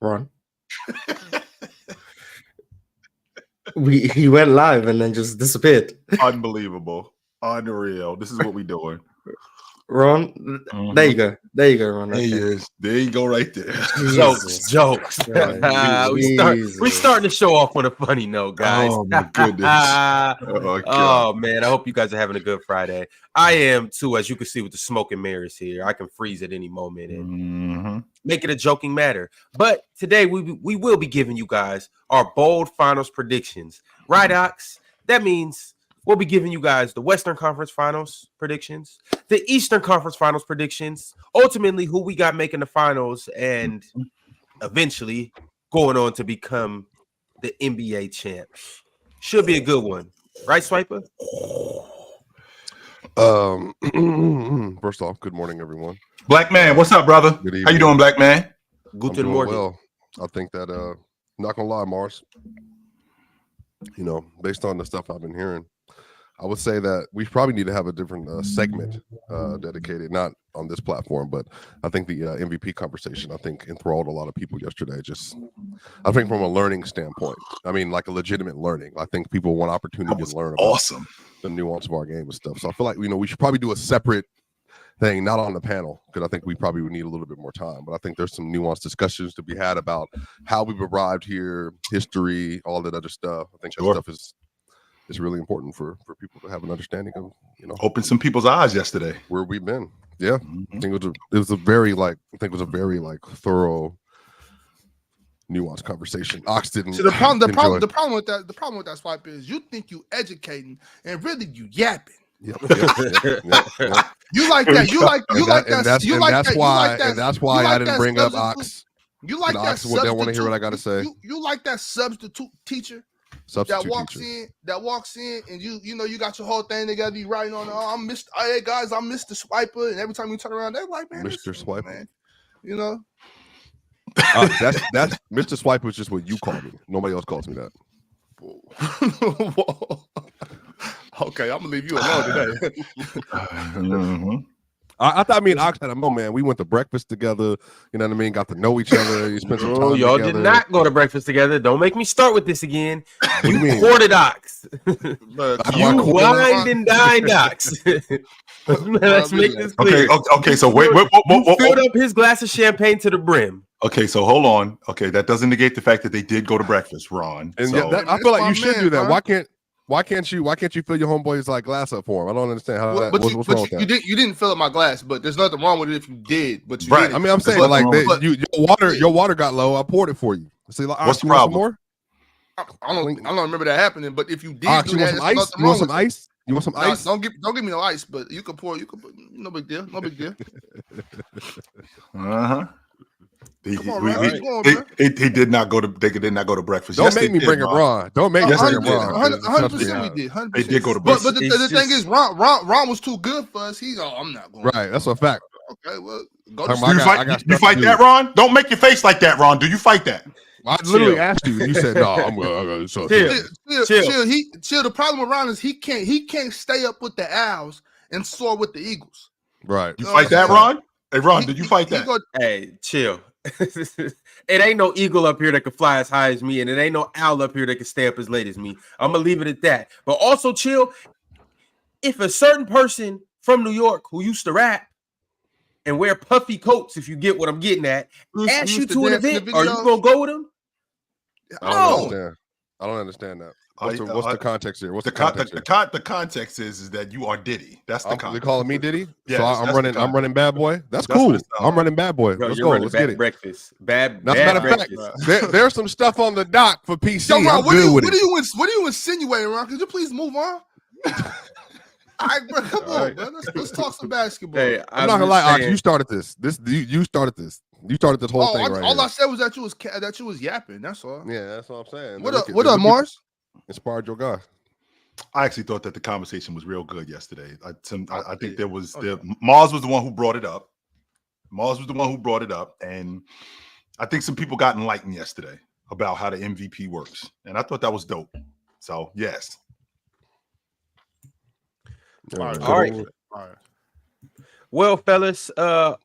Ron. He went live and then just disappeared. Unbelievable. Unreal. This is what we doing. Ron, there you go. There you go, Ron. There he is. There you go right there. Jokes. We starting to show off on a funny note, guys. Oh, my goodness. Oh, man. I hope you guys are having a good Friday. I am, too, as you can see with the smoke and mirrors here. I can freeze at any moment and make it a joking matter. But today, we will be giving you guys our bold finals predictions. Right, Ox? That means we'll be giving you guys the Western Conference Finals predictions, the Eastern Conference Finals predictions, ultimately who we got making the finals, and eventually going on to become the NBA champs. Should be a good one. Right, Swiper? First off, good morning, everyone. Black man, what's up, brother? Good evening. How you doing, black man? Guten Morgen. Well, I think that, not gonna lie, Mars, you know, based on the stuff I've been hearing, I would say that we probably need to have a different segment dedicated, not on this platform, but I think the MVP conversation, I think, enthralled a lot of people yesterday. Just, I think from a learning standpoint, I mean, like a legitimate learning. I think people want opportunity to learn about the nuance of our game and stuff. So I feel like, you know, we should probably do a separate thing, not on the panel, because I think we probably would need a little bit more time. But I think there's some nuanced discussions to be had about how we've arrived here, history, all that other stuff. I think that stuff is really important for people to have an understanding of, you know, opened some people's eyes yesterday where we've been. Yeah, I think it was a very thorough, nuanced conversation. Ox didn't. So the problem with that swipe is you think you educating and really you yapping. Yep. You like that. And that's why I didn't bring up Ox. You like that. Ox don't want to hear what I got to say. You like that substitute teacher. That walks in, and you know you got your whole thing together. You writing on, I'm Mr. Hey guys, I'm Mr. Swiper, and every time you turn around, they're like, man, Mr. Swiper, man. You know, that's Mr. Swiper is just what you call me. Nobody else calls me that. Okay, I'm gonna leave you alone today. I thought me and Ox had a moment, man. We went to breakfast together. You know what I mean? Got to know each other. You spent some time y'all together. Did not go to breakfast together. Don't make me start with this again. You courted Ox. You wined and dined Ox. Let's make this clear. Okay. So wait. Filled up his glass of champagne to the brim. Okay, so hold on. Okay, that doesn't negate the fact that they did go to breakfast, Ron. And I feel like you should do that. Bro. Why can't you fill your homeboy's like glass up for him? I don't understand how that. What's wrong with that? You didn't fill up my glass, but there's nothing wrong with it if you did. But you right. I mean, I'm saying like your water got low. I poured it for you. See, like, what's the problem? More? I don't remember that happening. But if you did, you want some ice? You want some ice? You want some ice? Don't give me no ice. But you can pour. No big deal. No big deal. He did not go to. They did not go to breakfast. Don't make me bring it Ron. Don't make me bring it Ron. 100% we did. 100%. They did go to breakfast. But the thing is, Ron was too good for us. I'm not going. Right, that's a fact. Okay, well, go. You fight that, Ron? Don't make your face like that, Ron. Do you fight that? I literally asked you, and you said, "No, I'm going to chill." The problem with Ron is he can't stay up with the Owls and soar with the Eagles. Right. You fight that, Ron? Hey, Ron, did you fight that? Hey, chill. It ain't no eagle up here that can fly as high as me, and it ain't no owl up here that can stay up as late as me. I'm gonna leave it at that. But also, chill. If a certain person from New York who used to rap and wear puffy coats, if you get what I'm getting at, ask you to an event, are you gonna go with him? I don't understand that. What's the context here? What's the context? The context is that you are Diddy. That's the context. They calling me Diddy? Yes, so I'm running bad boy. That's cool. I'm running bad boy. Bro, let's go. Let's get it. Breakfast. As a matter of fact, there's some stuff on the dock for PC. Yo, Ron, what are you insinuating, Ron? Could you please move on? All right, bro, come on, man. Let's talk some basketball. Hey, I'm not gonna lie, Ox, you started this. You started this. You started this whole thing right all here. I said was that you was yapping. That's all. Yeah, that's what I'm saying. What up, Mars? Inspired your guy. I actually thought that the conversation was real good yesterday. I think there was Mars was the one who brought it up. And I think some people got enlightened yesterday about how the MVP works, and I thought that was dope. So yes. All right. Well, fellas,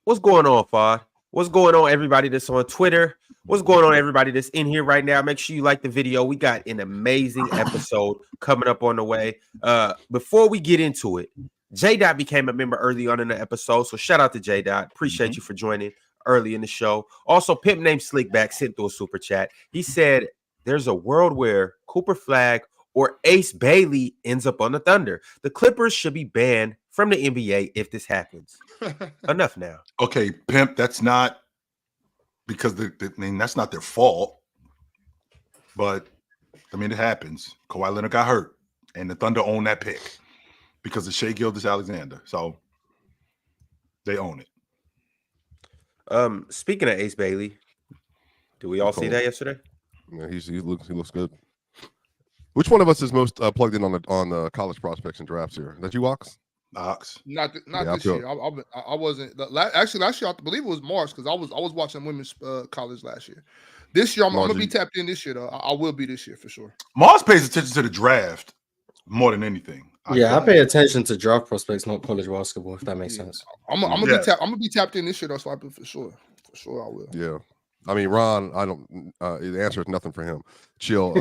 what's going on, Fod? What's going on, everybody that's on Twitter? What's going on, everybody that's in here right now? Make sure you like the video. We got an amazing episode coming up on the way. Before we get into it, J-Dot became a member early on in the episode, so shout out to J-Dot. Appreciate you for joining early in the show. Also, Pimp named Slickback sent through a super chat. He said there's a world where Cooper Flag or Ace Bailey ends up on the Thunder. The Clippers should be banned from the NBA if this happens. Enough now. Okay, Pimp, that's not because that's not their fault. But I mean, it happens. Kawhi Leonard got hurt, and the Thunder own that pick because of Shai Gilgeous-Alexander. So they own it. Speaking of Ace Bailey, did we all see that yesterday? Yeah, he looks good. Which one of us is most plugged in on the college prospects and drafts here? That you, Ox? Ox. Not this year. I wasn't. Actually, last year I believe it was Mars because I was watching women's college last year. This year I'm gonna be tapped in. This year though, I will be this year for sure. Mars pays attention to the draft more than anything. I pay attention to draft prospects, not college basketball. If that makes sense. I'm gonna be tapped in this year though, so I for sure. For sure, I will. Yeah. I mean, Ron, I don't. The answer is nothing for him. Chill.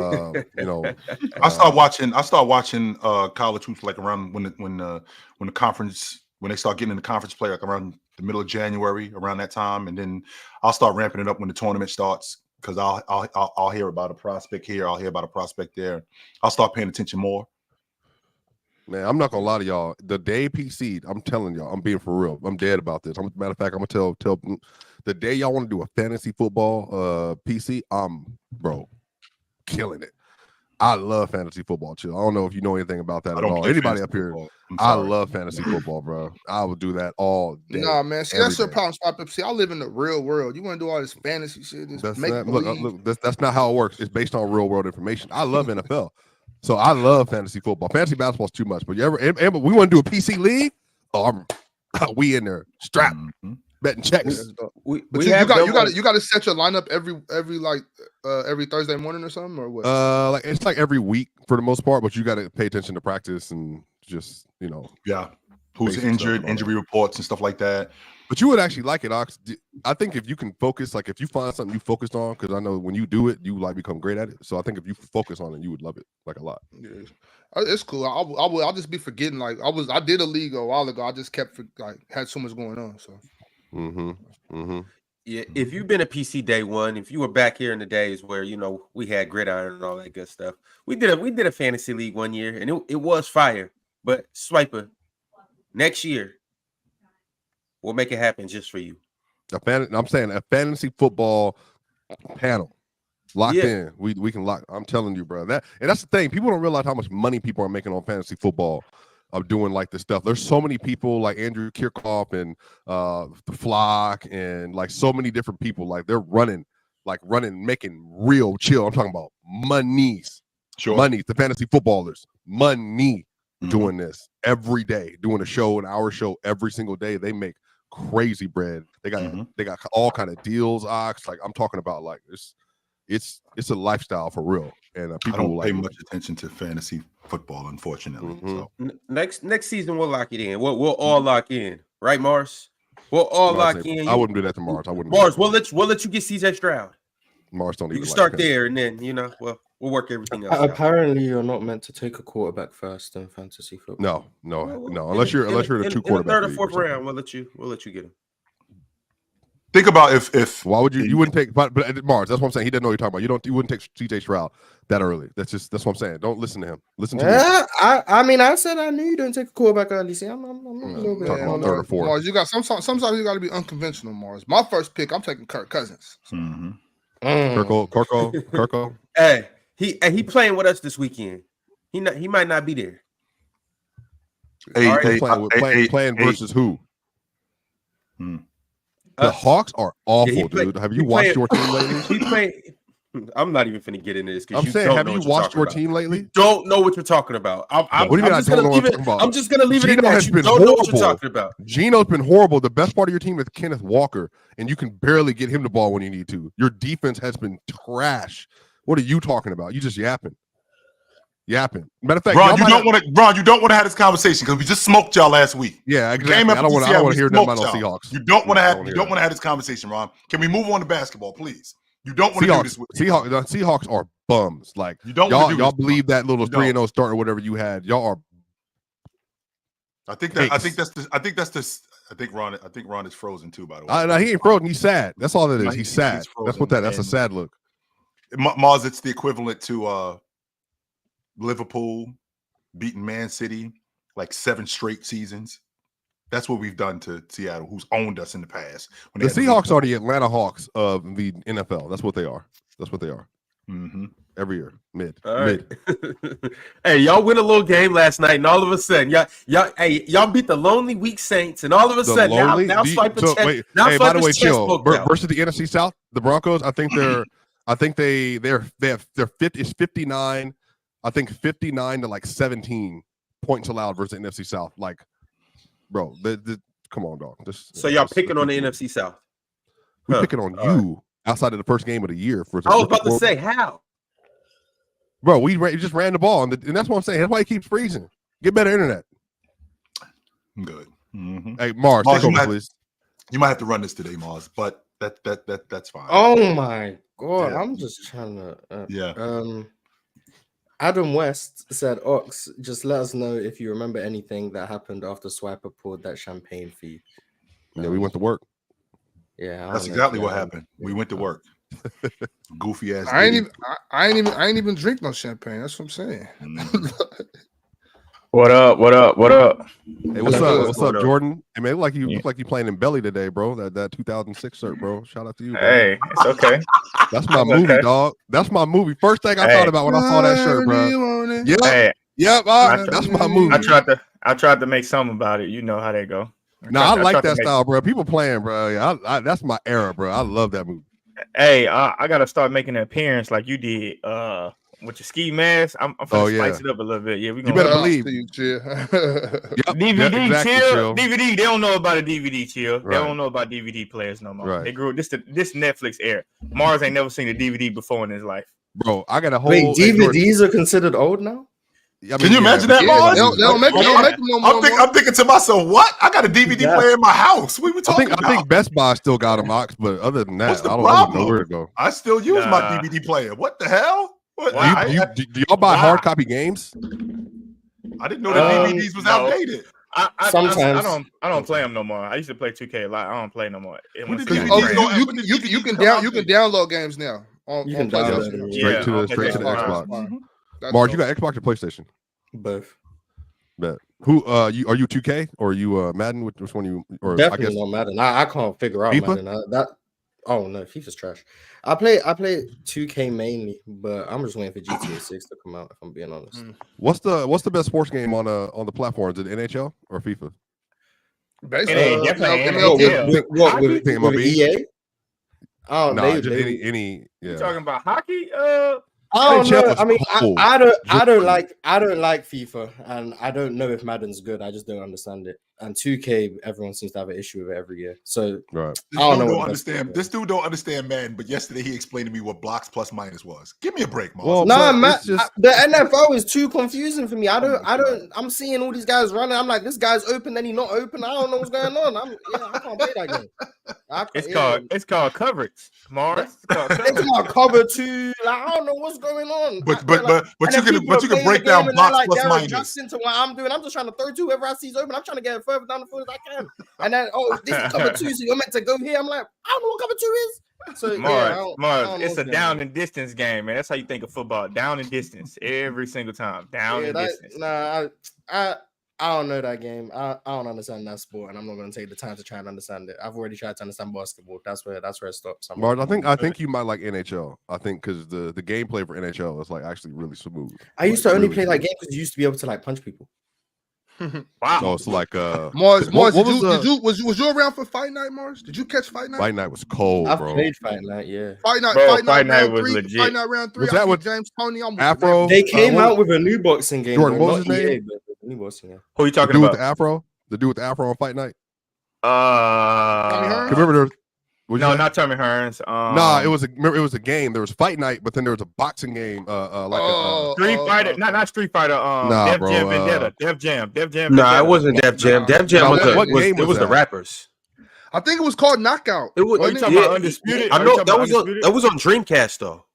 I start watching college hoops like around when the conference, when they start getting in the conference play, like around the middle of January, around that time, and then I'll start ramping it up when the tournament starts because I'll hear about a prospect here, I'll hear about a prospect there. I'll start paying attention more. Man, I'm not gonna lie to y'all. The day PC'd, I'm telling y'all, I'm being for real. I'm dead about this. Matter of fact, I'm gonna tell the day y'all want to do a fantasy football PC, I'm killing it. I love fantasy football, chill. I don't know if you know anything about that at all. Anybody up here? I love fantasy football, bro. I would do that all day. Nah, man. See, that's your problem, Spot Pepsi. I live in the real world. You want to do all this fantasy shit? Look, that's not how it works. It's based on real world information. I love NFL. So I love fantasy football. Fantasy basketball is too much. But we want to do a PC league? Oh, we in there strapped, betting checks. You got to set your lineup every Thursday morning or something, or what? It's like every week for the most part. But you got to pay attention to practice and just who's injured, injury reports and stuff like that. But you would actually like it, Ox. I think if you can focus, like if you find something you focused on, because I know when you do it, you become great at it. So I think if you focus on it, you would love it like a lot. Yeah. It's cool. I'll just be forgetting. Like I did a league a while ago. I just kept had so much going on. So. Yeah, if you've been a PC day one, if you were back here in the days where we had gridiron and all that good stuff, we did a fantasy league one year and it was fire. But Swiper, next year. We'll make it happen just for you. I'm saying a fantasy football panel locked in. We can lock. I'm telling you, bro. That's the thing. People don't realize how much money people are making on fantasy football of doing like this stuff. There's so many people like Andrew Kirchhoff and the Flock and like so many different people. Like they're running, making real chill. I'm talking about monies. Sure. Money. The fantasy footballers. Money doing this every day, doing a show, an hour show every single day. They make crazy bread. They got all kind of deals, Ox. Like I'm talking about, like it's a lifestyle for real. And people I don't pay like much attention to fantasy football, unfortunately. So next season we'll lock it in. We'll all lock in, right, Mars? We'll all lock in. I wouldn't do that to Mars. I wouldn't. Mars, we'll let you get CJ Stroud. Mars don't even. You can start there, and then we'll work everything else. Apparently, you're not meant to take a quarterback first in fantasy football. No. Unless you're the two quarterback. Third or fourth round, we'll let you get him. Think about if why would you wouldn't take but Mars, that's what I'm saying. He doesn't know what you're talking about. You wouldn't take CJ Stroud that early. That's what I'm saying. Don't listen to him. Listen to me. I said I knew you don't take a quarterback early. See, I'm a little bit talking about third or fourth. Mars, you got sometimes you got to be unconventional, Mars. My first pick, I'm taking Kirk Cousins. Kirko. Hey, he playing with us this weekend. He might not be there. Playing versus who? The Hawks are awful, dude. Have you watched your team lately? I'm not even finna get into this. I'm saying, have you watched your team lately? You don't know what you're talking about. What do you mean I don't know what I'm talking about? I'm just gonna leave it in that. You don't know what you're talking about. Gino's been horrible. The best part of your team is Kenneth Walker, and you can barely get him the ball when you need to. Your defense has been trash. What are you talking about? You just yapping. Yapping. Matter of fact, Ron, you don't want to have this conversation because we just smoked y'all last week. Yeah, exactly. I don't want to hear nothing about no Seahawks. You don't want to have this conversation, Ron. Can we move on to basketball, please? You don't want to do this with me. Seahawks are bums. Like you don't y'all believe that little 3-0 start or whatever you had. Y'all are. I think Ron is frozen too. By the way, no, he ain't frozen. He's sad. That's all it is. He's sad. That's a sad look. Mars, it's the equivalent to Liverpool beating Man City like 7 straight seasons. That's what we've done to Seattle, who's owned us in the past. The Seahawks are the Atlanta Hawks of the NFL. That's what they are. Mm-hmm. Every year, mid. Hey, y'all win a little game last night, and all of a sudden, y'all beat the lonely weak Saints, and all of a sudden, now swipe the check. Wait, hey, by the way, chill. Versus the NFC South, the Broncos, I think it's 59. I think 59 to like 17 points allowed versus the NFC South. Like, bro, come on, dog. So y'all picking on the NFC South? We're picking on you outside of the first game of the year. I was about to say, how? Bro, we just ran the ball, and that's what I'm saying. That's why he keeps freezing. Get better internet. Good. Mm-hmm. Hey, Mars, take over, please. You might have to run this today, Mars, but that's fine. Oh my god, I'm just trying to. Adam West said, "Ox, just let us know if you remember anything that happened after Swiper poured that champagne fee." Yeah, we went to work. Yeah, that's exactly what happened. We went to work. Goofy ass. I ain't even drink no champagne. That's what I'm saying. What up? Hey, what's up, Jordan? Hey, man, look like you playing in belly today, bro. That 2006 shirt, bro. Shout out to you, bro. Hey, it's okay. That's my movie, dog. That's my movie. First thing I thought about when I saw that shirt, bro. Yep. That's my movie. I tried to make something about it. You know how they go. I like that style, bro. People playing, bro. That's my era, bro. I love that movie. Hey, I gotta start making an appearance like you did with your ski mask. I'm finna spice it up a little bit. Yeah, we gonna. You better believe. DVD, exactly, chill. DVD, they don't know about a DVD, chill. Right. They don't know about DVD players no more. Right. They grew this Netflix era. Mars ain't never seen a DVD before in his life. Bro, I got a whole. Wait, DVDs are considered old now? Can you imagine that, Mars? They don't make them no more. I'm thinking to myself, what? I got a DVD player in my house. We were talking I think Best Buy still got them, Ox, but other than that, I don't know where to go. I still use my DVD player. What the hell? Do y'all buy hard copy games? I didn't know that DVDs was outdated. Sometimes I don't play them no more. I used to play 2K a lot. I don't play no more. You can download games now. You can download them straight to the Xbox. Mm-hmm. Mark, you got Xbox or PlayStation? Both. Bet. Who are you 2K or are you Madden? Which one you? Or definitely I guess not Madden. I can't figure out FIFA? Madden. Oh no, FIFA's trash. I play 2K mainly, but I'm just waiting for GTA 6 to come out. If I'm being honest. What's the best sports game on the platform? Is it NHL or FIFA? Basically, definitely with EA. Oh, no, any. Yeah. You talking about hockey? I don't know. I mean, I don't like FIFA, and I don't know if Madden's good. I just don't understand it. And 2K, everyone seems to have an issue with it every year. So right. This dude don't understand Madden. But yesterday he explained to me what blocks plus minus was. Give me a break, Mom. Well, the NFL is too confusing for me. I'm seeing all these guys running. I'm like, this guy's open, then he's not open. I don't know what's going on. I can't play that game. It's called coverage, Mars. It's called cover 2. Like, I don't know what's going on. But you can break down blocks plus minus. Adjusting to what I'm doing. I'm just trying to throw to whoever I see is open. I'm trying to get it further down the field as I can. And then this is cover 2, so you're meant to go here. I'm like, I don't know what cover 2 is. So Mars, it's a down and distance game, man. That's how you think of football. Down and distance every single time. Distance. I don't know that game. I don't understand that sport, and I'm not going to take the time to try and understand it. I've already tried to understand basketball. That's where it stops. Mars, I think you might like NHL. I think because the gameplay for NHL is like actually really smooth. I used to only play that game because you used to be able to like punch people. Wow. So it's like Mars, was you around for Fight Night, Mars? Did you catch Fight Night? Fight Night was cold, I've bro. played Fight Night, yeah. Fight Night was legit. Fight Night round 3. Was that with James Tony? Afro? They came out with a new boxing game. Jordan, what was his name? New boxing game. Who are you talking about? The dude with the Afro on Fight Night. Can remember No, not Tommy Hearns. Nah, it was a game. There was fight night, but then there was a boxing game. Street Fighter, not Street Fighter. Nah, Def bro, Jam Vendetta. Def Jam. Nah, it wasn't Def Jam. Def Jam was the rappers. I think it was called Knockout. Are you talking about Undisputed? I know that was on Dreamcast though.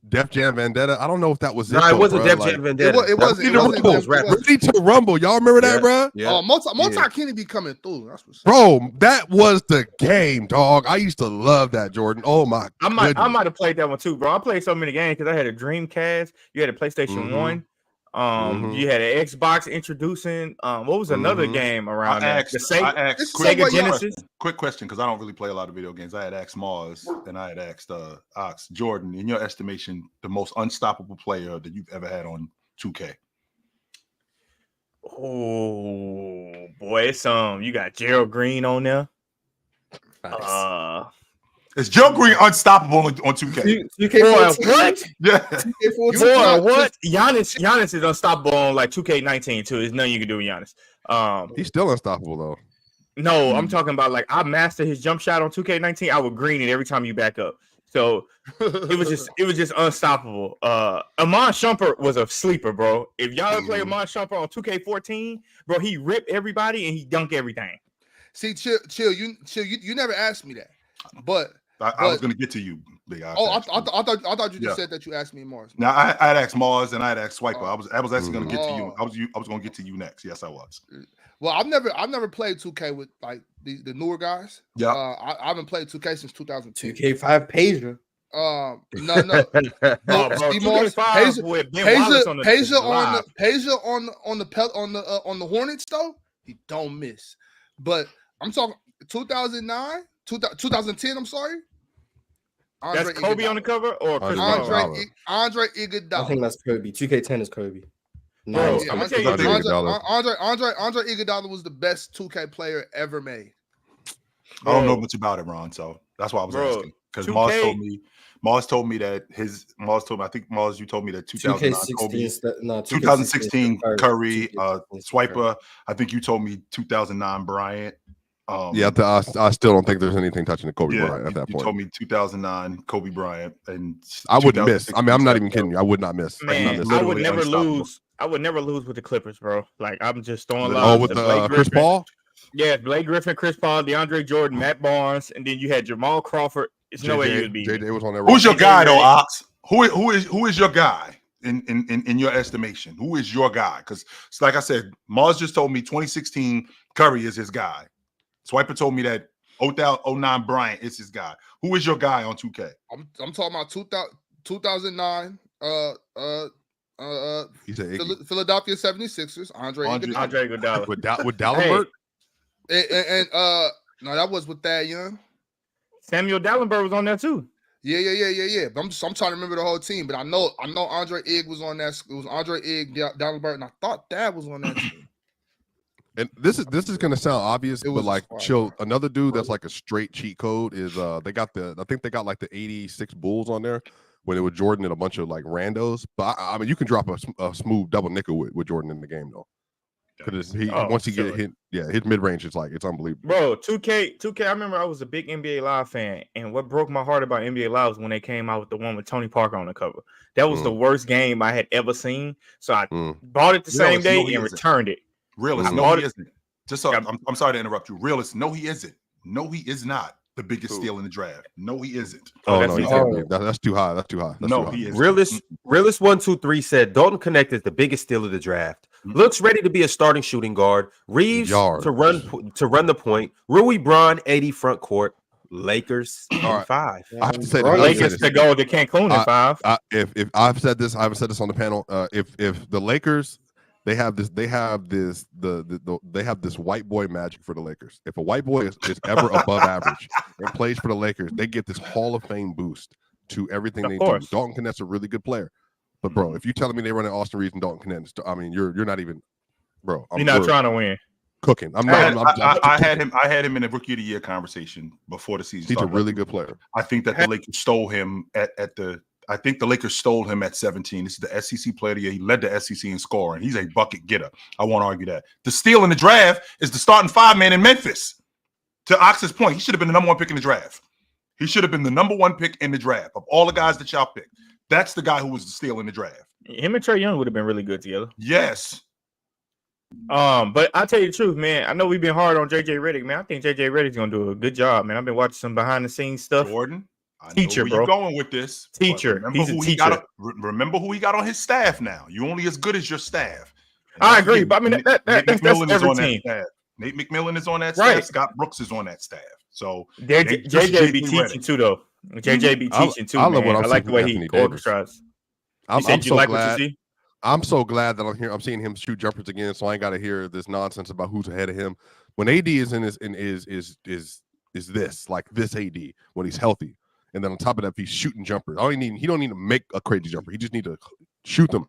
Def Jam Vendetta. I don't know if that was it. No, it wasn't Def Jam Vendetta. It wasn't. Ready to Rumble. Y'all remember that, bro? Yeah. Multi Kenny be coming through. That's what's bro, that was the game, dog. I used to love that, Jordan. Oh my! I might have played that one too, bro. I played so many games because I had a Dreamcast. You had a PlayStation 1. You had an Xbox introducing. What was another game around there? The Sega Genesis. Quick question, because I don't really play a lot of video games. I had asked Mars and I had asked Ox. Jordan, in your estimation, the most unstoppable player that you've ever had on 2K? Oh boy, it's you got Gerald Green on there. Is Joe Green unstoppable on 2K? Boy, what? Yeah. Boy, what? Giannis is unstoppable on like 2K19 too. There's nothing you can do with Giannis. He's still unstoppable though. No, I'm talking about like I mastered his jump shot on 2K19. I would green it every time you back up. So it was just unstoppable. Amon Shumpert was a sleeper, bro. If y'all ever play Amon Shumpert on 2K14, bro, he ripped everybody and he dunked everything. See, chill. You never asked me that, but. I was going to get to you, Big Eye. I thought you just said that you asked me Mars. Now I had asked Mars and I had asked Swiper. I was actually going to get to you. I was going to get to you next. Yes, I was. Well, I've never played 2K with like the newer guys. Yeah, I haven't played 2K since 2002. 2K5 Pager. No. Pager on the Hornets though. He don't miss. But I'm talking 2009, 2010. I'm sorry. That's Kobe on the cover or Chris Andre Iguodala. I think that's Kobe. 2K10 is Kobe. No, I'm gonna tell you, Andre Iguodala was the best 2K player ever made. I don't know much about it, Ron. So that's why I was asking. Because Mars told me that I think Mars, you told me that 2016 Curry, Swiper. I think you told me 2009 Bryant. I still don't think there's anything touching the Kobe Bryant at that point. You told me 2009 Kobe Bryant, and I wouldn't miss. I mean, I'm not even kidding you. I would not miss. Man, I would never lose. I would never lose with the Clippers, bro. Like I'm just throwing. With the Chris Paul. Yeah, Blake Griffin, Chris Paul, DeAndre Jordan, Matt Barnes, and then you had Jamal Crawford. It's no way you would be. JJ was on that. Who's your guy though, Ox? Who is your guy in your estimation? Who is your guy? Because like I said, Mars just told me 2016 Curry is his guy. Swiper told me that 2009 Bryant is his guy. Who is your guy on 2K? I'm talking about 2009. Philadelphia 76ers. Andre Iguodala with Dallenberg. And no, that was with Thad Young. Samuel Dallenberg was on there too. Yeah. But I'm trying to remember the whole team. But I know Andre Ig was on that. It was Andre Ig, Dallenberg, and I thought Thad was on that team. And this is gonna sound obvious, but like chill. Another dude that's like a straight cheat code is I think they got like the 86 Bulls on there when it was Jordan and a bunch of like randos. But I mean, you can drop a smooth double nickel with Jordan in the game though. Because once he get hit, his mid range is like it's unbelievable. Bro, 2K. I remember I was a big NBA Live fan, and what broke my heart about NBA Live was when they came out with the one with Tony Parker on the cover. That was the worst game I had ever seen. So I bought it the same day and returned it. Realist, no, he isn't. Just so I'm sorry to interrupt you. Realist, no, he isn't. No, he is not the biggest steal in the draft. No, he isn't. That's too high. That's too high. He is. Realist 123 said Dalton Connect is the biggest steal of the draft. Looks ready to be a starting shooting guard. Reeves to run the point. Rui Braun 80 front court. Lakers 5. I have to say Lakers to go to Cancun in 5. If I've said this, I haven't said this on the panel. If the Lakers. They have this white boy magic for the Lakers. If a white boy is ever above average and plays for the Lakers, they get this Hall of Fame boost to everything they do. Dalton Connect's a really good player. But bro, if you're telling me they run Austin Reeves and Dalton Connect, I mean you're not even, bro. You're not trying to win. Cooking. I had him in a rookie of the year conversation before the season. He's a really good player. I think that the Lakers stole him I think the Lakers stole him at 17. This is the SEC player of the year. He led the SEC in scoring. He's a bucket getter. I won't argue that. The steal in the draft is the starting 5-man in Memphis. To Ox's point, he should have been the number 1 pick in the draft. He should have been the number 1 pick in the draft of all the guys that y'all picked. That's the guy who was the steal in the draft. Him and Trae Young would have been really good together. Yes. But I'll tell you the truth, man. I know we've been hard on JJ Redick, man. I think JJ Redick's gonna do a good job, man. I've been watching some behind the scenes stuff. Jordan, I teacher, know where bro. you're going with this. Teacher. He's a teacher. Remember who he got on his staff now. You're only as good as your staff. And I agree, but I mean that's every team. Nate McMillan is on that staff. Right. Scott Brooks is on that staff. So JJ be teaching too, though. JJ be teaching too. I love what I'm like the way he orchestrates. I'm so glad that I'm seeing him shoot jumpers again, so I ain't got to hear this nonsense about who's ahead of him. When AD is is this like this AD when he's healthy, and then on top of that, if he's shooting jumpers, he don't need to make a crazy jumper. He just need to shoot them,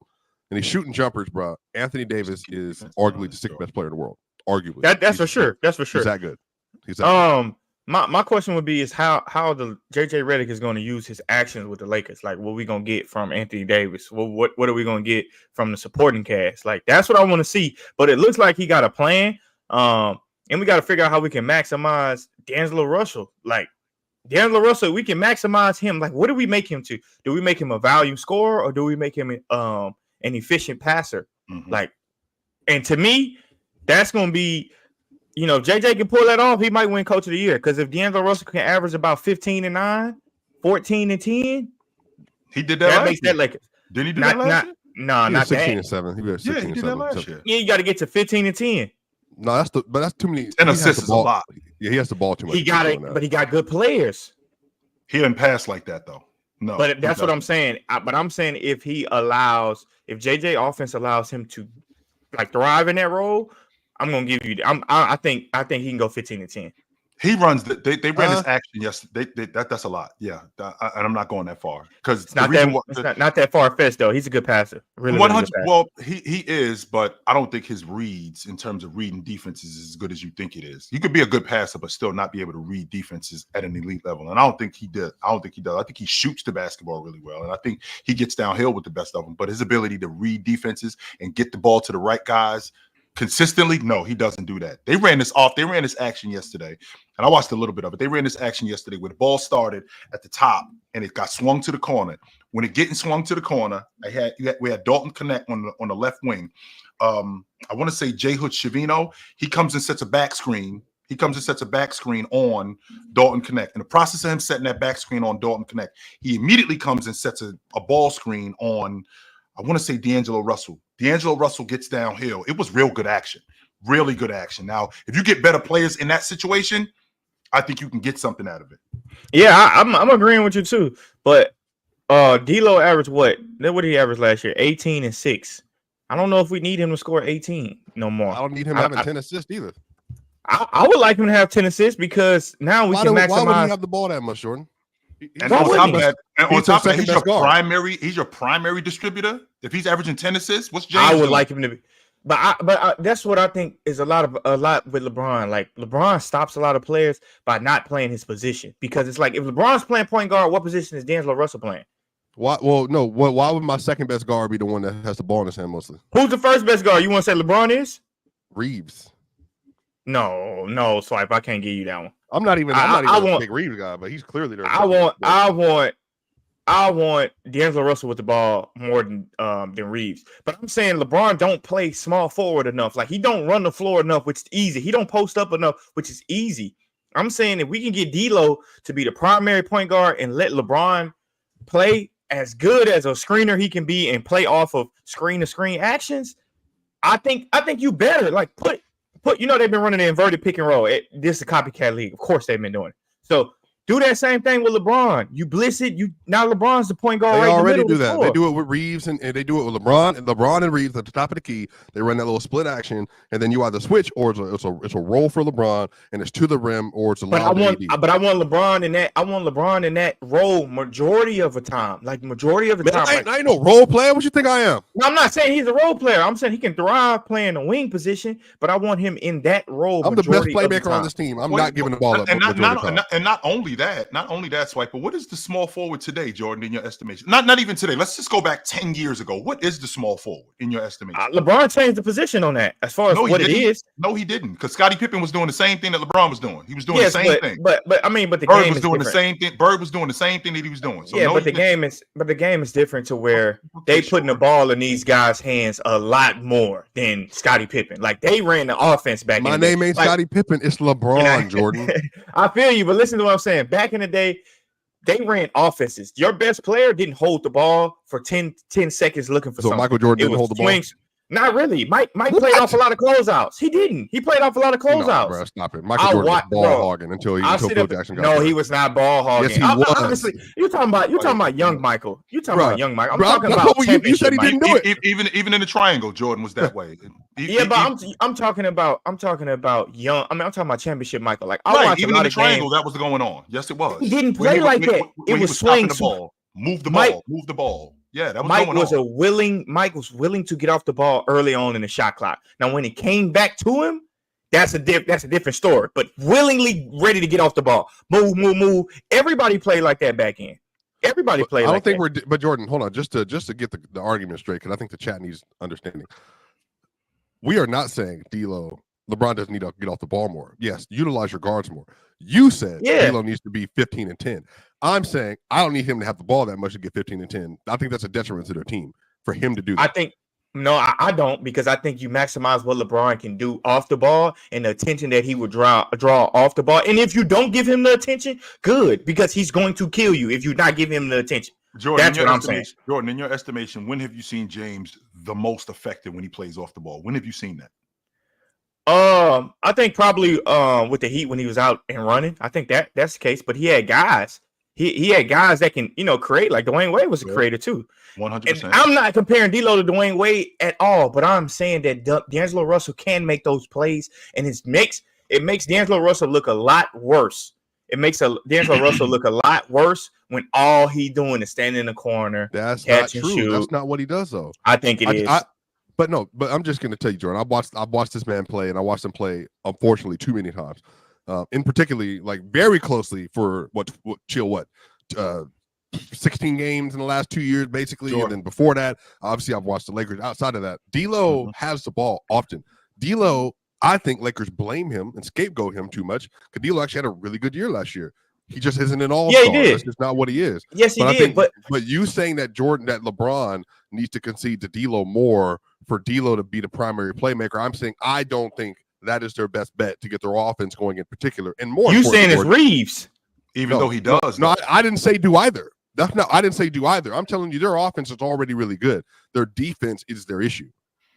and he's shooting jumpers, bro. Anthony Davis is arguably the 6th best player in the world. Arguably, that's for sure. That's for sure. He's that good. He's that good. My question would be is how the JJ Redick is going to use his actions with the Lakers. Like, what are we going to get from Anthony Davis? What are we going to get from the supporting cast? Like, that's what I want to see. But it looks like he got a plan. And we got to figure out how we can maximize D'Angelo Russell. Like, D'Angelo Russell, we can maximize him. Like, what do we make him to? Do we make him a volume scorer or do we make him an efficient passer? Mm-hmm. Like, and to me, that's going to be. You know, if JJ can pull that off, he might win Coach of the Year. Because if D'Angelo Russell can average about 15-9, 14-10, he did that makes that Lakers. Didn't he do that last year? No, not 16-7. He was 16 he did that last year. Yeah, you got to get to 15-10. No, that's too many. And assists is a lot. Yeah, he has the ball too much. He got it, but he got good players. He didn't pass like that though. No, but that's what I'm saying. But I'm saying if JJ offense allows him to like thrive in that role. I'm gonna give you. I think he can go 15-10. He runs. They ran his action yesterday. That's a lot. Yeah, and I'm not going that far because it's not that far fetched though. He's a good passer. Really, 100. Well, he is, but I don't think his reads in terms of reading defenses is as good as you think it is. You could be a good passer, but still not be able to read defenses at an elite level. And I don't think he did. I think he shoots the basketball really well, and I think he gets downhill with the best of them. But his ability to read defenses and get the ball to the right guys consistently, no, he doesn't do that. They ran this action yesterday, and I watched a little bit of it. They ran this action yesterday where the ball started at the top and it got swung to the corner. When it getting swung to the corner, we had Dalton Connect on the left wing. I want to say Jay Hood Shavino. He comes and sets a back screen. On Dalton Connect. In the process of him setting that back screen on Dalton Connect, he immediately comes and sets a ball screen on, I want to say D'Angelo Russell. D'Angelo Russell gets downhill. It was real good action. Really good action. Now, if you get better players in that situation, I think you can get something out of it. Yeah, I'm agreeing with you too. But D'Lo averaged what? What did he average last year? 18 and 6. I don't know if we need him to score 18 no more. I don't need him having 10 assists either. I would like him to have 10 assists because now we can maximize. Why would he have the ball that much, Jordan? And on top of that, he's your primary distributor. If he's averaging 10 assists, what's James I would doing? like him to be. But that's what I think is a lot with LeBron. Like LeBron stops a lot of players by not playing his position because it's like if LeBron's playing point guard, what position is D'Angelo Russell playing? Why? Well, no. Why would my second best guard be the one that has the ball in his hand mostly? Who's the first best guard? You want to say LeBron is? Reeves. No, Swipe. I can't give you that one. I'm not even a big Reeves guy, but he's clearly there. I want D'Angelo Russell with the ball more than Reeves. But I'm saying LeBron don't play small forward enough. Like he don't run the floor enough, which is easy. He don't post up enough, which is easy. I'm saying if we can get D'Lo to be the primary point guard and let LeBron play as good as a screener he can be and play off of screen to screen actions, I think you better like put. You know they've been running the inverted pick and roll. This is a copycat league. Of course they've been doing it. So do that same thing with LeBron. You blitz it. Now LeBron's the point guard. They already do that. They do it with Reeves and they do it with LeBron. And LeBron and Reeves at the top of the key. They run that little split action, and then you either switch or it's a roll for LeBron, and it's to the rim, or it's a But I want LeBron in that. I want LeBron in that role majority of the time. Like majority of the time. I ain't no role player. What you think I am? No, I'm not saying he's a role player. I'm saying he can thrive playing the wing position, but I want him in that role. I'm the best playmaker on this team. I'm not giving the ball up. And not only only that, Swiper. What is the small forward today, Jordan, in your estimation? Not even today. Let's just go back 10 years ago. What is the small forward in your estimation? LeBron changed the position on that as far as what it is. No, he didn't, because Scottie Pippen was doing the same thing that LeBron was doing. He was doing the same thing. But I mean, the Bird game was is doing different. the same thing. Bird was doing the same thing that he was doing. So yeah, but the game is different to where they putting the ball in these guys' hands a lot more than Scottie Pippen. Like they ran the offense back. My name ain't Scottie Pippen. It's LeBron, Jordan. I feel you, but listen to what I'm saying. Back in the day, they ran offenses. Your best player didn't hold the ball for 10 seconds looking for something. Michael Jordan didn't hold the ball? Not really. Mike played off a lot of closeouts. He didn't. He played off a lot of closeouts. No, bro, stop it. Michael Jordan was ball hogging until Phil Jackson got No, he was not ball hogging. Yes, he was. Honestly, you're talking about young Michael. You're talking about young Michael. I'm talking about you said he didn't do it. Even in the triangle, Jordan was that way. I'm talking about young. I mean, I'm talking about championship Michael. Like I watched even a lot in the of triangle, games. that was going on. Yes, it was. He didn't play like that. It was swing. Move the ball. Yeah, that was Mike going on. Mike was willing to get off the ball early on in the shot clock. Now, when it came back to him, that's a different story. But willingly ready to get off the ball, move. Everybody played like that back end. Everybody played. But Jordan, hold on, just to get the argument straight, because I think the chat needs understanding. We are not saying LeBron doesn't need to get off the ball more. Yes, utilize your guards more. You said D'Lo needs to be 15 and 10. I'm saying I don't need him to have the ball that much to get 15 and 10. I think that's a detriment to their team for him to do that. I don't, because I think you maximize what LeBron can do off the ball and the attention that he would draw off the ball. And if you don't give him the attention, good, because he's going to kill you if you not give him the attention. Jordan, that's what I'm saying. Jordan, in your estimation, when have you seen James the most effective when he plays off the ball? When have you seen that? I think probably with the Heat when he was out and running. I think that's the case. But he had guys. He had guys that can create. Like Dwayne Wade was a creator too. 100%. I'm not comparing D'Lo to Dwayne Wade at all, but I'm saying that D'Angelo Russell can make those plays, and it makes D'Angelo Russell look a lot worse. It makes D'Angelo Russell look a lot worse when all he doing is standing in the corner. That's not true. Shoot. That's not what he does, though. I think it is. But I'm just going to tell you, Jordan. I watched this man play, and I watched him play, unfortunately, too many times. In particularly, like very closely for 16 games in the last 2 years, basically. Sure. And then before that, obviously, I've watched the Lakers. Outside of that, D'Lo has the ball often. D'Lo, I think Lakers blame him and scapegoat him too much, because D'Lo actually had a really good year last year. He just isn't an all-star. Yeah, he did. That's just not what he is. Yes, he did. But you saying that LeBron needs to concede to D'Lo more for D'Lo to be the primary playmaker, I'm saying I don't think that is their best bet to get their offense going in particular. And more, you saying it's Reeves, even though he does. No, I didn't say do either. I didn't say do either. I'm telling you, their offense is already really good. Their defense is their issue.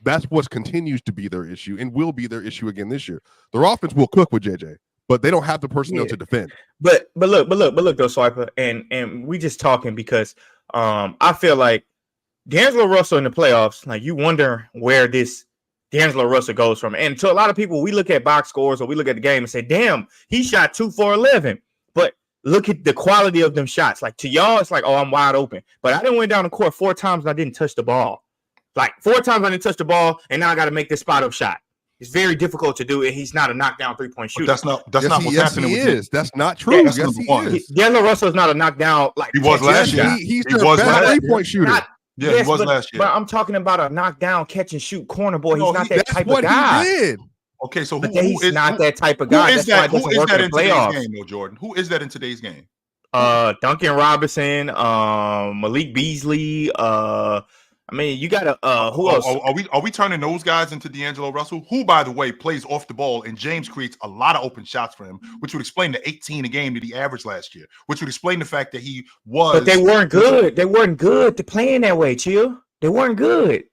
That's what continues to be their issue and will be their issue again this year. Their offense will cook with JJ, but they don't have the personnel to defend. But look though, Swiper, and we just talking because I feel like D'Angelo Russell in the playoffs, like you wonder where this D'Angelo Russell goes from. And to a lot of people, we look at box scores or we look at the game and say, damn, he shot 2 for 11. But look at the quality of them shots. Like to y'all, it's like, oh, I'm wide open. But I didn't went down the court 4 times and I didn't touch the ball. Like 4 times I didn't touch the ball, and now I got to make this spot up shot. It's very difficult to do, and he's not a knockdown 3-point shooter. That's not what's happening with him. That's not true. Yes, he is. D'Angelo Russell is not a knockdown like he was last year. He's their best 3-point shooter. He was last year. But I'm talking about a knockdown catch and shoot corner boy. He's not that type of guy. He did. Okay, so he's not that type of guy. Who is that in today's game, though, Jordan? Who is that in today's game? Duncan Robinson, Malik Beasley, I mean, you got to who else? Are we turning those guys into D'Angelo Russell, who, by the way, plays off the ball, and James creates a lot of open shots for him, which would explain the 18 a game that he averaged last year, which would explain the fact that he was. But they weren't good. They weren't good to playing that way, Chill. They weren't good.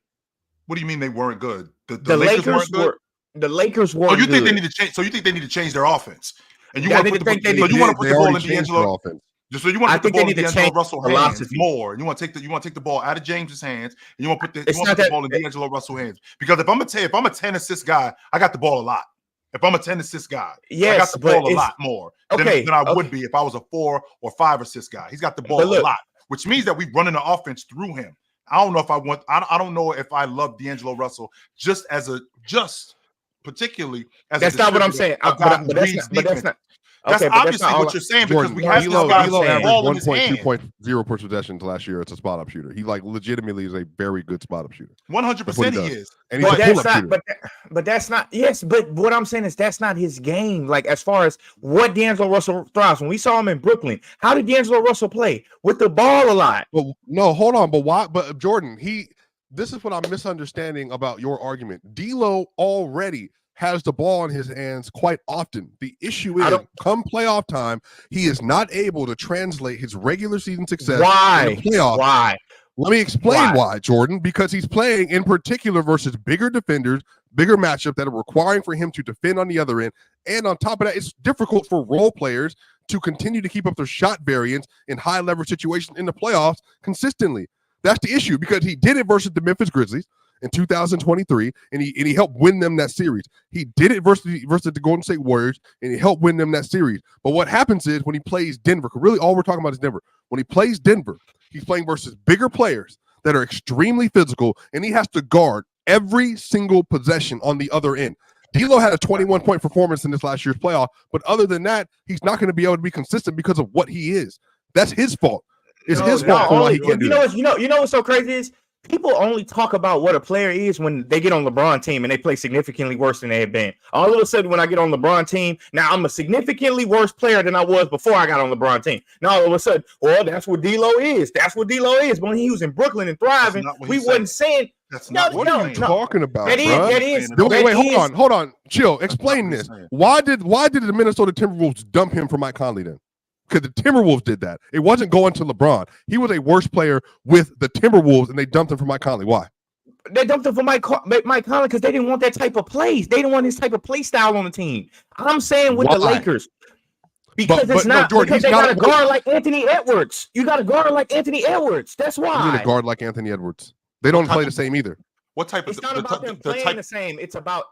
What do you mean they weren't good? The Lakers weren't good. The Lakers weren't. So you think good. they need to change? So you think they need to change their offense? And you want to put the ball in D'Angelo offense. So you want to put the ball in D'Angelo Russell's hands philosophy. more, and you want to take the ball out of James's hands, and you want to put the ball in D'Angelo Russell's hands. Because if I'm a 10 assist guy, I got the ball a lot. If I'm a 10 assist guy, I got the ball a lot more than I would be if I was a 4 or 5 assist guy. He's got the ball a lot, which means that we're running the offense through him. I don't know if I love D'Angelo Russell particularly as that's not what I'm saying. But that's not. That's obviously what you're saying because we have D'Lo averaged averaged ball in his 1.2 per possessions last year as a spot up shooter. He like legitimately is a very good spot up shooter. 100% he is. And he's but a that's not. shooter. But that's not. Yes, but what I'm saying is that's not his game. Like as far as what D'Angelo Russell thrives when we saw him in Brooklyn, how did D'Angelo Russell play with the ball a lot? Well, no, hold on. But why? But Jordan, this is what I'm misunderstanding about your argument. D'Lo already has the ball in his hands quite often. The issue is, come playoff time, he is not able to translate his regular season success in the playoffs. Why? Let me explain why, Jordan. Because he's playing in particular versus bigger defenders, bigger matchup that are requiring for him to defend on the other end. And on top of that, it's difficult for role players to continue to keep up their shot variance in high leverage situations in the playoffs consistently. That's the issue because he did it versus the Memphis Grizzlies in 2023, and he helped win them that series. He did it versus the Golden State Warriors, and he helped win them that series. But what happens is when he plays Denver, really all we're talking about is Denver. When he plays Denver, he's playing versus bigger players that are extremely physical, and he has to guard every single possession on the other end. D'Lo had a 21-point performance in this last year's playoff, but other than that, he's not going to be able to be consistent because of what he is. That's his fault. It's his fault for why he can't do that. You know what's so crazy is people only talk about what a player is when they get on LeBron team and they play significantly worse than they have been. All of a sudden, when I get on LeBron team, now I'm a significantly worse player than I was before I got on LeBron team. Now all of a sudden, well, that's what D'Lo is. That's what D'Lo is. But when he was in Brooklyn and thriving, we wasn't saying. That's not what are you talking about? That is. Wait, hold on. Chill. Explain this. Why did the Minnesota Timberwolves dump him for Mike Conley then? Because the Timberwolves did that. It wasn't going to LeBron. He was a worse player with the Timberwolves, and they dumped him for Mike Conley. Why? They dumped him for Mike Conley because they didn't want that type of plays. They didn't want his type of play style on the team. I'm saying with the Lakers. Because it's not Jordan, because they got a guard like Anthony Edwards. You got a guard like Anthony Edwards. That's why. You need a guard like Anthony Edwards. They don't play the same either. What type of? It's not about them playing the same. It's about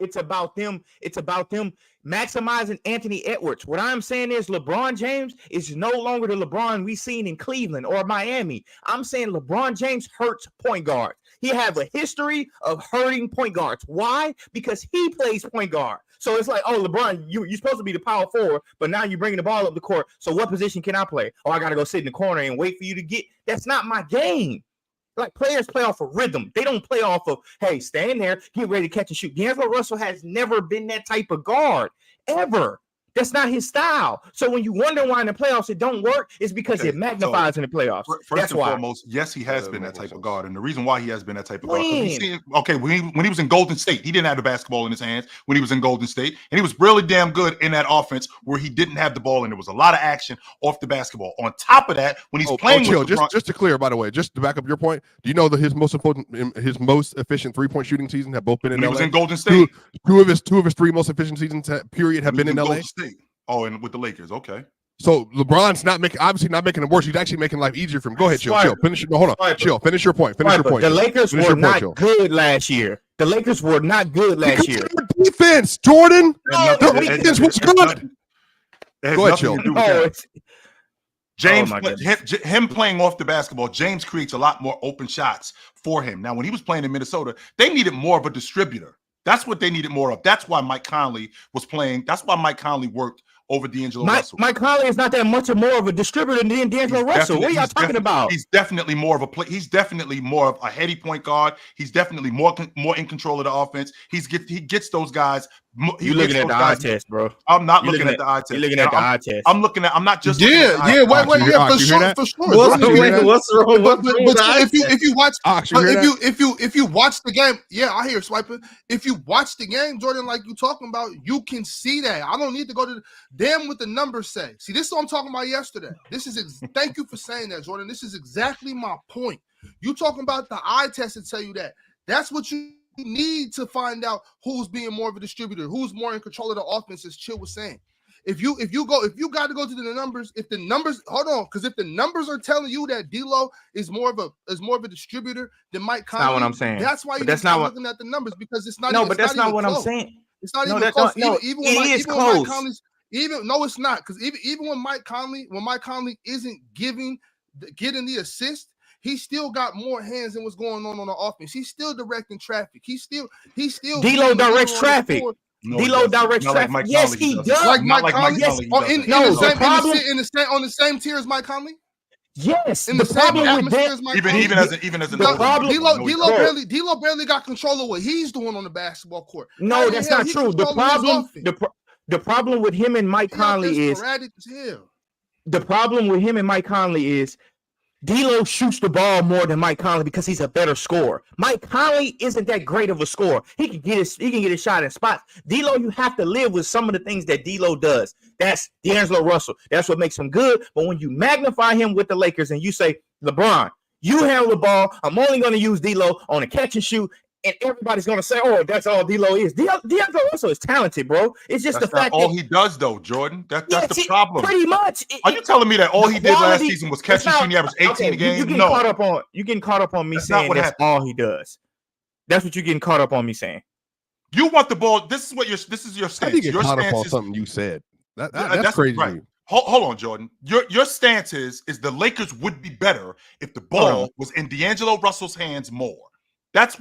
them maximizing Anthony Edwards. What I'm saying is LeBron James is no longer the LeBron we seen in Cleveland or Miami. I'm saying LeBron James hurts point guards. He have a history of hurting point guards. Why? Because he plays point guard. So it's like, oh, LeBron, you're supposed to be the power forward, but now you're bringing the ball up the court. So what position can I play? Oh, I got to go sit in the corner and wait for you to get. That's not my game. Like players play off of rhythm. They don't play off of, hey, stand there, get ready to catch and shoot. D'Angelo Russell has never been that type of guard, ever. That's not his style. So when you wonder why in the playoffs it don't work, it's because it magnifies in the playoffs. First and foremost, yes, he has been that type of guard. And the reason why he has been that type of guard, when he was in Golden State, he didn't have the basketball in his hands when he was in Golden State. And he was really damn good in that offense where he didn't have the ball and there was a lot of action off the basketball. On top of that, when he's playing with LeBron, just to clear, by the way, just to back up your point, do you know that his most efficient 3-point shooting season have both been in LA? He was in Golden State. Two of his 3 most efficient seasons period have been in LA. Oh, and with the Lakers, okay. So LeBron's obviously not making it worse. He's actually making life easier for him. Go ahead, chill. Finish your point. The Lakers were not good last year. The Lakers were not good last year. Defense, Jordan. The defense was good. Go ahead, chill. James, him playing off the basketball, James creates a lot more open shots for him. Now, when he was playing in Minnesota, they needed more of a distributor. That's what they needed more of. That's why Mike Conley was playing. That's why Mike Conley worked over D'Angelo Russell. Mike Conley is not that much more of a distributor than D'Angelo Russell. What are y'all talking about? He's definitely more of a play. He's definitely more of a heady point guard. He's definitely more in control of the offense. He gets those guys. You're looking at the eye test, bro. I'm not looking at the eye test. You're looking at the eye test. I'm looking at. I'm not just. Wait, for sure. What's wrong? If you watch the game, I hear Swiper. If you watch the game, Jordan, like you talking about, you can see that. I don't need to go to damn what the numbers say. See, this is what I'm talking about yesterday. Thank you for saying that, Jordan. This is exactly my point. You talking about the eye test to tell you that. That's what you need to find out who's being more of a distributor, who's more in control of the offense, as Chill was saying. If you got to go to the numbers, if the numbers are telling you that D'Lo is more of a distributor than Mike Conley, that's not what I'm saying. That's why you're looking at the numbers, because it's not. No, but that's not what I'm saying. It's not even close. Even when Mike Conley's, no, it's not, because even when Mike Conley isn't getting the assist, he still got more hands than what's going on the offense. He's still directing traffic. He's still D'Lo directs traffic. D'Lo directs traffic. Yes, he does. Like Mike Conley. Yes, in the same tier as Mike Conley. Yes, in the problem with them, even as a D'Lo barely got control of what he's doing on the basketball court. No, that's not true. The problem with him and Mike Conley is the problem with him and Mike Conley is D'Lo shoots the ball more than Mike Conley because he's a better scorer. Mike Conley isn't that great of a scorer. He can get his shot in spots. D'Lo, you have to live with some of the things that D'Lo does. That's D'Angelo Russell. That's what makes him good. But when you magnify him with the Lakers and you say, LeBron, you handle the ball. I'm only going to use D'Lo on a catch and shoot. And everybody's going to say, oh, that's all D'Lo is. D'Angelo Russell is talented, bro. It's just that's the fact all he does, though, Jordan. That's the problem. Pretty much. Are you telling me that all he did last season was catch and shoot and he averaged 18 a game? You're getting caught up on me saying that's all he does. That's what you're getting caught up on me saying. You want the ball. This is your stance. I think you get caught up on something you said. That's crazy. Right. Hold on, Jordan. Your stance is the Lakers would be better if the ball was in D'Angelo Russell's hands more. That's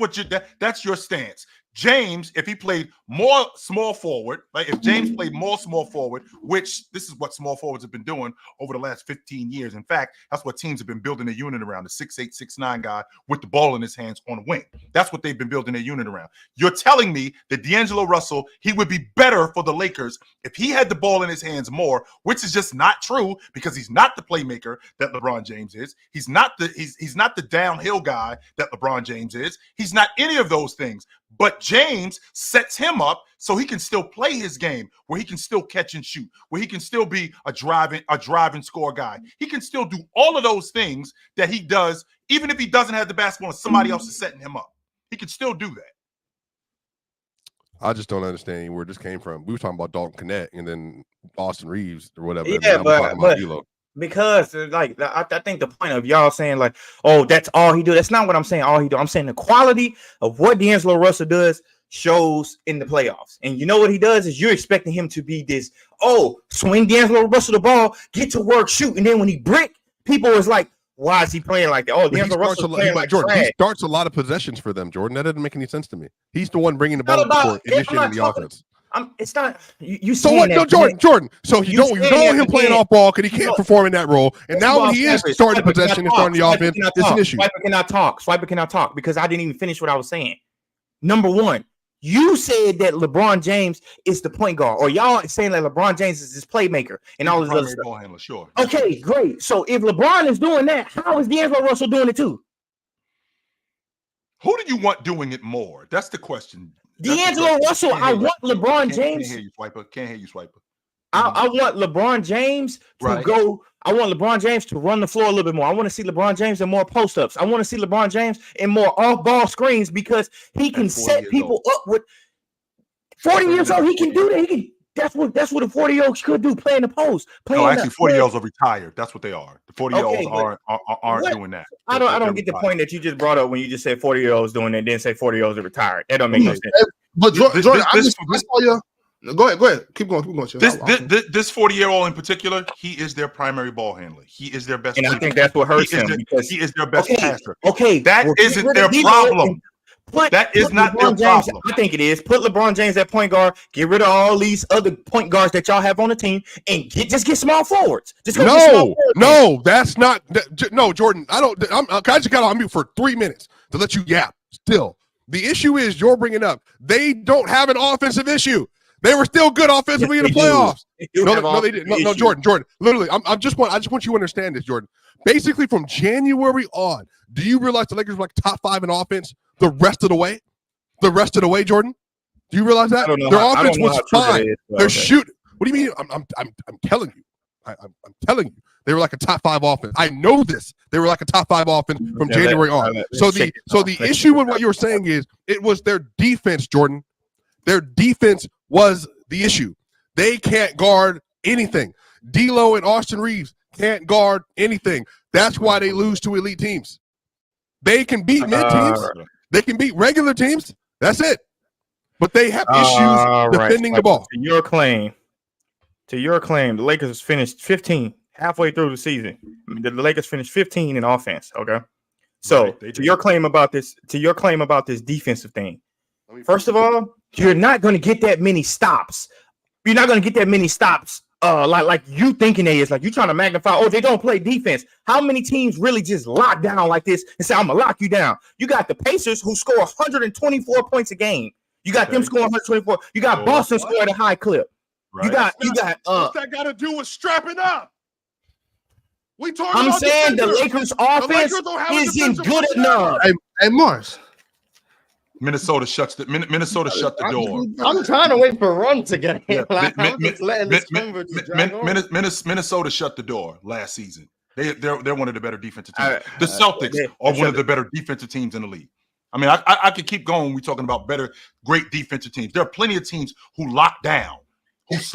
your stance. James, if he played more small forward, right? If James played more small forward, which this is what small forwards have been doing over the last 15 years. In fact, that's what teams have been building their unit around, the 6'8", 6'9" guy with the ball in his hands on a wing. That's what they've been building their unit around. You're telling me that D'Angelo Russell, he would be better for the Lakers if he had the ball in his hands more, which is just not true because he's not the playmaker that LeBron James is. He's not the downhill guy that LeBron James is. He's not any of those things. But James sets him up so he can still play his game, where he can still catch and shoot, where he can still be a drive and score guy. He can still do all of those things that he does, even if he doesn't have the basketball and somebody else is setting him up. He can still do that. I just don't understand where this came from. We were talking about Dalton Knecht and then Austin Reeves or whatever. Yeah, but because like I think the point of y'all saying like, oh, that's all he do. That's not what I'm saying. All he do. I'm saying the quality of what D'Angelo Russell does shows in the playoffs. And you know what he does is you're expecting him to be this, swing D'Angelo Russell the ball, get to work, shoot, and then when he brick, people is like, why is he playing like that? Oh, D'Angelo Russell playing like Jordan. trash. He starts a lot of possessions for them, Jordan. That doesn't make any sense to me. He's the one bringing the ball for initiating the offense. It's not you. So what? No, Jordan. So you don't know him playing off ball because he can't perform in that role. And now when he is starting possession and starting the offense, it's an issue. Swiper cannot talk because I didn't even finish what I was saying. Number one, you said that LeBron James is the point guard, or y'all saying that LeBron James is this playmaker and all this other stuff. Ball handler, sure. Okay, great. So if LeBron is doing that, how is D'Angelo Russell doing it too? Who do you want doing it more? That's the question. D'Angelo Russell. I want LeBron James. Can't hear you, Swiper. I want LeBron James to go. I want LeBron James to run the floor a little bit more. I want to see LeBron James in more post-ups. I want to see LeBron James in more off-ball screens because he can set people up with 40 years old. He can do that. He can. That's what a 40-year-old could do, playing the post. No, actually, 40-year-olds are retired. That's what they are. The 40-year-olds aren't doing that. I don't get the point that you just brought up when you just said 40-year-olds doing it, then say 40-year-olds are retired. That don't make no sense. But Jordan, I saw you. Go ahead. Keep going. This 40-year-old in particular, he is their primary ball handler. He is their best. And I think that's what hurts him because he is their best passer. Okay, that isn't their problem. That is not their problem. I think it is. Put LeBron James at point guard. Get rid of all these other point guards that y'all have on the team, and just get small forwards. No, that's not. No, Jordan. I just got on mute for 3 minutes to let you yap. Still, the issue is you're bringing up. They don't have an offensive issue. They were still good offensively in the playoffs. No, they didn't. No, Jordan. Literally, I just want you to understand this, Jordan. Basically, from January on, do you realize the Lakers were like top 5 in offense the rest of the way? Jordan? Do you realize that their offense was fine? They're shooting. What do you mean? I'm telling you. I'm telling you. They were like a top 5 offense. I know this. They were like a top 5 offense from January on. So the issue with what you were saying is it was their defense, Jordan. Their defense was the issue. They can't guard anything. D'Lo and Austin Reeves can't guard anything. That's why they lose to elite teams. They can beat mid teams. They can beat regular teams. That's it. But they have issues defending the ball. To your claim, the Lakers finished 15 halfway through the season. The Lakers finished 15 in offense. Okay. So to your claim about this defensive thing. First of all, you're not going to get that many stops. You're not going to get that many stops. Like you thinking they is like you trying to magnify. Oh, they don't play defense. How many teams really just lock down like this and say I'm gonna lock you down? You got the Pacers who score 124 points a game. You got them scoring 124. You got Boston scoring a high clip. Right. You got. What's that got to do with strapping up? We talking. I'm saying the Lakers' offense isn't good enough. Hey, Mars. Minnesota shut the door. I'm trying to wait for Ron to get here. Minnesota shut the door last season. They're one of the better defensive teams. The Celtics are one of the better defensive teams in the league. I mean, I could keep going. We're talking about great defensive teams. There are plenty of teams who lock down.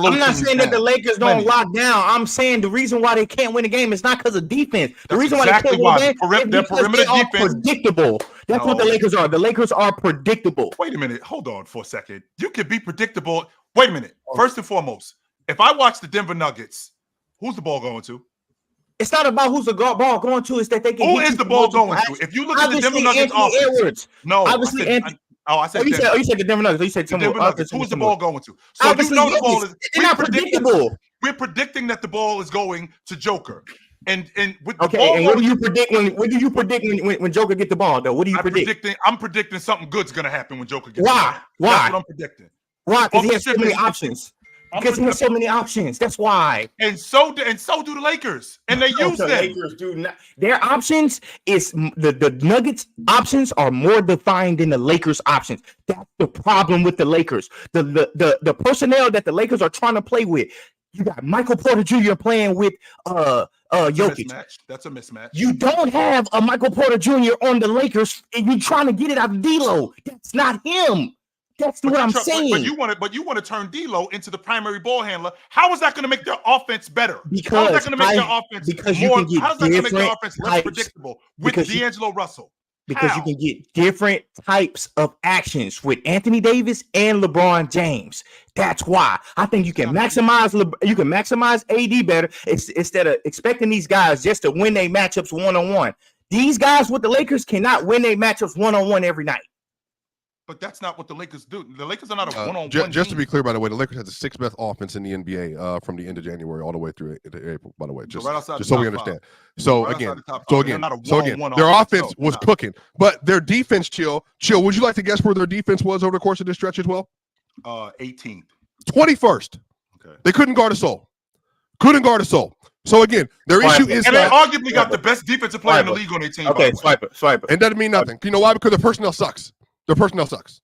I'm not saying that the Lakers don't lock down. I'm saying the reason why they can't win a game is not because of defense. The reason why they can't win a game is because they are predictable. That's what the Lakers are. The Lakers are predictable. Wait a minute. Hold on for a second. You can be predictable. Wait a minute. First and foremost, if I watch the Denver Nuggets, who's the ball going to? It's not about who's the ball going to. It's that they can. Who is the ball going to? If you look at the Denver Nuggets offense, obviously Anthony. I said you said the Denver Nuggets. You said Denver Nuggets. Who is the ball going to? So you know the ball is. It's not predictable. We're predicting that the ball is going to Joker. And with and what do you predict when Joker get the ball though? What do you predict? I'm predicting something good's gonna happen when Joker gets the ball. Why? That's what I'm predicting. Why? Because he has so many options. Because he has so many options. That's why. And so do the Lakers. And they use them. Lakers do not. Their options is the Nuggets options are more defined than the Lakers options. That's the problem with the Lakers. The personnel that the Lakers are trying to play with. You got Michael Porter Jr. playing with Jokic. That's a mismatch. You don't have a Michael Porter Jr. on the Lakers, and you're trying to get it out of D'Lo. That's not him. That's what I'm saying. But you want to turn D'Lo into the primary ball handler. How is that going to make their offense better? Because how is that going to make their offense more? How is that going to make their offense less predictable with D'Angelo Russell? Because you can get different types of actions with Anthony Davis and LeBron James. That's why I think you can maximize AD better instead of expecting these guys just to win their matchups one-on-one. These guys with the Lakers cannot win their matchups one-on-one every night. But that's not what the Lakers do. The Lakers are not a one-on-one just team. To be clear, by the way, the Lakers has the sixth best offense in the NBA from the end of January all the way through April. By the way, just so we understand. So again, their offense was cooking, but their defense, chill. Would you like to guess where their defense was over the course of this stretch as well? 18th, 21st. Okay, they couldn't guard a soul. So again, their issue is they arguably got the best defensive player in the league on their team. Okay, swipe it. It doesn't mean nothing. You know why? Because the personnel sucks. Their personnel sucks.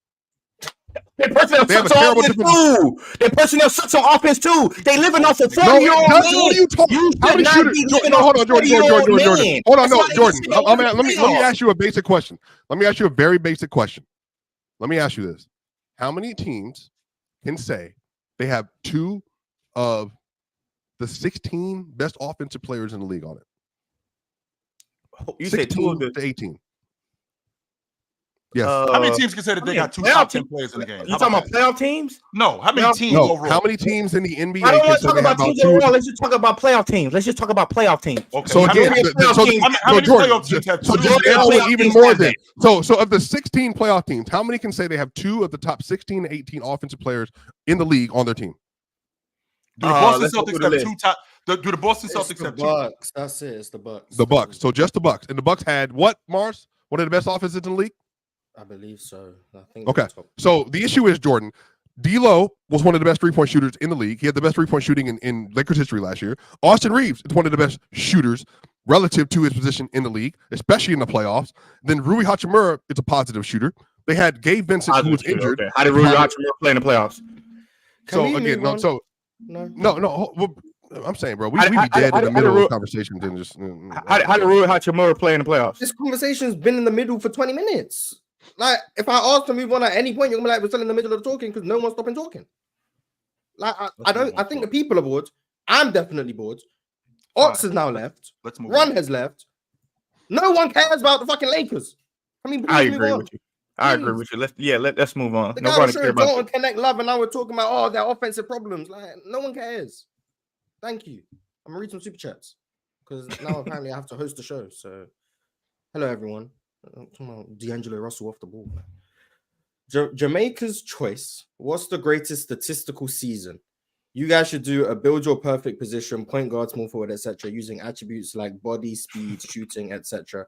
Their personnel sucks on offense too. Their personnel sucks on offense too. They living off a 40-year-old man. What are you talking? How many shooters? Hold on, Jordan. Hold on, no, Jordan. Let me ask you a basic question. Let me ask you a very basic question. Let me ask you this: how many teams can say they have two of the 16 best offensive players in the league on it? You said 2 of the 18. Yes. How many teams can say that they got 2 top 10 players in the game? You talking about playoff teams? No. How many teams overall? How many teams in the NBA? I don't want to talk about teams overall. Let's just talk about playoff teams. Okay. So again, how many playoff teams have 2? Even more than so of the 16 playoff teams, how many can say they have 2 of the top 16 to 18 offensive players in the league on their team? Do the Boston Celtics have 2 top? Do the Boston Celtics have 2? Bucks. That's it. It's the Bucks. The Bucks. So just the Bucks, and the Bucks had what? Mars? One of the best offenses in the league. I believe so. I think. Okay. So the issue is, Jordan, D'Lo was one of the best 3-point shooters in the league. He had the best 3-point shooting in Lakers history last year. Austin Reeves is one of the best shooters relative to his position in the league, especially in the playoffs. Then Rui Hachimura is a positive shooter. They had Gabe Vincent, who was injured. Okay. How did Rui Hachimura play in the playoffs? No. I'm saying, bro, we be dead in the middle of conversations and just. How did Rui Hachimura play in the playoffs? This conversation's been in the middle for 20 minutes. Like, if I ask to move on at any point, you're gonna be like, we're still in the middle of talking because no one's stopping talking. Like, I think the people are bored. I'm definitely bored. Ox has now left. Let's move. Ron has left. No one cares about the fucking Lakers. I mean, I agree with you. Let's move on. The guy was showing Dalton Connect love, and now we're talking about their offensive problems. Like, no one cares. Thank you. I'm gonna read some super chats because now apparently I have to host the show. So, hello everyone. I'm talking about D'Angelo Russell off the ball. Man. Jamaica's choice. What's the greatest statistical season? You guys should do a build your perfect position, point guard, small forward, etc., using attributes like body, speed, shooting, etc.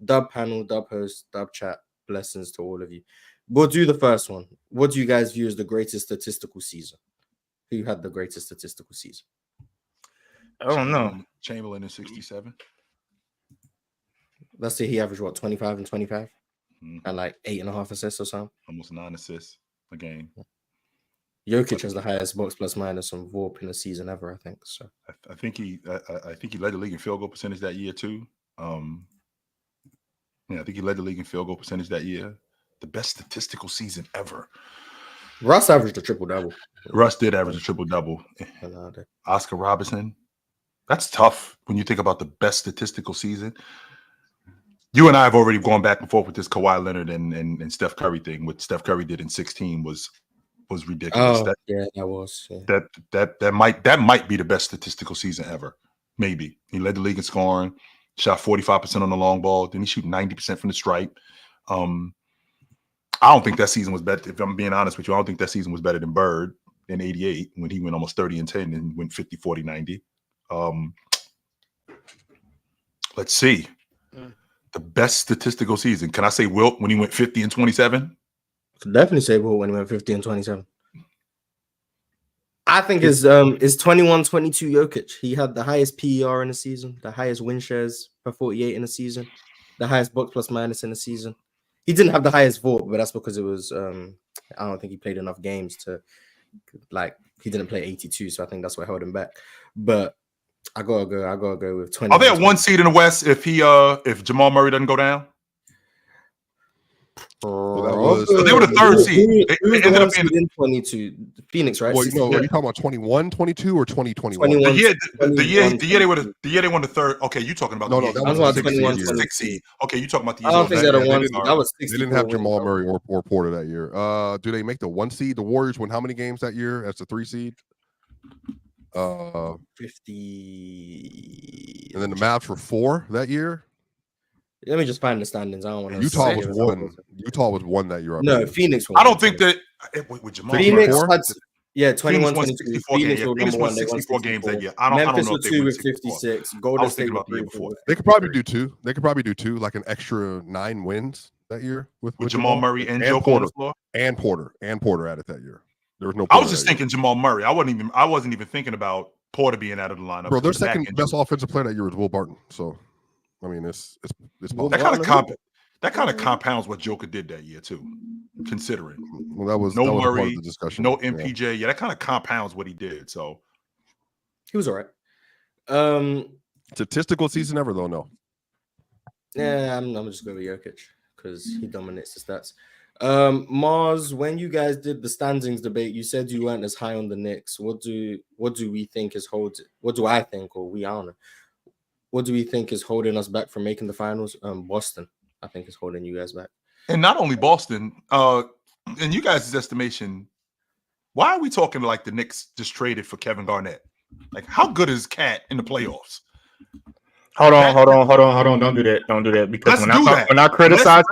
Dub panel, dub host, dub chat. Blessings to all of you. We'll do the first one. What do you guys view as the greatest statistical season? Who had the greatest statistical season? I don't know. Chamberlain in 67. Let's say he averaged what, 25 and 25? And like 8.5 assists or something. Almost 9 assists a game. Jokic has the highest box plus minus on VORP in a season ever, I think. So I think he led the league in field goal percentage that year too. I think he led the league in field goal percentage that year. The best statistical season ever. Russ averaged a triple-double. Russ did average a triple-double. Oscar Robertson. That's tough when you think about the best statistical season. You and I have already gone back and forth with this Kawhi Leonard and Steph Curry thing. What Steph Curry did in 16 was ridiculous. Oh, that was. Yeah. That might be the best statistical season ever. Maybe. He led the league in scoring, shot 45% on the long ball, then he shoot 90% from the stripe. I don't think that season was better. If I'm being honest with you, I don't think that season was better than Bird in 88 when he went almost 30 and 10 and went 50, 40, 90. Let's see. The best statistical season. Can I say Wilt when he went 50 and 27? Could definitely say Wilt when he went 50 and 27. I think it's 21-22 Jokic. He had the highest PER in the season, the highest win shares per 48 in the season, the highest box plus minus in the season. He didn't have the highest VORP, but that's because it was I don't think he played enough games to he didn't play 82, so I think that's what held him back. But I gotta go with 20. Are they at 1 seed in the West if Jamal Murray doesn't go down? Well, they were the 3rd seed. They ended up being in 22. Phoenix, right? Well, are you talking about 21, 22, or 2021? The year they won the 3rd. Okay, you talking about that was 6 seed. Okay, you talking about the year. I don't think they're the 1 seed. That was 60. They didn't have Jamal Murray or Porter that year. Do they make the 1 seed? The Warriors won how many games that year as the 3 seed? 50. And then the Mavs were 4 that year. Let me just find the standings. I don't want to. Utah was 1. Utah was 1 that year. No, Phoenix. I don't think that. With Jamal Phoenix Murray, had, 21-22. Phoenix won 64 games that year. I don't know if they won 56. Golden State about the year before. They could probably do 2. They could probably do 2, like an extra 9 wins that year with Jamal Murray and Joe Porter. On the floor. And Porter at it that year. There was no. I was just thinking Jamal Murray. I wasn't even thinking about Porter being out of the lineup. Bro, their second best offensive player that year was Will Barton. So, I mean, it's that kind of compounds what Joker did that year too. Considering that was Murray, part of the discussion. No MPJ. Yeah, that kind of compounds what he did. So he was all right. Statistical season ever though, no. Yeah, I'm just going with Jokic because he dominates the stats. Mars, when you guys did the standings debate, you said you weren't as high on the Knicks. What do we think is holding? What do I think, or we don't know? What do we think is holding us back from making the finals? Boston, I think, is holding you guys back. And not only Boston, in you guys' estimation, why are we talking like the Knicks just traded for Kevin Garnett? Like, how good is Cat in the playoffs? Hold on. Don't do that. Because when I criticize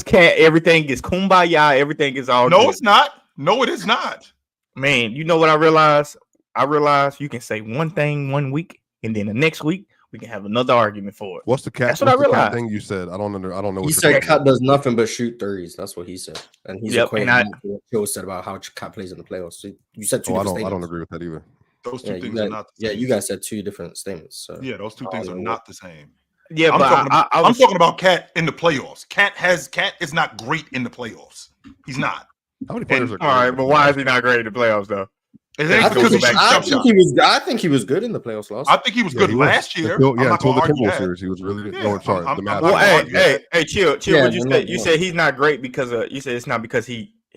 Cat, everything is kumbaya. Everything is all. No, good. It's not. No, it is not. Man, you know what I realized? I realized you can say one thing 1 week, and then the next week we can have another argument for it. What's the Cat? That's what I realized. Thing you said. I don't know. He said Cat does nothing but shoot threes. That's what he said, and he's equating what Joe said about how Cat plays in the playoffs. So you said two. I don't agree with that either. Those two things are not the same. You guys said 2 different statements. So yeah, those 2 things are not the same. Yeah, I'm talking about Cat in the playoffs. Cat is not great in the playoffs. He's not. How many players are all right, but why is he not great in the playoffs though? I think he was good in the playoffs last. I think he was good last year. Until the Timberwolves series, he was really good. No, sorry, the Mavs. Hey, chill. Yeah, what you said? You said he's not great because you said it's not because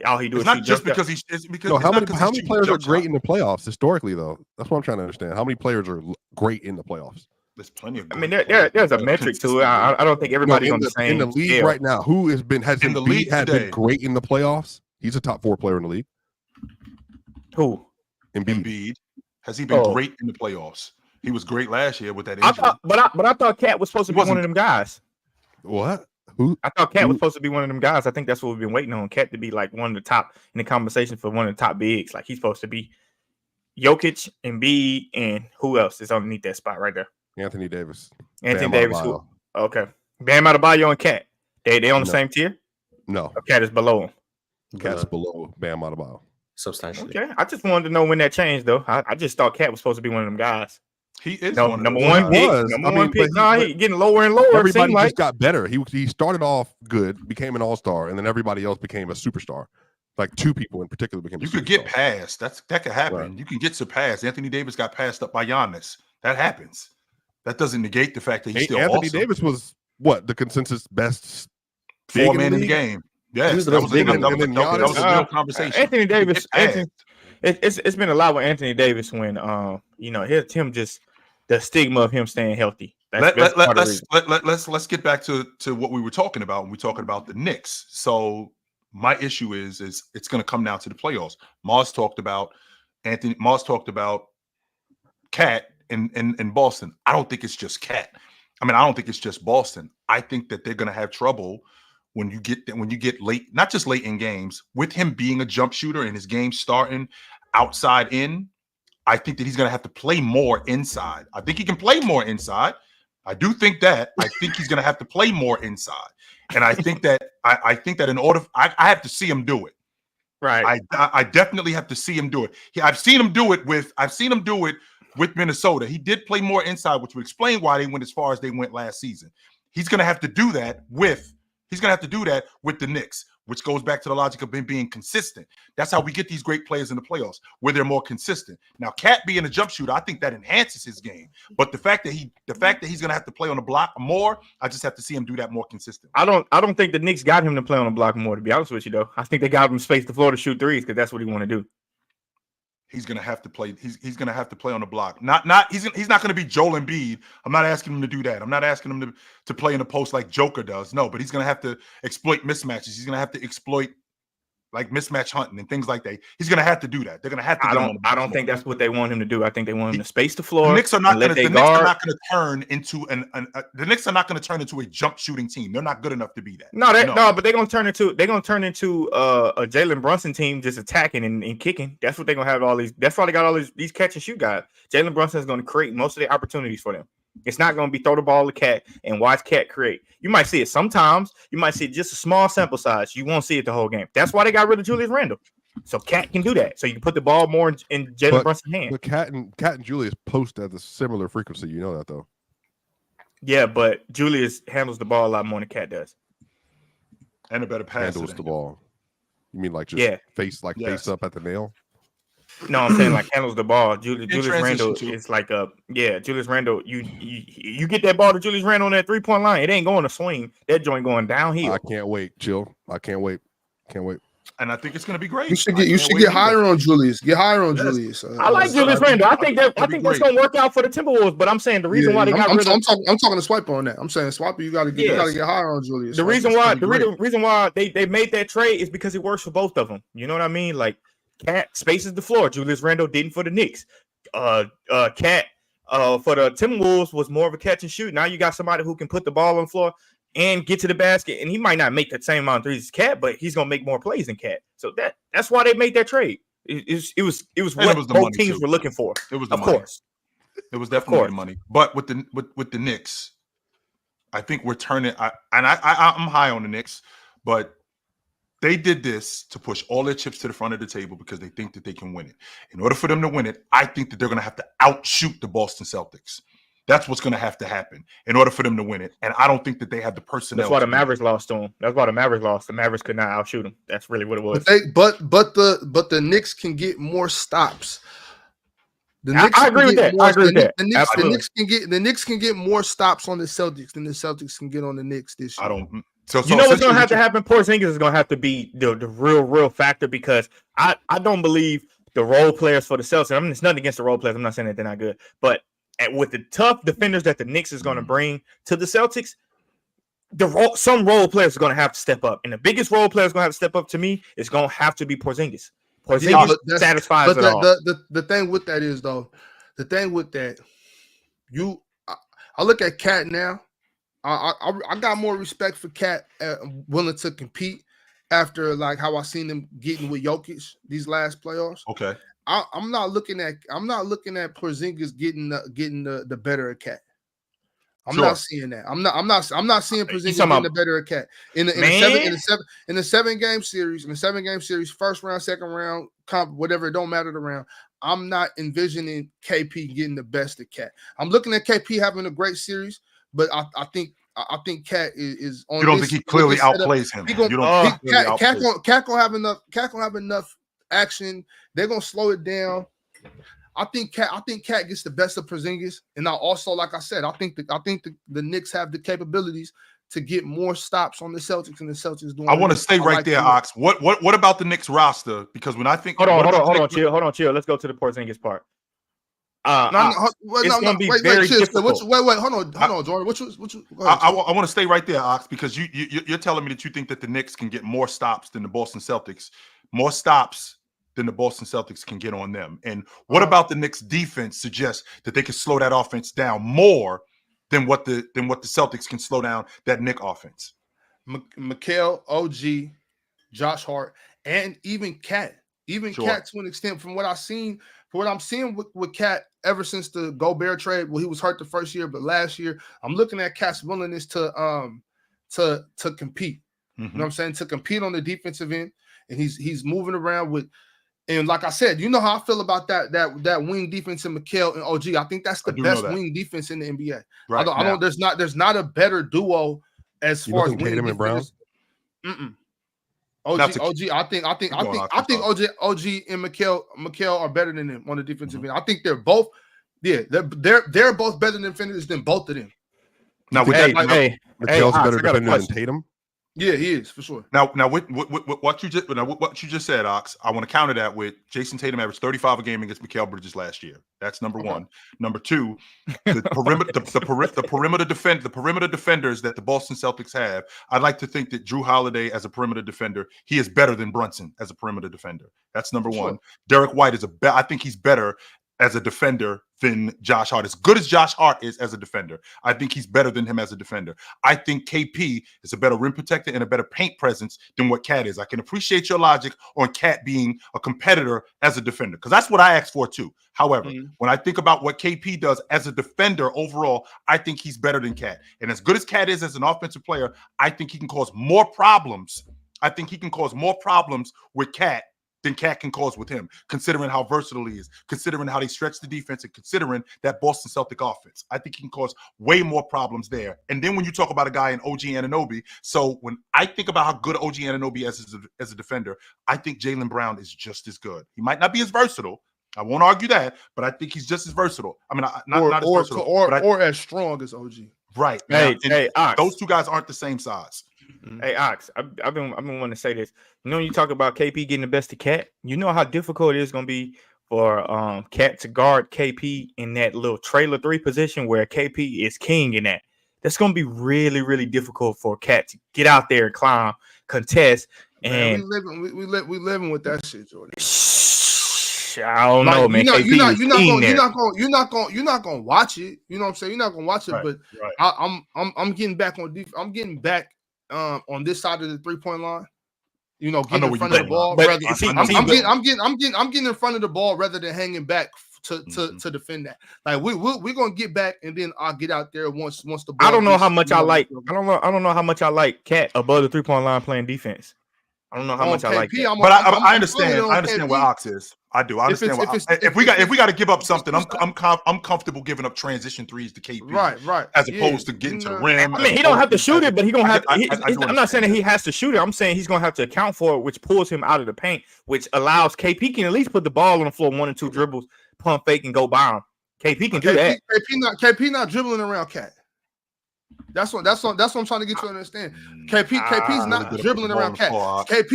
all he does. It's not just because he's. It's because how many players are great in the playoffs historically though? That's what I'm trying to understand. How many players are great in the playoffs? There's plenty of. I mean, there's a metric to it. I don't think everybody's on the same. In the league scale. right now, who has been been great in the playoffs? He's a top 4 player in the league. Who? Embiid. Has he been great in the playoffs? He was great last year with that injury. But I thought Cat was supposed to be one of them guys. What? I thought Cat was supposed to be one of them guys. I think that's what we've been waiting on. Cat to be like one of the top in the conversation for one of the top bigs. Like he's supposed to be Jokic, Embiid, and who else is underneath that spot right there? Anthony Davis. Anthony Davis. Okay. Bam Adebayo and Cat. They on the same tier? No. Or Cat is below him. Cat's below Bam Adebayo. Substantially. Okay. I just wanted to know when that changed, though. I just thought Cat was supposed to be one of them guys. He is number one pick. Number one pick. He getting lower and lower. Everybody just got better. He started off good, became an all-star, and then everybody else became a superstar. Like two people in particular became. You could get past. That could happen. Right. You can get surpassed. Anthony Davis got passed up by Giannis. That happens. That doesn't negate the fact that he's still Anthony awesome. Davis was what the consensus best four man in the game. Yes, that was a real conversation. Anthony Davis. It's been a lot with Anthony Davis when him just the stigma of him staying healthy. Let's get back to what we were talking about when we talking about the Knicks. So my issue is it's going to come down to the playoffs. Mars talked about Cat in Boston. I don't think it's just Cat. I don't think it's just Boston. I think that they're going to have trouble when you get late, not just late in games, with him being a jump shooter and his game starting outside in. I think that he's going to have to play more inside. I think he can play more inside. I do think that. I think he's going to have to play more inside. And I think that in order, I have to see him do it. Right. I definitely have to see him do it. I've seen him do it with Minnesota. He did play more inside, which would explain why they went as far as they went last season. He's going to have to do that with the Knicks, which goes back to the logic of him being consistent. That's how we get these great players in the playoffs, where they're more consistent. Now, Cat being a jump shooter, I think that enhances his game. But the fact that he's going to have to play on the block more, I just have to see him do that more consistently. I don't think the Knicks got him to play on the block more, to be honest with you, though. I think they got him space the floor to shoot threes because that's what he want to do. He's going to have to play. He's going to have to play on the block. He's not going to be Joel Embiid. I'm not asking him to do that. I'm not asking him to play in the post like Joker does. No, but he's going to have to exploit mismatches. He's going to have to exploit like mismatch hunting and things like that. He's going to have to do that. They're going to have to. I don't think that's what they want him to do. I think they want him to space the floor. The Knicks are not going to turn into the Knicks are not going to turn into a jump shooting team. They're not good enough to be that. No, but they're going to turn into a Jalen Brunson team just attacking and kicking. That's what they're going to have all these. That's why they got all these catch and shoot guys. Jalen Brunson is going to create most of the opportunities for them. It's not going to be throw the ball to Cat and watch Cat create. You might see it sometimes. You might see just a small sample size. You won't see it the whole game. That's why they got rid of Julius Randle. So Cat can do that. So you can put the ball more in Jalen Brunson's hand. But Cat and Julius post at a similar frequency. You know that though. Yeah, but Julius handles the ball a lot more than Cat does. And a better pass. Handles the ball. You mean like just face up at the nail? No, I'm saying like handles the ball. Julius Randle is like Julius Randle. You get that ball to Julius Randle on that 3-point line. It ain't going to swing. That joint going downhill. I can't wait. Chill. I can't wait. And I think it's going to be great. You should get higher on Julius. Get higher on Julius. I like Julius Randle. I think that's going to work out for the Timberwolves. But I'm saying the reason why they got rid of I'm talking to Swiper on that. I'm saying Swiper, you got to get higher on Julius. The reason why they made that trade is because it works for both of them. You know what I mean? Like Cat spaces the floor. Julius Randle didn't for the Knicks. Cat for the Timberwolves was more of a catch and shoot. Now you got somebody who can put the ball on the floor and get to the basket, and he might not make that same amount of threes as Cat, but he's gonna make more plays than Cat. So that's why they made that trade. It was what both teams were looking for. It was of course. It was definitely the money. But with the Knicks, I think we're turning. I'm high on the Knicks, but they did this to push all their chips to the front of the table because they think that they can win it. In order for them to win it, I think that they're going to have to outshoot the Boston Celtics. That's what's going to have to happen in order for them to win it. And I don't think that they have the personnel. That's why the Mavericks lost to them. That's why the Mavericks lost. The Mavericks could not outshoot them. That's really what it was. But the Knicks can get more stops. I agree with that. The Knicks can get more stops on the Celtics than the Celtics can get on the Knicks this year. I don't. You know what's going to have to happen? Porzingis is going to have to be the real factor because I don't believe the role players for the Celtics. I mean, it's nothing against the role players. I'm not saying that they're not good. But with the tough defenders that the Knicks is going to bring to the Celtics, some role players are going to have to step up. And the biggest role player is going to have to step up to me is going to have to be Porzingis. Porzingis satisfies it all. The thing with that is, though, I look at Cat now. I got more respect for Cat willing to compete after like how I seen him getting with Jokic these last playoffs. Okay. I'm not looking at Porzingis getting the better of Cat. I'm not seeing that. I'm not seeing Porzingis getting the better of Cat in the 7-game series, first round, second round, whatever, it don't matter the round. I'm not envisioning KP getting the best of Cat. I'm looking at KP having a great series, but I think Cat is on. You don't think he clearly outplays him? Cat gonna have enough action. They're gonna slow it down. I think Cat gets the best of Porzingis, and I also, like I said, I think the Knicks have the capabilities to get more stops on the Celtics, and the Celtics doing. I want to stay right there, Ox. What about the Knicks roster? Because when I think, hold on, chill. Let's go to the Porzingis part. It's gonna be very difficult. Wait, hold on, Jordan. I want to stay right there, Ox, because you're telling me that you think that the Knicks can get more stops than the Boston Celtics, more stops than the Boston Celtics can get on them. And what about the Knicks defense suggests that they can slow that offense down more than what the Celtics can slow down that Knick offense? Mikal, OG, Josh Hart, and even Cat. Cat to an extent, from what I'm seeing with Cat ever since the Gobert trade. Well, he was hurt the first year, but last year I'm looking at Cat's willingness to compete. You know what I'm saying? To compete on the defensive end, and he's moving around with. And like I said, you know how I feel about that wing defense in Mikal and OG. I think that's the best wing defense in the NBA. Right. I don't. There's not a better duo as far as wing Tatum and Brown. OG. I think OG and Mikal are better than him on the defensive end. I think they're both. Yeah, they're both better defenders than both of them. Now, Mikal's better defender than Tatum. Yeah, he is for sure. Now, what you just said, Ox, I want to counter that with Jason Tatum averaged 35 a game against Mikal Bridges last year. That's number one. Number two, the perimeter defenders that the Boston Celtics have. I'd like to think that Drew Holiday as a perimeter defender, he is better than Brunson as a perimeter defender. That's number one. Derek White is I think he's better as a defender than Josh Hart. As good as Josh Hart is as a defender, I think he's better than him as a defender. I think KP is a better rim protector and a better paint presence than what Cat is. I can appreciate your logic on Cat being a competitor as a defender, because that's what I asked for too. However, when I think about what KP does as a defender overall, I think he's better than Cat. And as good as Cat is as an offensive player, I think he can cause more problems. I think he can cause more problems with Cat than Cat can cause with him, considering how versatile he is, considering how they stretch the defense, and considering that Boston Celtic offense. I think he can cause way more problems there. And then when you talk about a guy in OG Anunoby, so when I think about how good OG Anunoby is as a defender, I think Jaylen Brown is just as good. He might not be as versatile. I won't argue that, but I think he's just as versatile. I mean, not as versatile, or as strong as OG. Right. Hey, Ox. Those two guys aren't the same size. Hey, Ox, I've been wanting to say this. You know, when you talk about KP getting the best of Cat, you know how difficult it is going to be for Cat to guard KP in that little trailer 3 position where KP is king in that. That's going to be really, really difficult for Cat to get out there and climb, contest, and we living with that shit, Jordan. I don't know, man. You're not gonna watch it. You know what I'm saying? You're not gonna watch it, but I'm getting back on defense. I'm getting back on this side of the 3-point line. You know, getting in front of the ball. I'm getting in front of the ball rather than hanging back to defend that. Like we're gonna get back, and then I'll get out there once the ball. I don't know how much I like. I don't know how much I like Cat above the 3-point line playing defense. I don't know how much I like that. But I understand. I understand where Ox is. I do. I understand. If we got to give up something, I'm comfortable giving up transition threes to KP. Right. As opposed to getting to the rim. I mean, he don't have to shoot it, but he gonna have. I'm not saying that he has to shoot it. I'm saying he's gonna have to account for it, which pulls him out of the paint, which allows KP can at least put the ball on the floor 1 or 2 dribbles, pump fake, and go by him. KP can do that. KP not dribbling around Cat. That's what I'm trying to get you to understand. KP's not dribbling around Cat. KP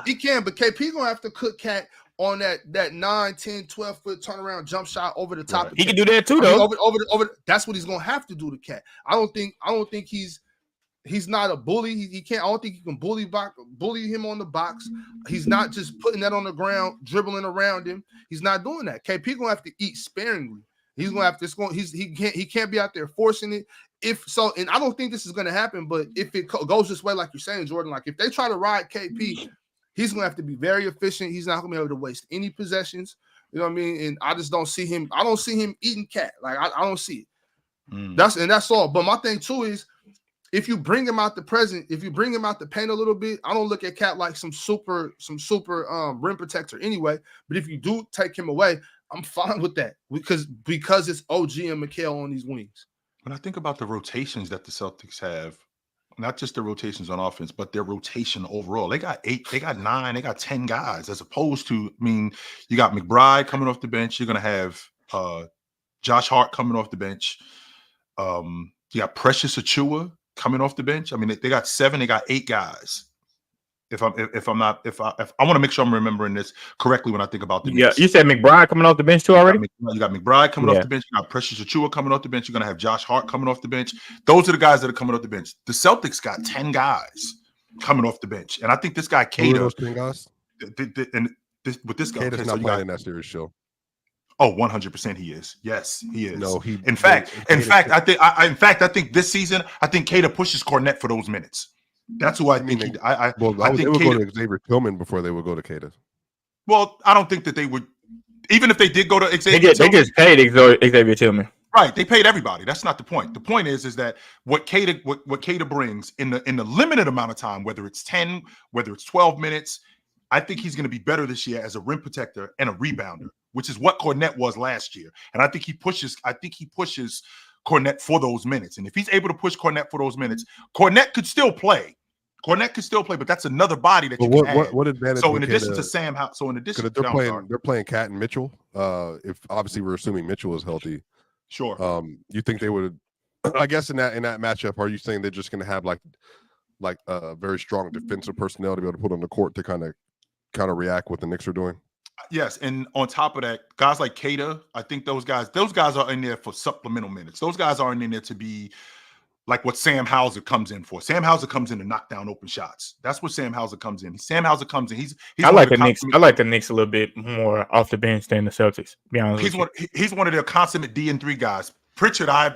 he can, but KP gonna have to cook Cat on that 9, 10, 12 foot turnaround jump shot over the top. He can do that too, though. Over that's what he's gonna have to do to Cat. I don't think he's not a bully. He can't. I don't think he can bully him on the box. He's not just putting that on the ground, dribbling around him. He's not doing that. KP gonna have to eat sparingly. He's gonna have to. He can't be out there forcing it. If so, and I don't think this is gonna happen. But if it goes this way, like you're saying, Jordan, like if they try to ride KP, he's gonna have to be very efficient. He's not gonna be able to waste any possessions. You know what I mean? And I just don't see him. I don't see him eating cat. Like I don't see it. That's all. But my thing too is, if you bring him out the present, if you bring him out the paint a little bit, I don't look at Cat like some super rim protector anyway. But if you do take him away, I'm fine with that because it's OG and Mikal on these wings. When I think about the rotations that the Celtics have, not just the rotations on offense, but their rotation overall, they got 8, they got 9, they got 10 guys, as opposed to, I mean, you got McBride coming off the bench. You're going to have Josh Hart coming off the bench. You got Precious Achiuwa coming off the bench. I mean, they got 7, they got 8 guys. If I want to make sure I'm remembering this correctly when I think about the Knicks. You said McBride coming off the bench too already. You got McBride coming off the bench. You got Precious Achiuwa coming off the bench. You're gonna have Josh Hart coming off the bench. Those are the guys that are coming off the bench. The Celtics got 10 guys coming off the bench, and I think this guy Kata. Those 10 guys. With this guy, Kata's not playing in that series show. Oh, 100% he is. Yes, he is. No, In fact, I think this season, I think Kata pushes Cornette for those minutes. That's who I think. I think they would go to Xavier Tillman before they would go to Kata. Well, I don't think that they would. Even if they did go to Xavier, they just paid Xavier Tillman. Right, they paid everybody. That's not the point. The point is that what Kata brings in the limited amount of time, whether it's 10, whether it's 12 minutes, I think he's going to be better this year as a rim protector and a rebounder, which is what Cornette was last year. And I think he pushes Cornette for those minutes. And if he's able to push Cornette for those minutes, Cornette could still play. But that's another body that you can add. What advantage? So in addition to Sam, they're playing Cat and Mitchell. If obviously we're assuming Mitchell is healthy, sure. You think they would? I guess in that matchup, are you saying they're just going to have like a very strong defensive personnel to be able to put on the court to kind of react what the Knicks are doing? Yes, and on top of that, guys like Kata, I think those guys are in there for supplemental minutes. Those guys aren't in there to be like what Sam Hauser comes in for. Sam Hauser comes in to knock down open shots. That's what Sam Hauser comes in. Sam Hauser comes in. He's I like the Knicks. I like the Knicks a little bit more off the bench than the Celtics. Be honest. He's one of their consummate D&3 guys. Pritchard, I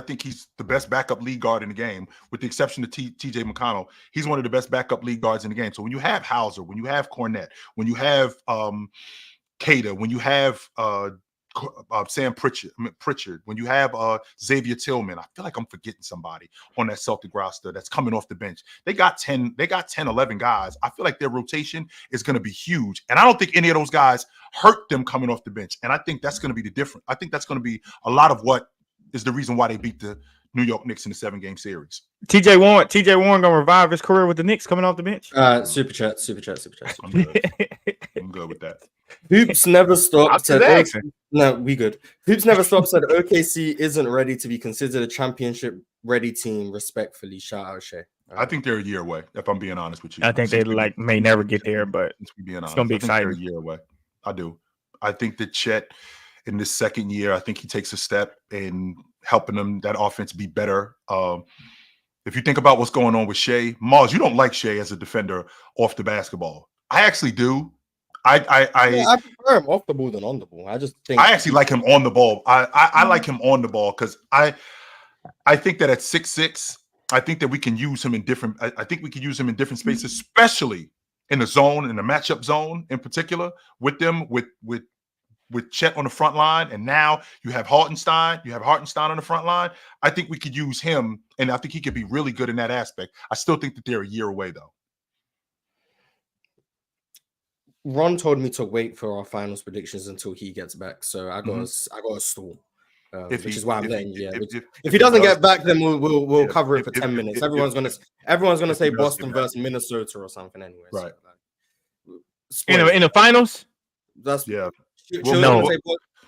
think he's the best backup lead guard in the game, with the exception of TJ McConnell. He's one of the best backup lead guards in the game. So when you have Hauser, when you have Cornette, when you have Kata, when you have Sam Pritchard, when you have Xavier Tillman, I feel like I'm forgetting somebody on that Celtic roster that's coming off the bench. They got 10, 11 guys. I feel like their rotation is going to be huge. And I don't think any of those guys hurt them coming off the bench. And I think that's going to be the difference. I think that's going to be a lot of what is the reason why they beat the New York Knicks in the 7-game series. TJ Warren gonna revive his career with the Knicks coming off the bench. Super chat. I'm good with that. Hoops never stopped. No, we good. Hoops never stopped. Said OKC isn't ready to be considered a championship ready team. Respectfully, shout out Shea. I think they're a year away. If I'm being honest with you, I think they may never get there, but it's gonna be exciting. They're a year away. I do. I think that Chet in this second year, I think he takes a step in helping them, that offense, be better. If you think about what's going on with Shea, Mars, you don't like Shea as a defender off the basketball. I actually do. I prefer him off the ball than on the ball. I just think I actually like him on the ball. I like him on the ball because I think that at 6'6", I think that we can use him in different. I think we can use him in different spaces, especially in the zone, in the matchup zone in particular, with them with Chet on the front line, and now you have Hartenstein. You have Hartenstein on the front line. I think we could use him, and I think he could be really good in that aspect. I still think that they're a year away, though. Ron told me to wait for our finals predictions until he gets back, so I got a stall, which is why I'm letting you. If he doesn't get back, then we'll cover it for 10 minutes. Everyone's gonna say Boston versus Minnesota or something anyway. Right. So, in the finals. That's yeah. No,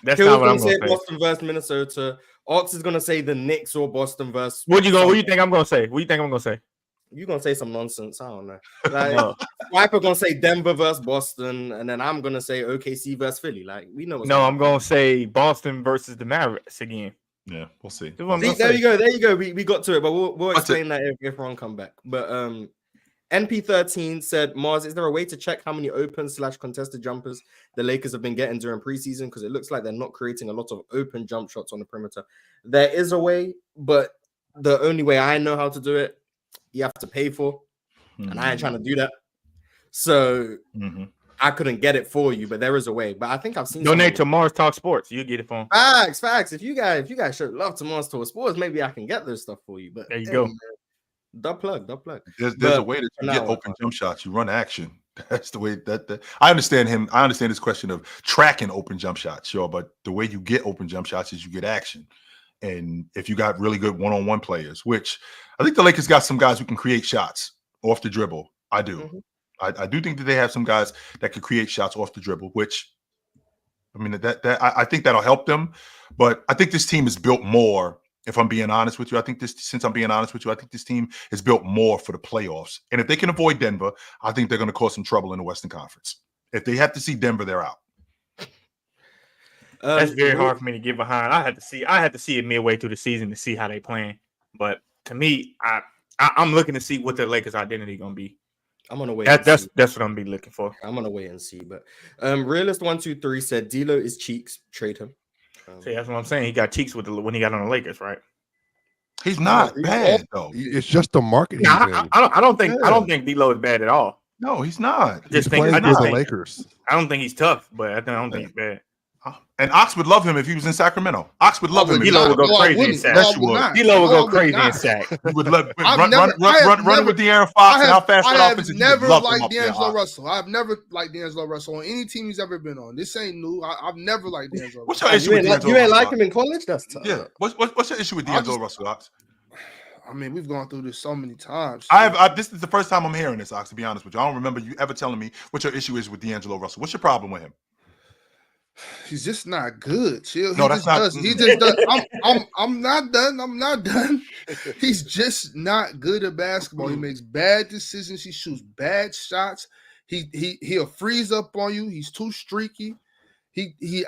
that's not what I'm going to say. Boston versus Minnesota. Ox is going to say the Knicks or Boston versus. What do you think I'm going to say? What do you think I'm going to say? You're going to say some nonsense. I don't know. Like, Swiper going to say Denver versus Boston, and then I'm going to say OKC versus Philly. Like, we know. I'm going to say Boston versus the Mavericks again. Yeah, we'll see. There you go. We got to it, but we'll explain that if Ron come back. But NP13 said, Mars, is there a way to check how many open/contested jumpers the Lakers have been getting during preseason? Because it looks like they're not creating a lot of open jump shots on the perimeter. There is a way, but the only way I know how to do it, you have to pay for. And I ain't trying to do that. So I couldn't get it for you, but there is a way. But I think I've seen donate to Mars Talk Sports. You get it for him. Facts. If you guys show love to Mars Talk Sports, maybe I can get this stuff for you. But there you go. Dub plug. There's a way that you get open jump shots. You run action. That's the way that I understand him. I understand this question of tracking open jump shots, sure, but the way you get open jump shots is you get action. And if you got really good one-on-one players, which I think the Lakers got some guys who can create shots off the dribble. I do. I do think that they have some guys that can create shots off the dribble, which I mean that I think that'll help them. But I think this team is built more. If I'm being honest with you, I think this team is built more for the playoffs. And if they can avoid Denver, I think they're going to cause some trouble in the Western Conference. If they have to see Denver, they're out. That's very hard for me to get behind. I had to see it midway through the season to see how they playing. But to me, I'm looking to see what the Lakers' identity going to be. I'm gonna wait. That's what I'm gonna be looking for. I'm gonna wait and see. But realist 123 said D'Lo is cheeks. Trade him. See, that's what I'm saying. He got cheeks when he got on the Lakers, right? He's not bad though. It's just the market. I don't think D'Lo is bad at all. No, he's not. I just think the Lakers. I don't think he's tough, but I don't think he's bad. And Ox would love him if he was in Sacramento. Ox would love him. D'Lo would go crazy in sack. D'Lo would go crazy in sack. He would love run with De'Aaron Fox and how fast that offense is. Never liked D'Angelo Russell. I've never liked D'Angelo Russell on any team he's ever been on. This ain't new. I've never liked D'Angelo Russell. What's your issue with D'Angelo Russell? You ain't like him in college? That's tough. Yeah. What's your issue with D'Angelo Russell, Ox? I mean, we've gone through this so many times. This is the first time I'm hearing this, Ox, to be honest with you. I don't remember you ever telling me what your issue is with D'Angelo Russell. What's your problem with him? He's just not good. Chill. No, that's not. He just does. I'm not done. He's just not good at basketball. He makes bad decisions. He shoots bad shots. He'll freeze up on you. He's too streaky. He's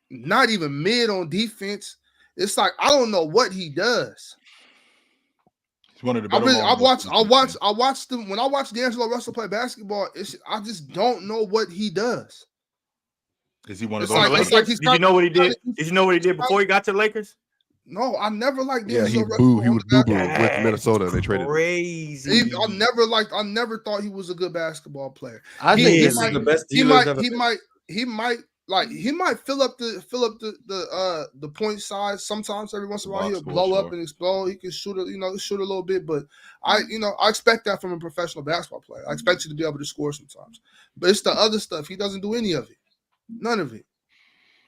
not even mid on defense. It's like I don't know what he does. He's one of the better. I watched them when I watch D'Angelo Russell play basketball. I just don't know what he does. Is he one of those? Did you know what he did? Did you know what he did before he got to the Lakers? No, I never liked D'Angelo Russell. He was boo-boo with Minnesota. They traded crazy. I never thought he was a good basketball player. I think this is the best. He might fill up the point size sometimes. Every once in a while, he'll blow up and explode. He can shoot a little bit, but I expect that from a professional basketball player. I expect you to be able to score sometimes, but it's the other stuff. He doesn't do any of it. None of it.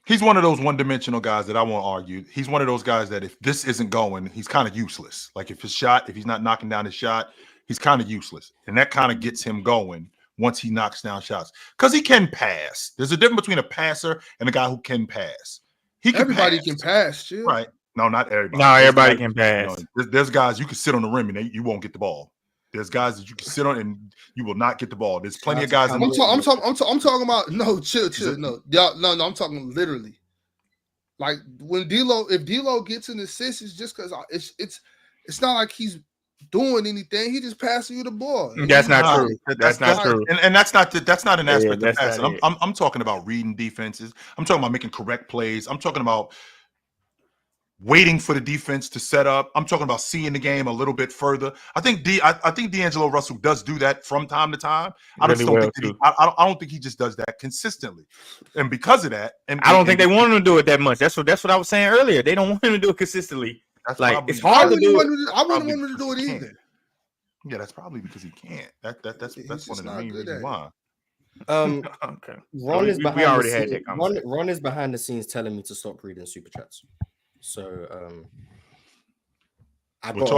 He's one of those one-dimensional guys that I won't argue. He's one of those guys that if this isn't going, he's kind of useless. Like if he's not knocking down his shot, he's kind of useless. And that kind of gets him going once he knocks down shots. Because he can pass. There's a difference between a passer and a guy who can pass. Everybody can pass, chill. Right. No, not everybody. No, everybody can pass. There's guys you can sit on the rim and you won't get the ball. There's guys that you can sit on and you will not get the ball. There's plenty of guys. I'm talking about chill. No, I'm talking literally. Like if D'Lo gets an assist, it's just because it's not like he's doing anything. He just passing you the ball. That's not true. That's not true. And that's not an aspect of passing. I'm talking about reading defenses. I'm talking about making correct plays. I'm talking about waiting for the defense to set up. I'm talking about seeing the game a little bit further. I think D'Angelo Russell does do that from time to time. I don't think he just does that consistently. And because of that, I don't think they want him to do it that much. That's what I was saying earlier. They don't want him to do it consistently. It's hard to do it. I wouldn't want him to do it either. Yeah, that's probably because he can't. That's one of the main reasons why. Okay. Ron is behind the scenes telling me to stop reading Superchats. So I gotta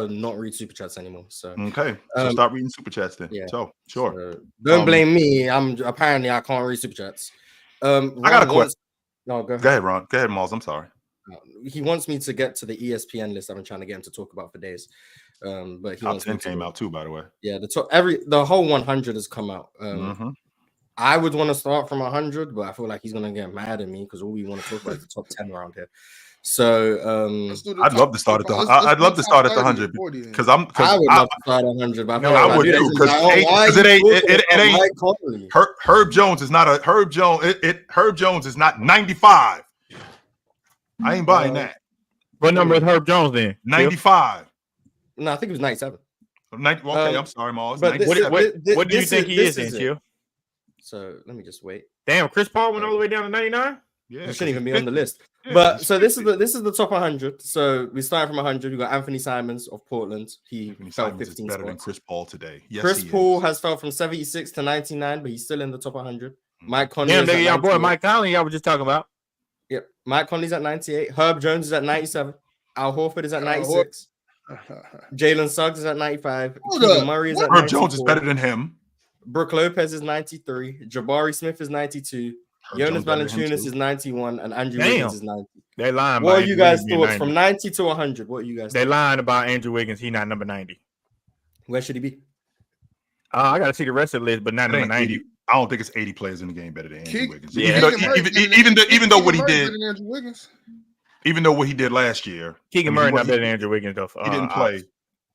not read Superchats anymore. So okay, so stop reading Superchats then. Yeah. So sure. Don't blame me. I can't read Superchats. I got a question. No, go ahead, Ron. Go ahead, Miles. I'm sorry. He wants me to get to the ESPN list. I've been trying to get him to talk about for days. But he top 10 came out too, by the way. Yeah, the whole 100 has come out. I would want to start from 100, but I feel like he's gonna get mad at me because all we want to talk about is the top 10 around here. So I'd love to start at the. I'd love to start at the 100 because I'm. I would love to start at 100. But No, I would too because it ain't. Herb Jones is not a Herb Jones. Herb Jones is not 95. I ain't buying that. What number is Herb Jones then? 95. No, I think it was 97. Okay, I'm sorry, Mars. What do you think he is then, Chill? So let me just wait. Damn, Chris Paul went all the way down to 99. Yeah, he shouldn't even be on the list. But so this is the top 100. So we started from 100. We got Anthony Simons of Portland. He fell 15 better spots. than Chris Paul today. Yes, Chris Paul has fell from 76 to 99, but he's still in the top 100. Mike Conley. Damn, nigga, y'all boy Mike Conley. Y'all were just talking about. Yep, Mike Conley's at 98. Herb Jones is at 97. Al Horford is at 96. Jalen Suggs is at 95. Keegan Murray is at 94. Herb Jones is better than him. Brooke Lopez is 93. Jabari Smith is 92. Jonas Valanciunas is 91, and Andrew Wiggins is 90. They lying. What are you guys' thoughts from 90 to 100? What are you guys? They lying about Andrew Wiggins. He not number 90. Where should he be? I gotta see the rest of the list, but not number 90. I don't think it's 80 players in the game better than Andrew Wiggins. Yeah. Even though what he did, even though what he did last year, Keegan Murray not better than Andrew Wiggins though. He didn't play.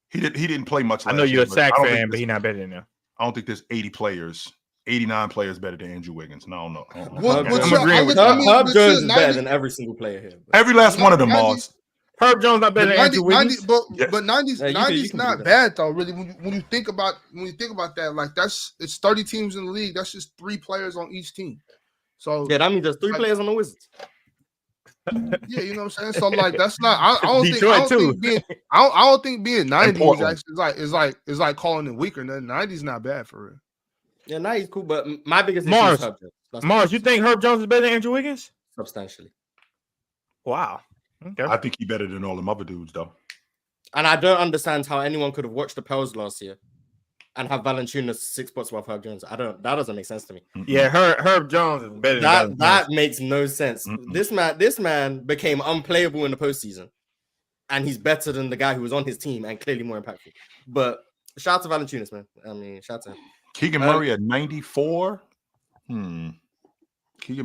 He didn't play much. I know you're a sack fan, but he's not better than him. I don't think there's 80 players. 89 players better than Andrew Wiggins. No, no. I'm agreeing with Herb Jones is better than every single player here. Every last one of them, Mars. Herb Jones not better than Andrew Wiggins. But 90's not bad though. Really, when you think about that, like it's 30 teams in the league. That's just 3 players on each team. So yeah, that means there's 3 players on the Wizards. Yeah, you know what I'm saying. So like that's not. I don't think being 90 is actually is like calling it weaker. 90's not bad for real. Yeah, 90's cool, but my biggest issue is Herb Jones. Mars, you think Herb Jones is better than Andrew Wiggins? Substantially. Wow. Okay. I think he's better than all them other dudes, though. And I don't understand how anyone could have watched the Pels last year and have Valanciunas 6 spots above Herb Jones. That doesn't make sense to me. Yeah, Herb Jones is better than that makes no sense. This man became unplayable in the postseason, and he's better than the guy who was on his team and clearly more impactful. But shout out to Valanciunas, man. I mean, shout out to him. Keegan Murray at 94. Keegan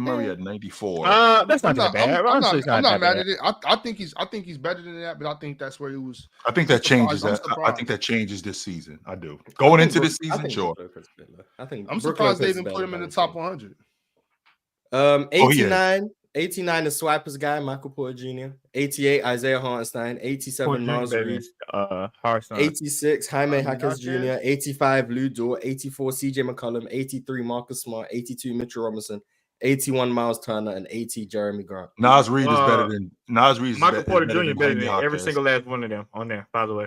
Murray at 94. That's not that bad. I'm not mad at it. I think he's better than that, but I think that's where he was. I think that changes. I think that changes this season. I do. Going into this season, sure. I'm surprised they didn't put him in the top 100. 89 is Swiper's guy, Michael Porter Jr. 88, Isaiah Hartenstein. 87, Miles Reed. 86, Jaime Jaquez Jr. 85, Lou Dort. 84, CJ McCollum. 83, Marcus Smart. 82, Mitchell Robinson. 81, Miles Turner. And 80, Jeremy Grant. Nas Reed is better than Nas Reed. Michael Porter Jr. better than every single last one of them on there, by the way.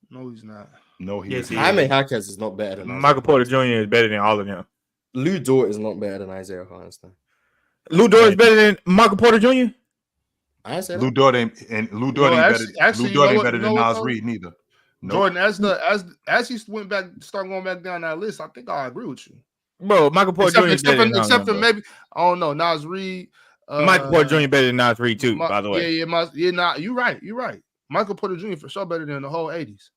No, he's not. No, he is. Jaime Jaquez is not better than Michael Porter Jr. is better than all of them. Lou Dort is not better than Isaiah Hartenstein. Lou Dort is better than Michael Porter Jr. I said Lou Dort ain't better than Nas Reed neither. No. Jordan, as he started going back down that list, I think I agree with you, bro. Michael Porter Jr. except for maybe I don't know Nas Reed. Michael Porter Jr. better than Nas Reed too. By the way, you're right. Michael Porter Jr. for sure better than the whole 80s.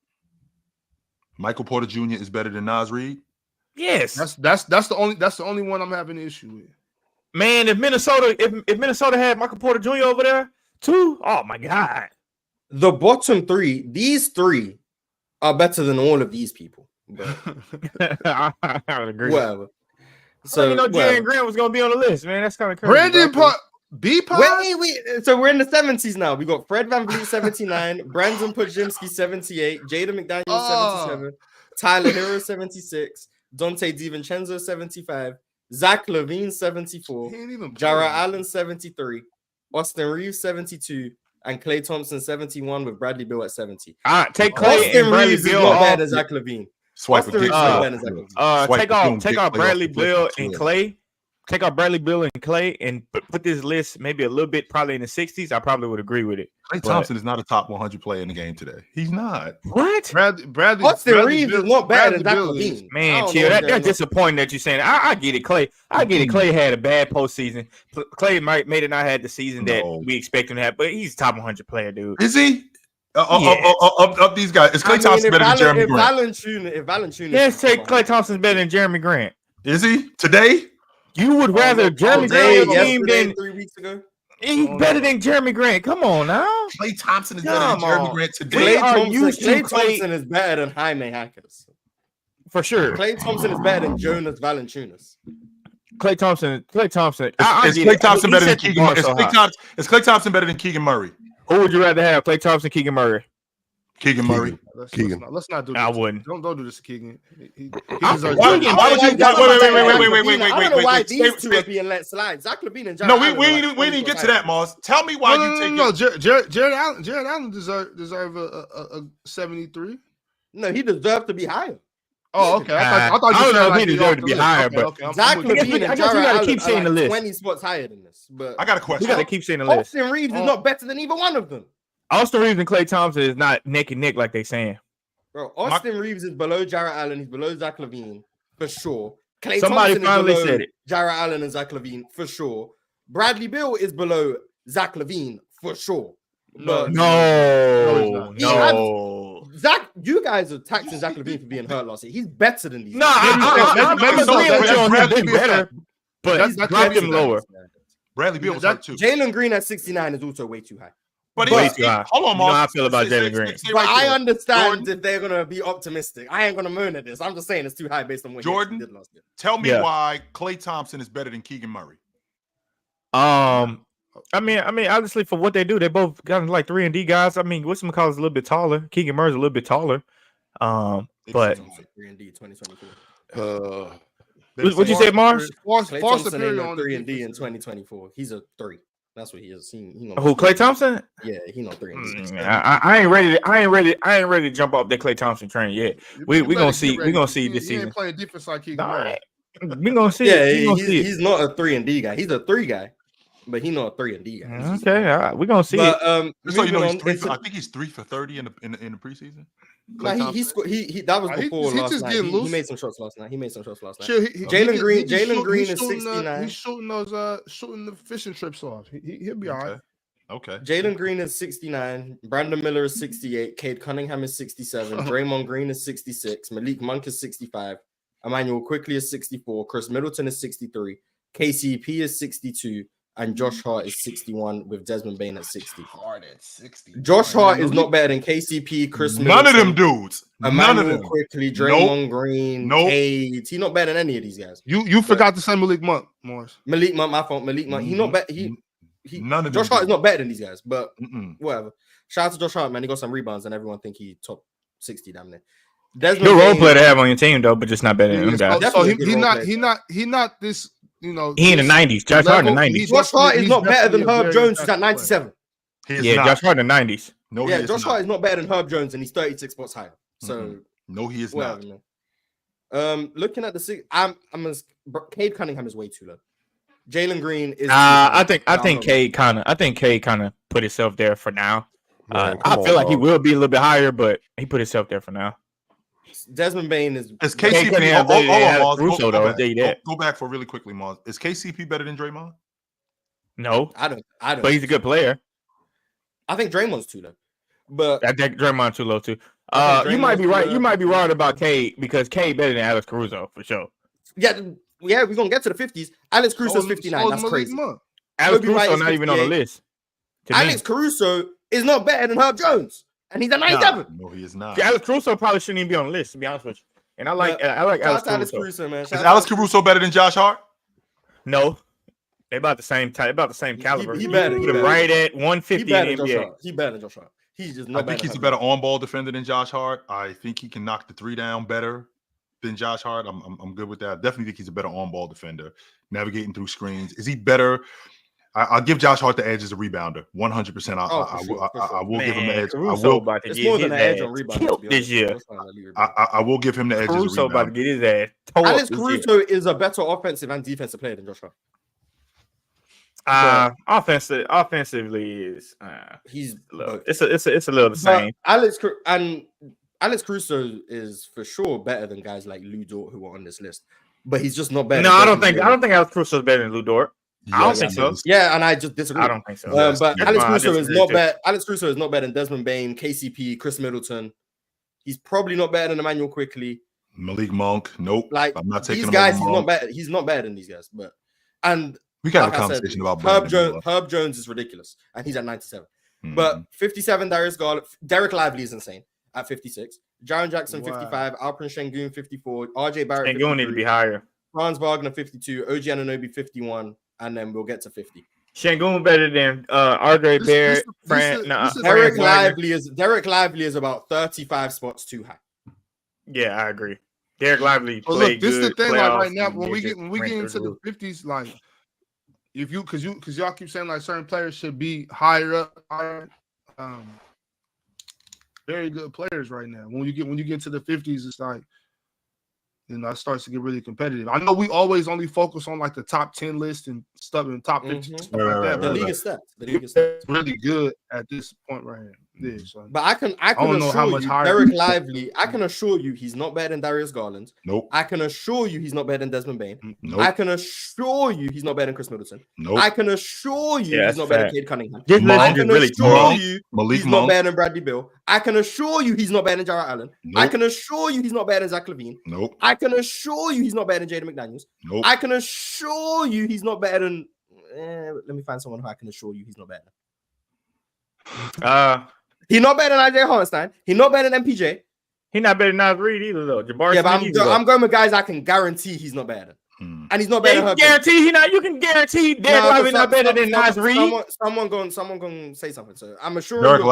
Michael Porter Jr. is better than Nas Reed. Yes, that's the only one I'm having an issue with. Man, if Minnesota had Michael Porter Jr. over there too, oh my God. The bottom 3, these 3 are better than all of these people. I would agree. Whatever. So Jaren Grant was gonna be on the list, man. That's kind of crazy. Brandon Wait. So we're in the 70s now. We got Fred VanVleet 79, Brandon Podziemski 78, Jaden McDaniels 77, Tyler Hero 76, Dante DiVincenzo 75. Zach LaVine 74, Jarrett Allen 73, Austin Reeves 72, and Klay Thompson 71 with Bradley Beal at 70. Take Klay Austin and Bradley Reeves Beal is not better than Zach LaVine. Take out Bradley Beal and Klay. Take out Bradley Beal and Klay and put this list maybe a little bit probably in the 60s. I probably would agree with it. Klay Thompson is not a top 100 player in the game today. He's not. What? Bradley Austin Reeves is not better than Zach LaVine. Man, chill. That's disappointing that you're saying. I get it, Klay. I get it. Klay had a bad postseason. Klay may have not had the season that we expect him to have, but he's a top 100 player, dude. Is he? Of these guys, is Klay Thompson better than Jeremy Grant? If Valanciunas, let's take Klay Thompson better than Jeremy Grant. Is he today? You would rather Jeremy Grant team than 3 weeks ago. He's better than Jeremy Grant. Come on now. Klay Thompson is better than Jeremy Grant Klay today. Thompson is better than Jaime Hackers. For sure. Klay Thompson is better than Jonas Valanciunas. Klay Thompson. Is Klay Thompson better than Keegan Murray? Is Klay Thompson better than Keegan Murray? Who would you rather have, Klay Thompson, Keegan Murray? Keegan Murray. Let's not do this. I wouldn't. Don't do this to Keegan. He Why deserves would you? Wait. I don't know why these two are being let slide. Zach LaVine and No, we didn't get to that, Mars. Tell me why you take it. Jared Allen deserve a 73. No, he deserved to be higher. Oh, okay. I thought I you don't know said if he deserved to be higher, but Zach LaVine and Jared Allen keep saying the list. 20 spots higher than this. But I got a question. You got to keep saying the list. Austin Reeves is not better than either one of them. Austin Reeves and Klay Thompson is not neck and neck like they saying. Bro, Austin Reeves is below Jared Allen. He's below Zach LaVine for sure. Klay Somebody Thompson finally is below said it. Jared Allen and Zach LaVine for sure. Bradley Beal is below Zach LaVine for sure. But No. Zach, you guys are taxing Zach LaVine for being hurt last year. He's better than these. No, I'm Bradley better, but he's dropped him lower. Bradley Beal was hurt too. Jalen Green at 69 is also way too high. But hold on, you know how I feel about Jalen Green. But I understand if they're gonna be optimistic. I ain't gonna moan at this. I'm just saying it's too high based on what Jordan he did last year. Tell me why Klay Thompson is better than Keegan Murray. I mean, obviously for what they do, they both got like 3-and-D guys. I mean, what's McCall is a little bit taller. Keegan Murray's a little bit taller. But 3-and-D 2024. What you say, Mars? Klay Thompson ain't no 3-and-D in 2024. He's a 3. That's what he is. Who, Klay Thompson? Yeah, he not 3-and-D. I ain't ready to jump off that Klay Thompson train yet. We gonna see. We gonna see this season. He ain't playing defense like Keegan Murray. We gonna see. Yeah, he's not a 3-and-D guy. He's a 3 guy, but he's not a 3-and-D guy. Okay, all right. We gonna see. But so you know, I think he's 3 for 30 in the preseason. No, he that was before last night. He made some shots last night. Jalen Green is 69. He's shooting the fishing trips off. He'll be all right. Okay. Jalen Green is 69. Brandon Miller is 68. Cade Cunningham is 67. Draymond Green is 66. Malik Monk is 65. Emmanuel Quickly is 64. Chris Middleton is 63. KCP is 62. And Josh Hart is 61 with Desmond Bane at 60. Hart at 60. Josh Hart is not better than KCP, Chris Middleton. None of them dudes. None of them. Quickly, Draymond Green, Cade. He's not better than any of these guys. You forgot to say Malik Monk, Morris. Malik Monk, my fault. Malik Monk. He's not better. None of them. Josh Hart is not better than these guys, but whatever. Shout out to Josh Hart, man. He got some rebounds, and everyone think he top 60 damn near. Good role player to have on your team, though, but just not better than them guys. So he not this. You know, he in the 90s. Josh Hart in the 90s. Josh Hart is not better than Herb Jones, who's at 97. Josh Hart in the 90s. No, Josh Hart is not better than Herb Jones, and he's 36 spots higher. So no, he is not. Man. Looking at the Cade Cunningham is way too low. Jalen Green is. I think Cade kind of put himself there for now. I feel like he will be a little bit higher, but he put himself there for now. Desmond Bane is KCP. Go back for really quickly, Mars. Is KCP better than Draymond? No, I don't. But he's a good player. I think Draymond's too low. But I think Draymond's too low too. You might be right. You might be right about Cade because Cade better than Alex Caruso for sure. Yeah, we're gonna get to the 50s. Alex Caruso's 59. That's crazy. Alex Caruso not even on the list. Alex Caruso is not better than Herb Jones. And he's a 97. No, he is not. See, Alex Caruso probably shouldn't even be on the list, to be honest with you. And I like Alex Caruso, man. Is Alex Caruso better than Josh Hart? No. They about the same type, about the same caliber. He better. He right at 150 in the NBA. He better than Josh Hart. He's just not. I think he's a better on-ball defender than Josh Hart. I think he can knock the 3 down better than Josh Hart. I'm good with that. I definitely think he's a better on-ball defender, navigating through screens. Is he better? I'll give Josh Hart the edge as a rebounder. 100%. I will give him the edge. It's more than an edge on rebound this year. I will give him the edge as a rebounder. Caruso about to get his ass. Alex Caruso is a better offensive and defensive player than Josh Hart. Offensively is he's low. It's a little the same. Alex Caruso is for sure better than guys like Lou Dort who are on this list, but he's just not better. No, I don't think Alex Caruso is better than Lou Dort. I don't think so. Yeah, and I just disagree. I don't think so. But Alex Caruso is not bad. Alex Caruso is not better than Desmond Bane, KCP, Chris Middleton. He's probably not better than Emmanuel Quickly. Malik Monk. Nope. Like I'm not taking these guys. He's not better. He's not better than these guys. And We got like a I conversation said, about Herb Jones is ridiculous, and he's at 97. But 57, Darius Garland, Derek Lively is insane at 56. Jaren Jackson 55, Alperen Şengün 54, RJ Barrett. Şengün need to be higher. Franz Wagner 52, OG Anunoby 51, and then we'll get to 50. Şengün better than RJ Barrett. Derek Lively is about 35 spots too high. Yeah, I agree. Derek Lively. But look, this is the thing. Like right now, when we get into the 50s, like if you because y'all keep saying like certain players should be higher up, very good players right now. When you get to the 50s, it's like it starts to get really competitive. I know we always only focus on like the top 10 list and stuff and top 50 stuff like that. The league is set. The league is set. Really good at this point right here. Yeah, so. But I can assure you, Derek Lively. I can assure you he's not better than Darius Garland. Nope. I can assure you he's not better than Desmond Bain. Nope. I can assure you he's not better than Chris Middleton. Nope. I can assure you he's not better than Cade Cunningham. I can assure you Malik he's not better than Bradley Beal. I can assure you he's not better than Jarrett Allen. Nope. I can assure you he's not better than Zach LaVine. Nope. I can assure you he's not better than Jaden McDaniels. Nope. I can assure you he's not better than. Let me find someone who I can assure you he's not better than. He's not better than Isaiah Hartenstein. He's not better than MPJ. He's not better than Nas Reed either, though. Jabari but I'm going with guys I can guarantee he's not better than. And he's not better than you can guarantee Derek Lively not better than Nas Reed. Someone going to say something. So I'm assuring Derek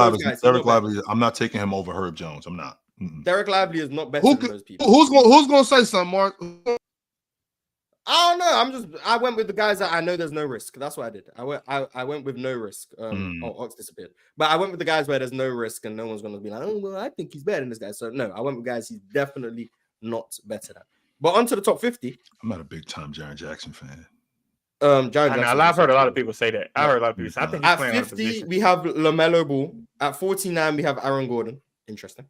Lively. I'm not taking him over Herb Jones. I'm not. Derek Lively is not better than those people. Who's going to say something, Mark? I don't know. I went with the guys that I know there's no risk. That's what I did. I went with no risk. Ox disappeared. But I went with the guys where there's no risk and no one's going to be like, oh, well, I think he's better than this guy. So no, I went with guys he's definitely not better than. But on to the top 50. I'm not a big time Jaren Jackson fan. I've heard a lot of people say that. I heard a lot of people say I think at 50, we have LaMelo Ball. At 49, we have Aaron Gordon. Interesting.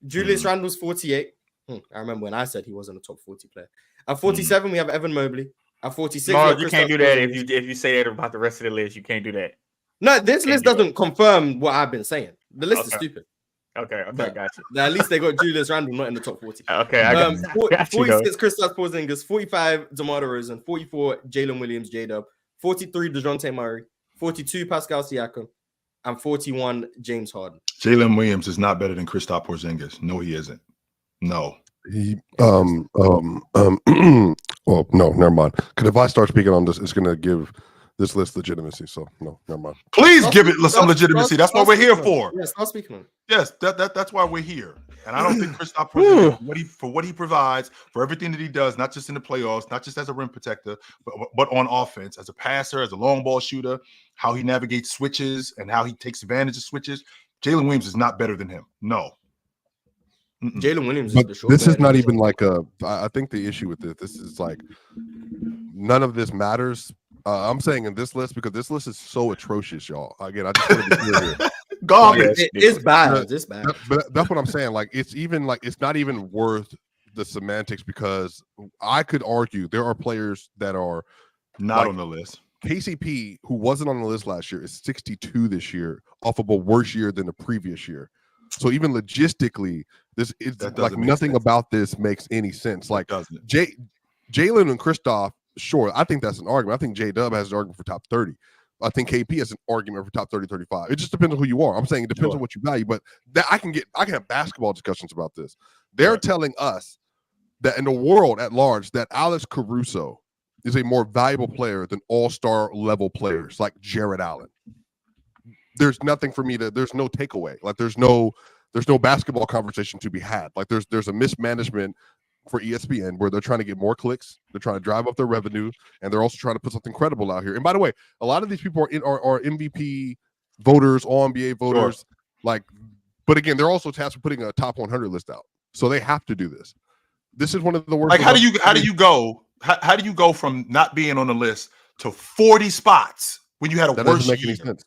Julius Randle's 48. I remember when I said he wasn't a top 40 player. At 47, we have Evan Mobley. At 46, you can't do that if you say that about the rest of the list. You can't do that. No, this list doesn't confirm what I've been saying. The list is stupid. Okay, got you. At least they got Julius Randle not in the top 40. Okay, I got you. 46, Kristaps Porzingis. 45, DeMar DeRozan. 44, Jalen Williams, J-Dub. 43, DeJounte Murray. 42, Pascal Siakam. And 41, James Harden. Jalen Williams is not better than Kristaps Porzingis. No, he isn't. No. Well, no, never mind. Because if I start speaking on this, it's going to give this list legitimacy. So no, never mind. Please give it some legitimacy. That's what we're here for. Yes, I'll speak on it. Yes, that's why we're here. And I don't think Kristaps Porzingis, for what he provides, for everything that he does, not just in the playoffs, not just as a rim protector, but on offense, as a passer, as a long ball shooter, how he navigates switches and how he takes advantage of switches. Jalen Williams is not better than him. No. Jalen Williams but this is not even like I think the issue with this is like none of this matters. I'm saying in this list because this list is so atrocious, y'all. Again, I just want to be clear here. It's bad. It's bad. But that's what I'm saying. Like it's not even worth the semantics because I could argue there are players that are not on the list. KCP, who wasn't on the list last year, is 62 this year, off of a worse year than the previous year. So even logistically, this is like nothing about this makes any sense. Like Jalen and Kristaps, sure, I think that's an argument. I think J-Dub has an argument for top 30. I think KP has an argument for top 30, 35. It just depends on who you are. I'm saying it depends on what you value, but that I can have basketball discussions about this. They're telling us that in the world at large, that Alex Caruso is a more valuable player than all-star level players like Jared Allen. There's nothing for me there's no takeaway. Like there's no basketball conversation to be had. Like there's a mismanagement for ESPN where they're trying to get more clicks, they're trying to drive up their revenue, and they're also trying to put something credible out here. And by the way, a lot of these people are MVP voters, all NBA voters. Like, but again, they're also tasked with putting a top 100 list out, so they have to do this. This is one of the worst. Like, how do you go from not being on the list to 40 spots when you had a worse year? That doesn't make any sense.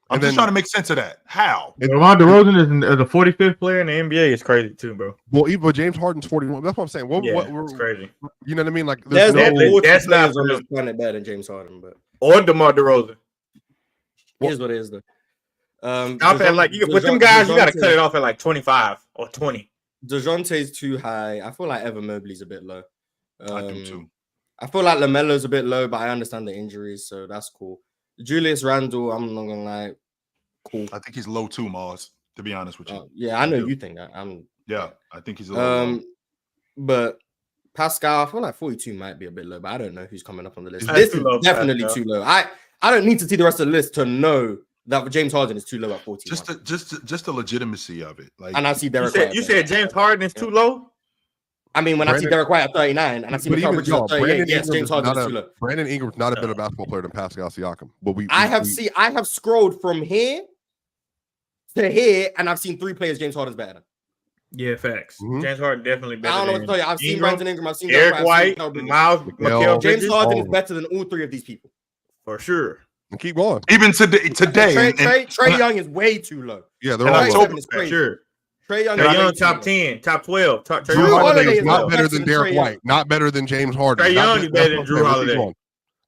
I'm just trying to make sense of that. How? And DeMar DeRozan is the 45th player in the NBA. It's crazy too, bro. Well, even James Harden's 41. That's what I'm saying. It's crazy. You know what I mean? Like, that's not on this planet better than James Harden, but or DeMar DeRozan. Here's what it is, though. With them guys, you got to cut it off at like 25 or 20. DeJounte's too high. I feel like Evan Mobley's a bit low. I do too. I feel like LaMelo's a bit low, but I understand the injuries, so that's cool. Julius Randle, I'm not gonna lie, cool. I think he's low too, Mars. To be honest with you. Yeah, I know you think that. I think he's a little low. But Pascal, I feel like 42 might be a bit low, but I don't know who's coming up on the list. That's This too is low, definitely Pascal. too low. I don't need to see the rest of the list to know that James Harden is too low at 40. Just the legitimacy of it. Like, and I see Derek. You said James Harden is too low. I mean, when I see Derek White at 39 and I see Mikal Bridges at 38, yes, James Harden is too low. Brandon Ingram's not a better basketball player than Pascal Siakam. But I have scrolled from here to here, and I've seen 3 players James Harden's better than. Yeah, facts. James Harden definitely better. I don't know what to tell you. I've seen Brandon Ingram. I've seen Eric White, Miles, Mikal James Harden is better than all 3 of these people for sure. And keep going. Even today. Trae Young is way too low. Yeah, they're all October, crazy. Sure. Trae Young top 10, top 12. Drew Holiday is not better than Derek White. Not better than James Harden. Trae Young is better than Drew Holiday.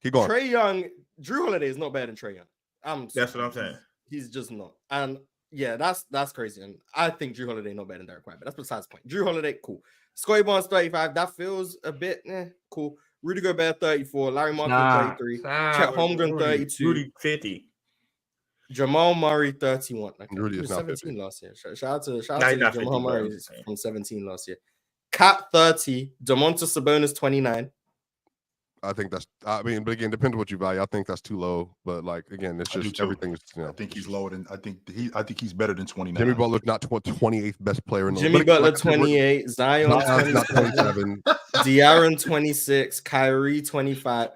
Keep going. Drew Holiday is not better than Trae Young. That's what I'm saying. He's just not. And yeah, that's crazy. And I think Drew Holiday not better than Derek White, but that's besides the point. Drew Holiday, cool. Scotty Barnes 35. That feels a bit cool. Rudy Gobert 34. Larry Martin 33. Chet Holmgren 32. Rudy 50. Jamal Murray 31. Okay. Rudy is not 17 50. last year. Shout out to not Jamal 50, Murray bro. from 17 last year. Cat 30. Domantas Sabonis 29. I think that's. I mean, but again, depends on what you value. I think that's too low. But like again, it's just everything is. I think he's lower than. I think he's better than 29. Jimmy Butler's not 28th best player in the Jimmy league. Butler 28. Zion not 27. 27. De'Aaron 26. Kyrie 25.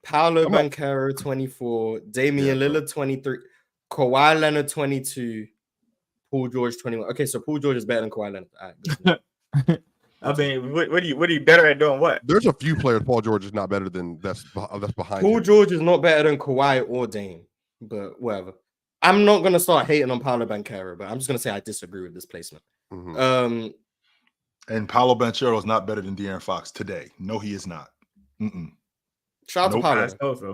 Paolo Banchero 24. Damian Lillard 23. Kawhi Leonard 22. Paul George 21. Okay, so Paul George is better than Kawhi Leonard. All right, I mean, what are you better at doing? What? There's a few players Paul George is not better than that's behind. Paul George is not better than Kawhi or Dame, but whatever. I'm not gonna start hating on Paolo Banchero, but I'm just gonna say I disagree with this placement. And Paolo Banchero is not better than De'Aaron Fox today. No, he is not. Shout out to Paolo.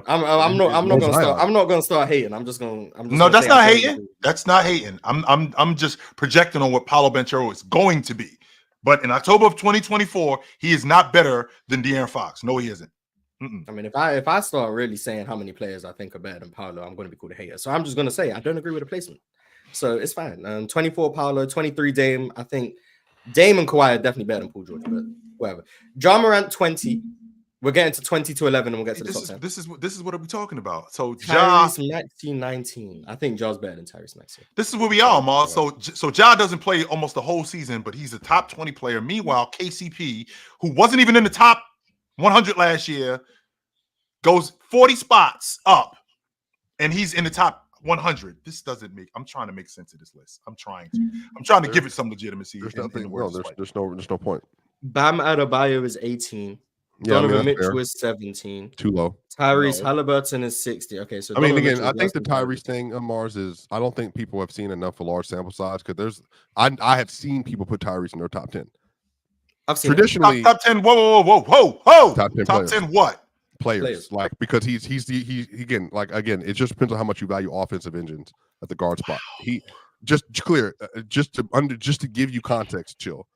I'm not gonna start hating. No, that's not hating. That's not hating. I'm just projecting on what Paolo Banchero is going to be. But in October of 2024, he is not better than De'Aaron Fox. No, he isn't. I mean, if I start really saying how many players I think are better than Paolo, I'm going to be called a hater. So I'm just going to say I don't agree with the placement. So it's fine. 24 Paolo, 23 Dame. I think Dame and Kawhi are definitely better than Paul George, but whatever. Ja Morant 20. We're getting to 20 to 11, and we'll get to the top 10. This is what are we talking about? So Tyrese Maxey 19. I think Ja's better than Tyrese Maxey. This is where we are, Mars. So Ja doesn't play almost the whole season, but he's a top 20 player. Meanwhile, KCP, who wasn't even in the top 100 last year, goes 40 spots up, and he's in the top 100. This doesn't make. I'm trying to make sense of this list. I'm trying to give it some legitimacy. There's no point. Bam Adebayo is 18. Donovan Mitchell is 17. Too low. Tyrese Halliburton is 60. Okay, so I mean, again, I think the Tyrese thing on Mars is. I don't think people have seen enough for large sample size because I have seen people put Tyrese in their top 10. I've seen traditionally top 10. Whoa. Top 10 what? Players like because he's again it just depends on how much you value offensive engines at the guard spot. He just to give you context, chill.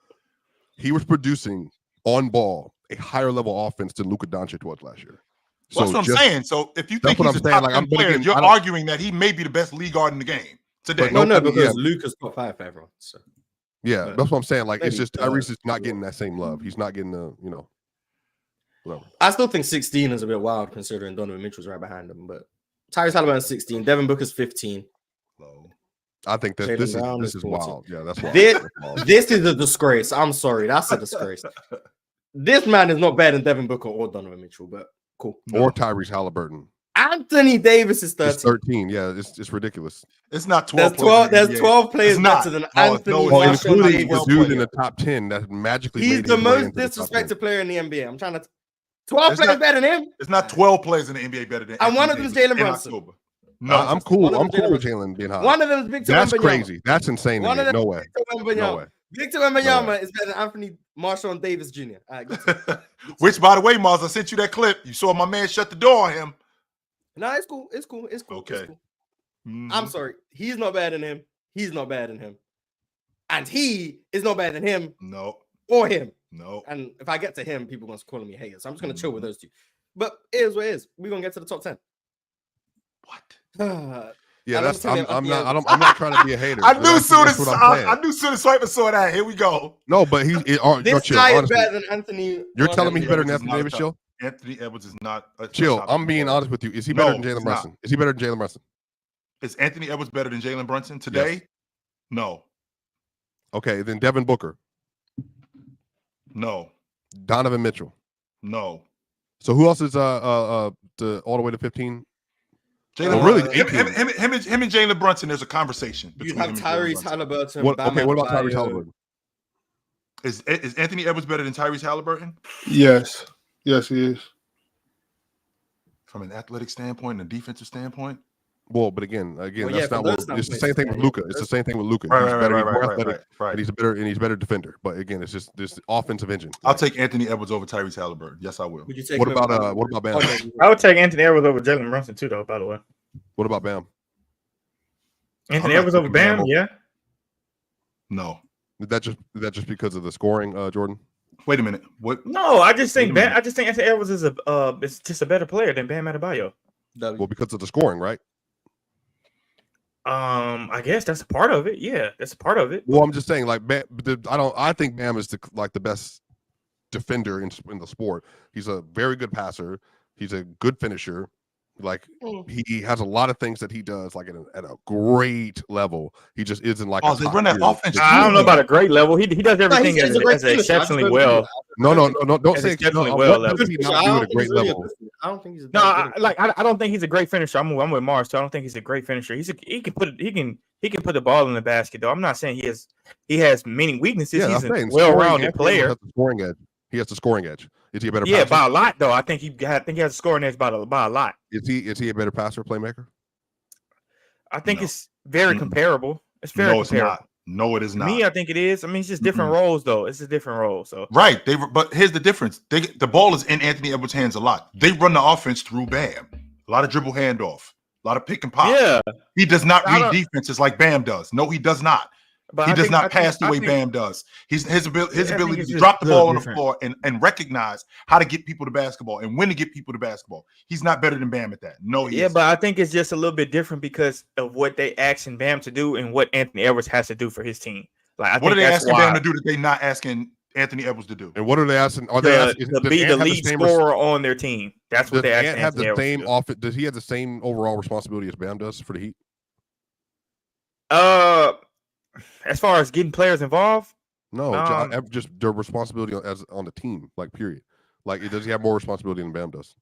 He was producing on ball a higher level offense than Luka Doncic was last year. So that's what I'm saying. So if you think he's a top 10 player, you're arguing that he may be the best league guard in the game today. No, because Luka's top 5 for everyone. So. Yeah, that's what I'm saying. Like it's just Tyrese is not getting that same love. He's not getting the whatever. I still think 16 is a bit wild considering Donovan Mitchell's right behind him. But Tyrese Halliburton's 16, Devin Booker's 15. I think that this is wild. Yeah, that's wild. This is a disgrace. I'm sorry, that's a disgrace. This man is not better than Devin Booker or Donovan Mitchell, but cool. Or Tyrese Halliburton. Anthony Davis is 13. It's 13. Yeah, it's ridiculous. It's not 12. There's 12 players better than Anthony. Including the dude in the top 10 that magically. He's the most disrespected player in the NBA. I'm trying to. 12 players better than him. It's not 12 players in the NBA better than. And one of them is Jalen Brunson. No, I'm cool. I'm cool with Jalen being high. One of them is Victor Wembanyama. That's crazy. That's insane. No way. No way. Victor Wembanyama is better than Anthony Marshall and Davis Jr. All right, which, by the way, Mars, I sent you that clip. You saw my man shut the door on him. No, it's cool. Okay. It's cool. I'm sorry. He's not better than him. He's not better than him. And he is not better than him. No. or him. No. And if I get to him, people are going to call me haters. So I'm just going to chill with those two. But it is what it is. We're going to get to the top 10. What? Yeah, that's I'm not trying to be a hater. I knew soon as Swiper saw that. Here we go. No, but this guy is better than Anthony. You're telling me he's better than Anthony Davis, Chill? Anthony Edwards is not Chill. I'm being honest with you. Is he better than Jalen Brunson? Is he better than Jalen Brunson? Is Anthony Edwards better than Jalen Brunson today? Yes. No. Okay, then Devin Booker. No. Donovan Mitchell. No. So who else is all the way to 15? Jalen, really, him and Jalen Brunson. There's a conversation. You have Tyrese Halliburton. What about Tyrese Halliburton? Is Anthony Edwards better than Tyrese Halliburton? Yes, he is. From an athletic standpoint and a defensive standpoint. Well, but again, that's not what it's the same thing with Luka. It's the same thing with Luka. Right. He's better defender. But again, it's just this offensive engine. I'll take Anthony Edwards over Tyrese Halliburton. Yes, I will. Would you take what about Bam? I would take Anthony Edwards over Jalen Brunson too, though. By the way. What about Bam? Anthony Edwards over Bam? Yeah. No. Is that just because of the scoring, Jordan? Wait a minute. What? No, I just think Anthony Edwards is is just a better player than Bam Adebayo. Well, because of the scoring, right? I guess that's a part of it. Yeah, that's a part of it. Well, I'm just saying, like, I think Bam is the best defender in the sport. He's a very good passer. He's a good finisher. Like, he has a lot of things that he does, like at a great level. He just isn't like. Oh, they run that offense. I don't know about a great level. He does everything as exceptionally well. No, don't say exceptionally well. What does he not do at a great level? I don't think he's. I don't think he's a great finisher. I'm with Mars too. I don't think he's a great finisher. He can put the ball in the basket though. I'm not saying he has many weaknesses. Yeah, he's a well-rounded player. He has the scoring edge. Is he a better passer? Yeah, by a lot though. I think he has a scoring edge by a lot. Is he a better passer, playmaker? I think it's very comparable. It's very comparable. No, it is not. Me, I think it is. I mean, it's just different roles, though. It's a different role. So right. But here's the difference. The ball is in Anthony Edwards' hands a lot. They run the offense through Bam. A lot of dribble handoff. A lot of pick and pop. Yeah. He does not read defenses like Bam does. No, he does not. But he does not pass the way Bam does. His ability to drop the ball on the floor and recognize how to get people to basketball and when to get people to basketball. He's not better than Bam at that. No, he isn't. But I think it's just a little bit different because of what they asking Bam to do and what Anthony Edwards has to do for his team. Like, what are they asking Bam to do that they're not asking Anthony Edwards to do? And what are they asking? Are they asking to be the lead scorer on their team? That's what they ask. Have the same offense? Does he have the same overall responsibility as Bam does for the Heat? As far as getting players involved, no, just their responsibility on the team, like period. Like, does he have more responsibility than Bam does?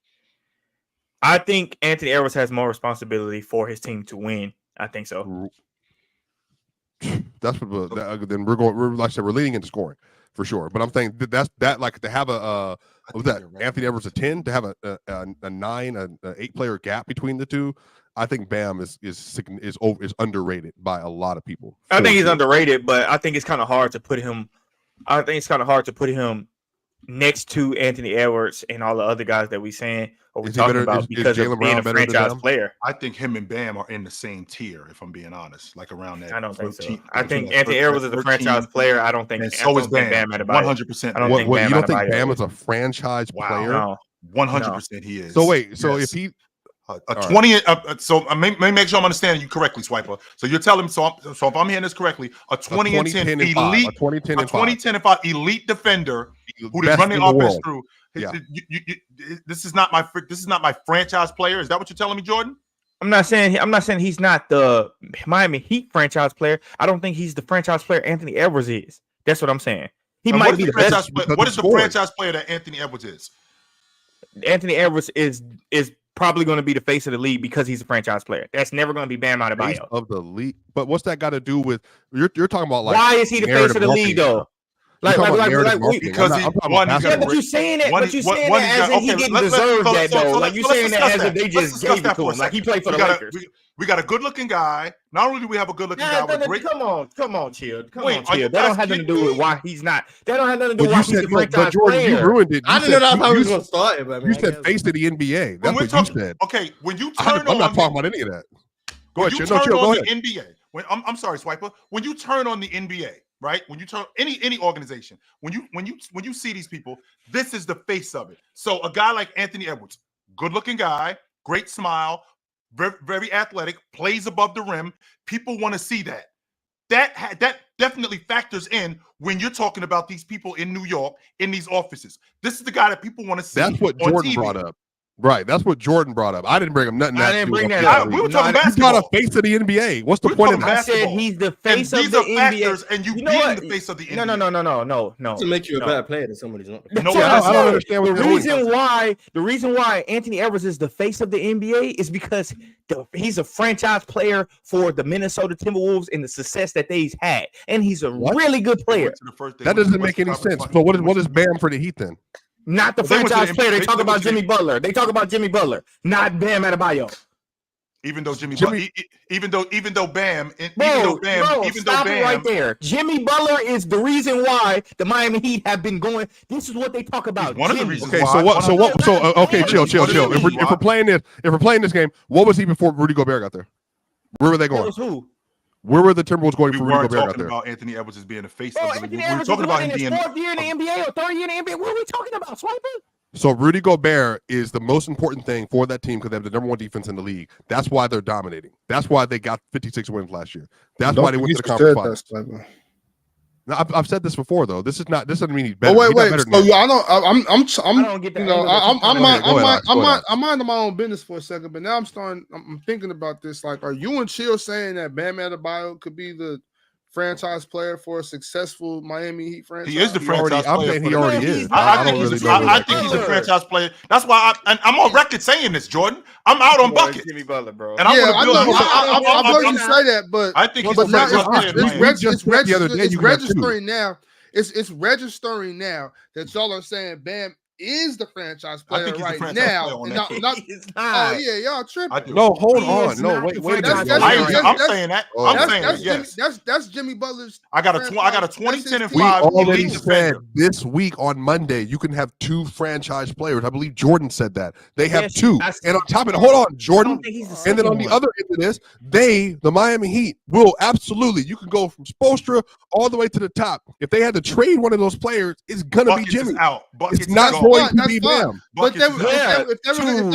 I think Anthony Edwards has more responsibility for his team to win. I think so. That's what. Then we're like I said, we're leading into scoring for sure. But I'm saying that like to have Anthony Edwards a 10, to have a 9, an 8 player gap between the two. I think Bam is underrated by a lot of people. I think he's underrated, but I think it's kind of hard to put him. I think it's kind of hard to put him next to Anthony Edwards and all the other guys that we're saying or we're talking about because of being a franchise player. I think him and Bam are in the same tier, if I'm being honest. Like around that. I don't think so. I think Anthony Edwards is a franchise player. I don't think. And so is Bam. 100%. I don't think Bam. You don't think Bam is a franchise player? No. 100% he is. So wait. So if he. A 20. So let me make sure I'm understanding you correctly, Swiper. So you're telling me. So if I'm hearing this correctly, a 20 and 10 elite, 2010 and 5 elite defender who they run the offense through. Yeah. This is not my franchise player. Is that what you're telling me, Jordan? I'm not saying he's not the Miami Heat franchise player. I don't think he's the franchise player Anthony Edwards is. That's what I'm saying. He might be the best. What is the franchise player that Anthony Edwards is? Anthony Edwards is probably going to be the face of the league because he's a franchise player. That's never going to be Bam Adebayo. Face of the league, but what's that got to do with you're talking about? Like, why is he the face of the league though? Because but you saying it, as if he didn't deserve that though. Like you saying that as if they just gave it to him. Like he played for the Lakers. We got a good-looking guy. Not only do we have a good-looking guy, with great. Come on, chill. That don't have nothing to do with why he's not. That don't have nothing to do with why he's a franchise player. You ruined it. I didn't know that's how we was going to start it. You said face of the NBA. That's what you said. Okay, when you turn on, I'm not talking about any of that. Go ahead. When you turn on the NBA, I'm sorry, Swiper. When you turn on the NBA, right? When you talk any organization, when you see these people, this is the face of it. So a guy like Anthony Edwards, good-looking guy, great smile, very, very athletic, plays above the rim. People want to see that. That definitely factors in when you're talking about these people in New York in these offices. This is the guy that people want to see. That's what Jordan brought up. Right. That's what Jordan brought up. I didn't bring him nothing. I didn't bring that up. We were talking basketball. He's not a face of the NBA. What's the point of that? I said he's the face of the NBA. Factors, and you know being what? the face of the NBA. No. To make you a bad player than somebody's not. No, I don't understand what the reason why Anthony Edwards is the face of the NBA is because he's a franchise player for the Minnesota Timberwolves and the success that they've had, and he's a really good player. That doesn't make any sense. So what is Bam for the Heat then? Not the franchise player. They talk about Jimmy Butler. They talk about Jimmy Butler, not Bam Adebayo. Even though even though Bam right there. Jimmy Butler is the reason why the Miami Heat have been going. This is what they talk about. One of the reasons. Okay, okay, chill. If we're playing this game, what was he before Rudy Gobert got there? Where were they going? Who? Where were the Timberwolves going for Rudy Gobert got there? About Anthony Edwards as being the face of the league. We were talking about him being fourth year in the NBA or third year in the NBA. What are we talking about, Swiper? So Rudy Gobert is the most important thing for that team because they have the number one defense in the league. That's why they're dominating. That's why they got 56 wins last year. That's why they went to the conference finals. Now, I've said this before though. This doesn't mean he's better. Oh, wait. So I don't get that. I'm minding my own business for a second, but now I'm thinking about this. Like, are you and Chill saying that Bam Adebayo could be the franchise player for a successful Miami Heat franchise? He is the franchise player. I'm saying he already is. I think he's a franchise player. That's why I'm on record saying this, Jordan. I'm out on bucket. Jimmy Butler, bro. And I've heard you say that, but I think he's but a now franchise player. it's registering now. It's registering now that y'all are saying Bam is the franchise player right now. Oh yeah, y'all tripping. No, hold on. No, wait. I'm saying that. I'm saying that. Yes, that's Jimmy Butler's. I got a 20, 10, and 5. We already said this week on Monday you can have 2 franchise players. I believe Jordan said that they have 2, and on top of it, hold on, Jordan. And then on the other end of this, the Miami Heat will absolutely. You can go from Spoelstra all the way to the top. If they had to trade one of those players, it's gonna be Jimmy. It's not going to be Bam. But if they were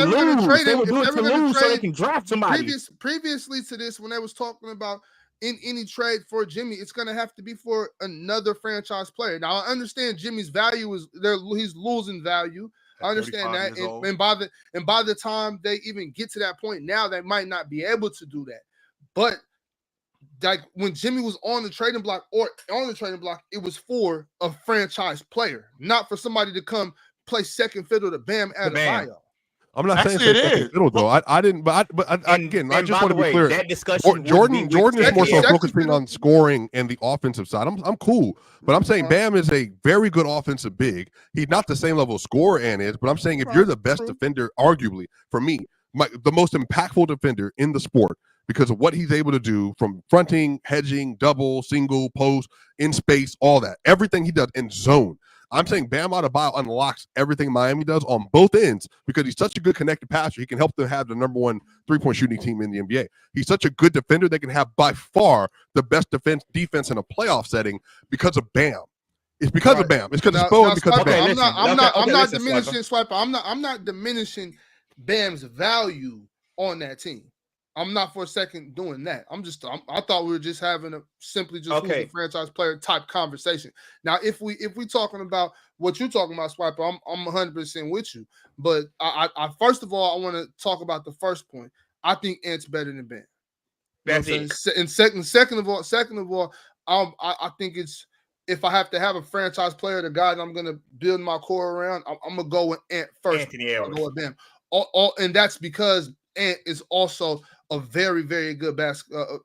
going to trade him, so they can draft somebody. Previously to this, when they was talking about in any trade for Jimmy, it's going to have to be for another franchise player. Now I understand Jimmy's value he's losing value. I understand that, and by the time they even get to that point, now they might not be able to do that. But like when Jimmy was on the trading block, it was for a franchise player, not for somebody to come play second fiddle to Bam Adebayo. I'm not saying second fiddle though. I didn't, but again, I just want to be clear. That discussion, Jordan is more so focusing on scoring and the offensive side. I'm cool, but I'm saying Bam is a very good offensive big. He's not the same level of scorer and is, but I'm saying if you're the best defender, arguably for me, the most impactful defender in the sport, because of what he's able to do from fronting, hedging, double, single, post, in space, all that. Everything he does in zone. I'm saying Bam Adebayo unlocks everything Miami does on both ends because he's such a good connected passer. He can help them have the number one three-point shooting team in the NBA. He's such a good defender. They can have by far the best defense in a playoff setting because of Bam. It's because of Bam. It's because of Spo and because of Bam. I'm not diminishing Swiper. I'm not diminishing Bam's value on that team. I'm not for a second doing that. I thought we were just having who's the franchise player type conversation. Now, if we talking about what you're talking about, Swiper, I'm 100% with you. But I first of all, I want to talk about the first point. I think Ant's better than Bam. That's it. And second of all, I think it's, if I have to have a franchise player, the guy that I'm going to build my core around, I'm going to go with Ant first. Anthony Edwards. Go with Bam. And that's because Ant is also a very, very good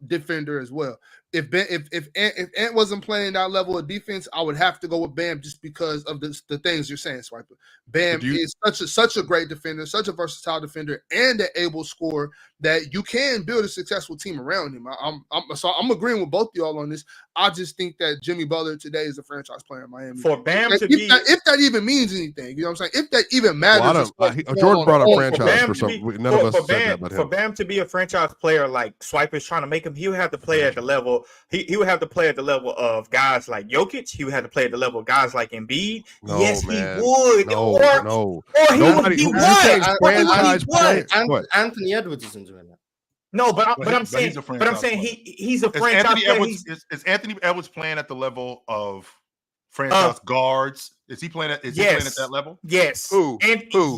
defender as well. If Ant wasn't playing that level of defense, I would have to go with Bam just because of the things you're saying, Swiper. Bam is such a great defender, such a versatile defender, and an able scorer that you can build a successful team around him. I'm agreeing with both of y'all on this. I just think that Jimmy Butler today is a franchise player in Miami. For Bam if that even means anything, you know what I'm saying? If that even matters. Jordan brought up franchise for some. None of us said that, but for Bam to be a franchise player like Swiper's trying to make him, he'll have to play at the level So he would have to play at the level of guys like Jokic. He would have to play at the level of guys like Embiid. No, yes, man. he would. No, or Nobody he who was. franchise player. Anthony Edwards isn't doing that. No, but I'm he's saying he's a franchise player. Is Anthony Edwards playing at the level of franchise guards? Is he playing at? Is he playing at that level? Yes. Who?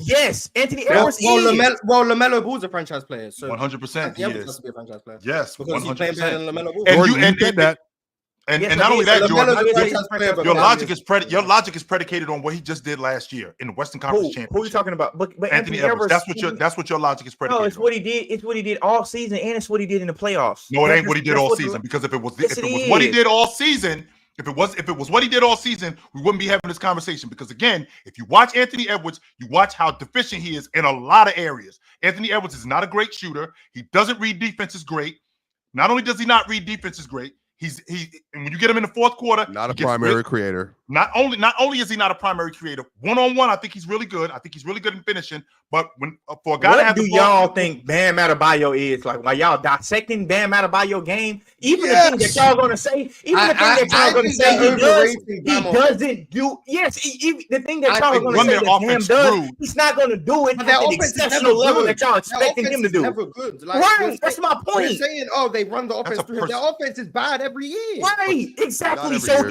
Yes, Anthony Edwards. LaMelo Ball's a franchise player, so 100% he Edwards is. has to be a franchise player. Yes, because he's playing better than LaMelo Ball. And said that. And not only that, Jordan, your your logic is predicated on what he just did last year in the Western Conference Championship. Who are you talking about? But Anthony Edwards. That's what your logic is predicated. No, it's what he did. It's what he did all season, and it's what he did in the playoffs. No, it ain't what he did all season. Because if it was what he did all season, if it was what he did all season, we wouldn't be having this conversation. Because again, if you watch Anthony Edwards, you watch how deficient he is in a lot of areas. Anthony Edwards is not a great shooter. He doesn't read defenses great. Not only does he not read defenses great, and when you get him in the fourth quarter, not a primary creator. Not only is he not a primary creator, one-on-one, I think he's really good. I think he's really good in finishing. But when for a guy to have the ball, y'all think Bam Adebayo is like? While y'all dissecting Bam Adebayo game, even the thing that y'all gonna say, he doesn't do. Yes, even the thing that y'all are gonna say that Bam does, he's not gonna do it at the exceptional level that y'all expecting him to do. Never good. Right, that's my point. You're saying, they run the offense through him. Their offense is bad every year. Right, exactly. So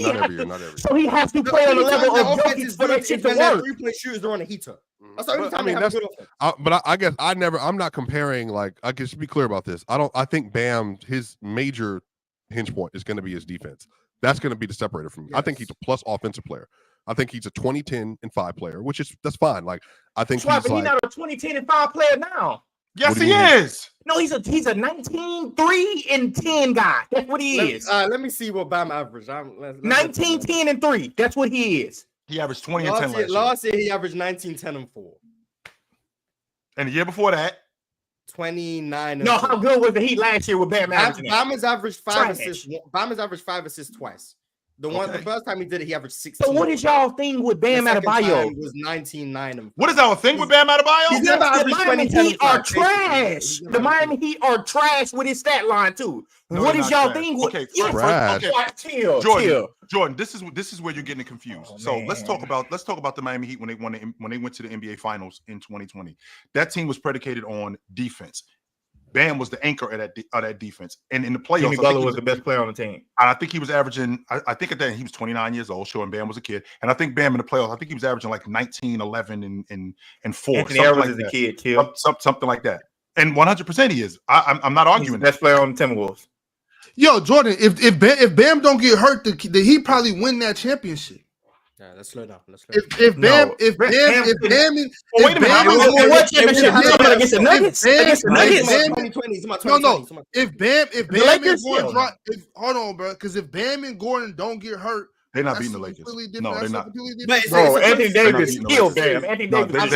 he has to play on the level of Jokic for that shit to work. 3-point shooters are on a heater. That's the only time they have a good offense. But I guess I'm not comparing. Like, I can just be clear about this. I think Bam, his major hinge point is going to be his defense. That's going to be the separator from me. Yes. I think he's a plus offensive player. I think he's a 20, 10, and 5 player, that's fine. Like, I think he's not a 20, 10, and 5 player now. Yes, he is. No, he's a 19, 3, and 10 guy. That's what he is. Let me see what Bam averaged. 19, 10, and 3. That's what he is. He averaged 20 and 10 last year. He averaged 19, 10, and 4. And the year before that, 29. No, how good was the Heat last year with Bam? Bam has averaged 5 assists. Bam has averaged 5 assists twice. The first time he did it, he averaged 16. So what is y'all thing with Bam Adebayo? Was 19, 9, and 4. What is our thing with Bam Adebayo? The Miami Heat are trash. The Miami Heat are trash with his stat line too. What is y'all thing with? Okay, Jordan, this is where you're getting confused. So let's talk about the Miami Heat when they went to the NBA Finals in 2020. That team was predicated on defense. Bam was the anchor of that defense, and in the playoffs, Jimmy Butler was the best player on the team. And I think he was averaging. I think at that he was 29 years old. Sure, and Bam was a kid. And I think Bam in the playoffs, I think he was averaging like 19, 11, and 4. Anthony Edwards is a kid, too. Something like that. And 100% he is. I'm not arguing. He's the best player on the Timberwolves. Yo, Jordan, if Bam don't get hurt, he probably win that championship. Yeah, let's slow down. If Bam, what championship? You talking against the Nuggets? Against the Nuggets? No. If Bam and Gordon, hold on, bro, because if Bam and Gordon don't get hurt, they're not beating the Lakers. No, they're not. Bro, Anthony Davis killed Bam. Anthony Davis.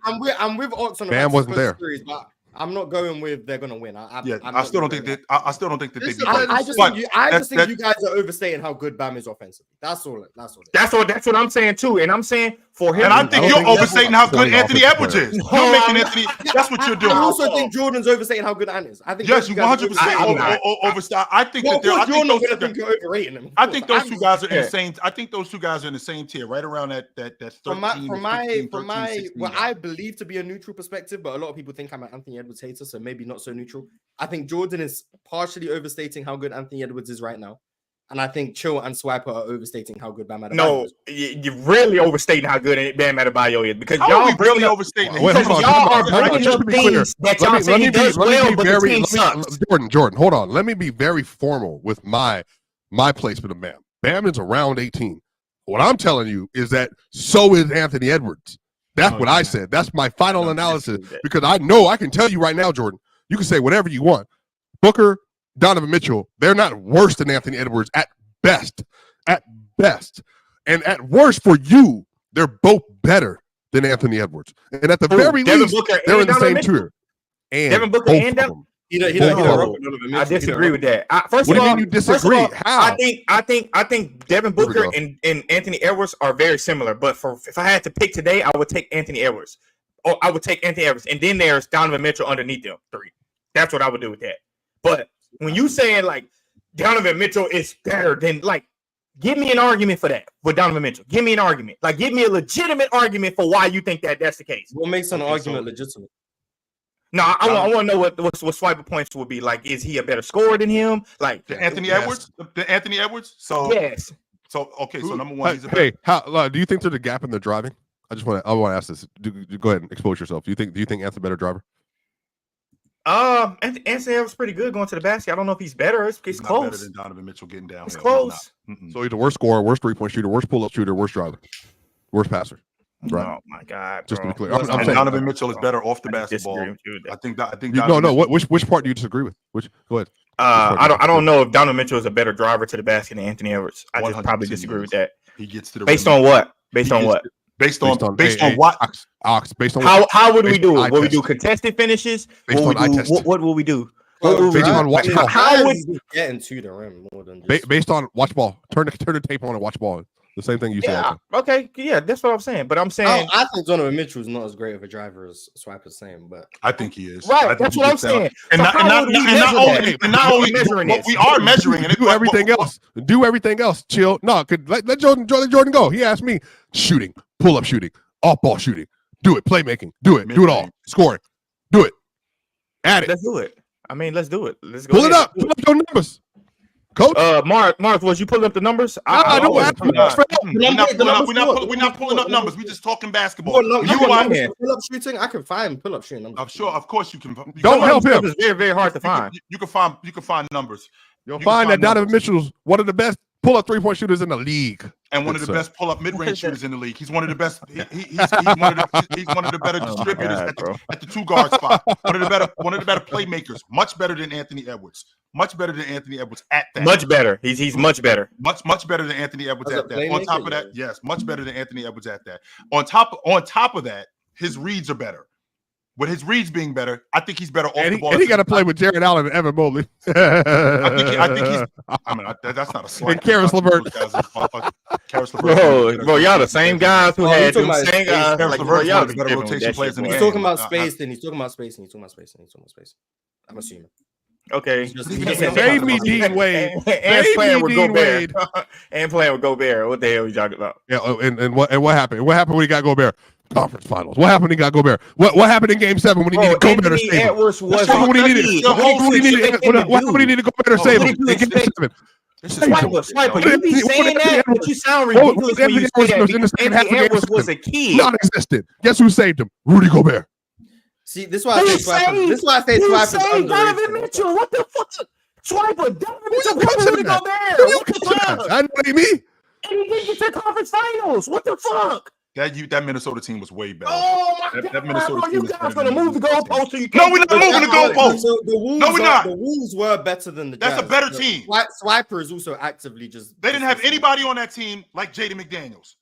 I'm with Ox on the Bam wasn't there. Series, but I'm not going with they're gonna win. I still don't think that. I still don't think that they beat. I just think you guys are overstating how good Bam is offensively. That's all. That's what I'm saying too. And I'm saying for him. And I think you're overstating how good Anthony Edwards is. You're making Anthony. That's what you're doing. I also think Jordan's overstating how good Ant is. I think yes, you 100% overstate. I think that you're overrating him. I think those two guys are insane. I think those two guys are in the same tier, right around that 13. From my what I believe to be a neutral perspective, but a lot of people think I'm an Anthony Edwards hater, so maybe not so neutral. I think Jordan is partially overstating how good Anthony Edwards is right now. And I think Chill and Swiper are overstating how good Bam Adebayo is. You're really overstating how good Bam Adebayo is because y'all really overstating. Y'all are bringing up things that y'all saying he does well, but the team sucks. Jordan, hold on. Let me be very formal with my placement of Bam. Bam is around 18. What I'm telling you is that so is Anthony Edwards. That's what I said. That's my final analysis because I know I can tell you right now, Jordan, you can say whatever you want. Booker, Donovan Mitchell, they're not worse than Anthony Edwards at best. At best. And at worst for you, they're both better than Anthony Edwards. And at the very least, they're in the same tier. And Devin Booker and Devin. I disagree with that. First of all, you disagree? How? I think Devin Booker and Anthony Edwards are very similar. But if I had to pick today, I would take Anthony Edwards. Or I would take Anthony Edwards, and then there's Donovan Mitchell underneath them 3. That's what I would do with that. But when you saying like Donovan Mitchell is better than give me an argument for that with Donovan Mitchell. Give me an argument. Give me a legitimate argument for why you think that's the case. What makes an argument legitimate? No, I want to know what Swiper points would be. Is he a better scorer than him? Anthony Edwards? The Anthony Edwards? So yes. So okay, so number one, how do you think there's a gap in the driving? I want to ask this. Go ahead and expose yourself. Do you think Anthony's a better driver? Anthony Edwards pretty good going to the basket. I don't know if he's better. It's close. Better than Donovan Mitchell getting down. It's close. So he's the worst scorer, worst 3-point shooter, worst pull-up shooter, worst driver, worst passer. Right. Oh my God! Just to be clear, I'm saying Donovan Mitchell is better off the basketball. I think. No. Which part do you disagree with? Go ahead. I don't know if Donovan Mitchell is a better driver to the basket than Anthony Edwards. I just probably disagree with that. He gets to the based on what? Based on what? Based on what? Based on how would we do it? Will we do contested finishes? What will we do? Based on watch ball. How would we get into the rim more than just... based on watch ball? Turn the tape on and watch ball. The same thing you said. Yeah. Okay. Yeah, that's what I'm saying. But I'm saying I think Donovan Mitchell is not as great of a driver as Swiper's saying, but I think he is. Right. That's what I'm saying. And not only but we are measuring and do everything else. Do everything else. Chill. No, let Jordan go. He asked me shooting, pull up shooting, off ball shooting. Do it. Playmaking. Do it. Do it all. Scoring. Do it. Add it. Let's do it. I mean, let's do it. Let's go. Pull it up. Pull up your numbers. Coach, Mark, was you pulling up the numbers? We're not pulling up numbers. We're just talking basketball. Pull-up shooting, I can find pull-up shooting. I'm sure, of course, you can. Don't help him. It's very, very hard to find. You can find numbers. You'll find that Donovan Mitchell's one of the best pull-up 3-point shooters in the league, and one of the best pull-up mid-range shooters in the league. He's one of the best. He's one of the better distributors at the 2-guard spot. One of the better playmakers. Much better than Anthony Edwards. Much better than Anthony Edwards at that. Much better. He's much better. Much better than Anthony Edwards at that. On top of that, yes, much better than Anthony Edwards at that. On top of that, his reads are better. With his reads being better, I think he's better off the ball. And he got to play with Jared Allen and Evan Mobley. I think he's. I mean, that's not a slight. And Karis LeVert. Bro, y'all the same guys who had them same guys. Y'all the better rotation players in the game. He's talking about space, and he's talking about space. I'm assuming. Okay. Save me, Dean Wade. And playing with Gobert. And playing with Gobert. What the hell are you talking about? Yeah. And what happened? What happened when he got Gobert? Conference finals. What happened when he got Gobert? What happened in Game 7 when he needed Gobert to save him? What happened when he needed Gobert to save him in Game 7? Swiper, you be saying that, but you sound ridiculous when you say that. Anthony Edwards was a kid. Non-existent. Guess who saved him? Rudy Gobert. See, this is why I say Swiper. This is why I say Swiper's underrated. Donovan Mitchell, what the fuck? Swiper, Donovan Mitchell, Rudy Gobert. What the fuck? I know me. And he didn't get to the conference finals. What the fuck? That Minnesota team was way better. Oh my God! That Minnesota team. You guys gonna move the goalpost? No, we're not moving the goalpost. No, we're not. The Wolves were better than the Jazz. That's a better team. Swiper is also actively just. They didn't have anybody on that team like Jaden McDaniels.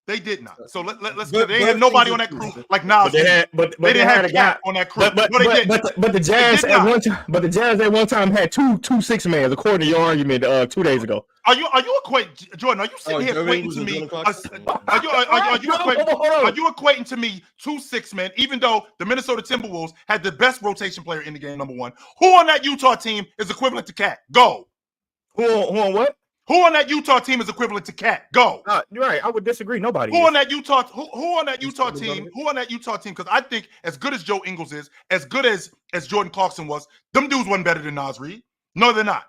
They did not. So let's. They didn't have nobody on that crew like Nas. They didn't have a guy on that crew. But the Jazz at one time. But the Jazz at one time had two 6-man, according to your argument 2 days ago. Are you equating, Jordan? Are you sitting here equating to me? Are you equating to me 2 6-men? Even though the Minnesota Timberwolves had the best rotation player in the game, number one. Who on that Utah team is equivalent to Cat? Go. Who on what? Who on that Utah team is equivalent to Cat? Go. You're right. I would disagree. Nobody. Who on that Utah? Who on that Utah team? Who on that Utah team? Because I think as good as Joe Ingles is, as good as Jordan Clarkson was, them dudes wasn't better than Nas Reed. No, they're not.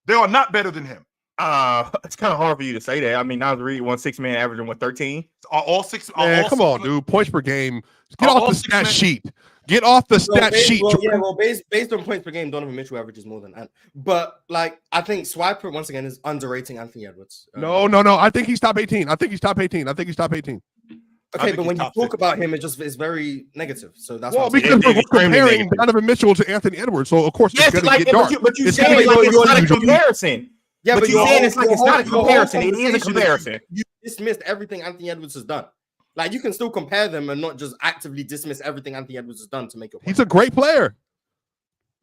They are not better than him. It's kind of hard for you to say that. I mean, Nas Reed won 6-man, averaging 13. All six. Man, come on, dude. Points per game. Get off the stat sheet. Get off the stat sheet. Based on points per game, Donovan Mitchell averages more than that. But I think Swiper once again is underrating Anthony Edwards. No. I think he's top 18. Okay, but when you talk about him, it's very negative. So that's because we're comparing Donovan Mitchell to Anthony Edwards. So of course, it's going to get dark. But you saying it's not a comparison. Yeah, but you're saying it's not a comparison. It is a comparison. You dismissed everything Anthony Edwards has done. Like, you can still compare them and not just actively dismiss everything Anthony Edwards has done to make it. He's a great player.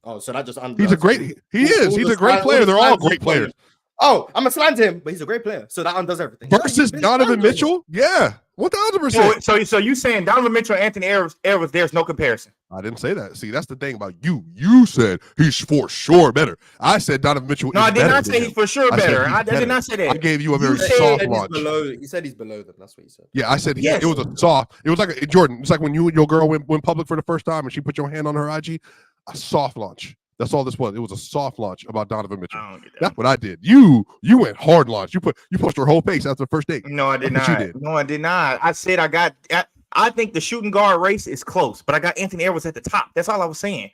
Oh, so that just he's a great player. They're all great players. Oh, I'm a slander him, but he's a great player. So that undoes everything. Versus Donovan Mitchell? Yeah. 1,000%. So you saying Donovan Mitchell, Anthony Edwards, there's no comparison. I didn't say that. See, that's the thing about you. You said he's for sure better. I said Donovan Mitchell. No, is I did better not than say him. he's for sure better. I did not say that. I gave you a very said soft he's launch. He said he's below them. That's what he said. Yeah, I said it was a soft. It was like Jordan. It's like when you and your girl went public for the first time and she put your hand on her IG. A soft launch. That's all this was. It was a soft launch about Donovan Mitchell. That's what I did. You went hard launch. You posted her whole face after the first date. No, I did That's not. what you did. No, I did not. I said I think the shooting guard race is close, but I got Anthony Edwards at the top. That's all I was saying.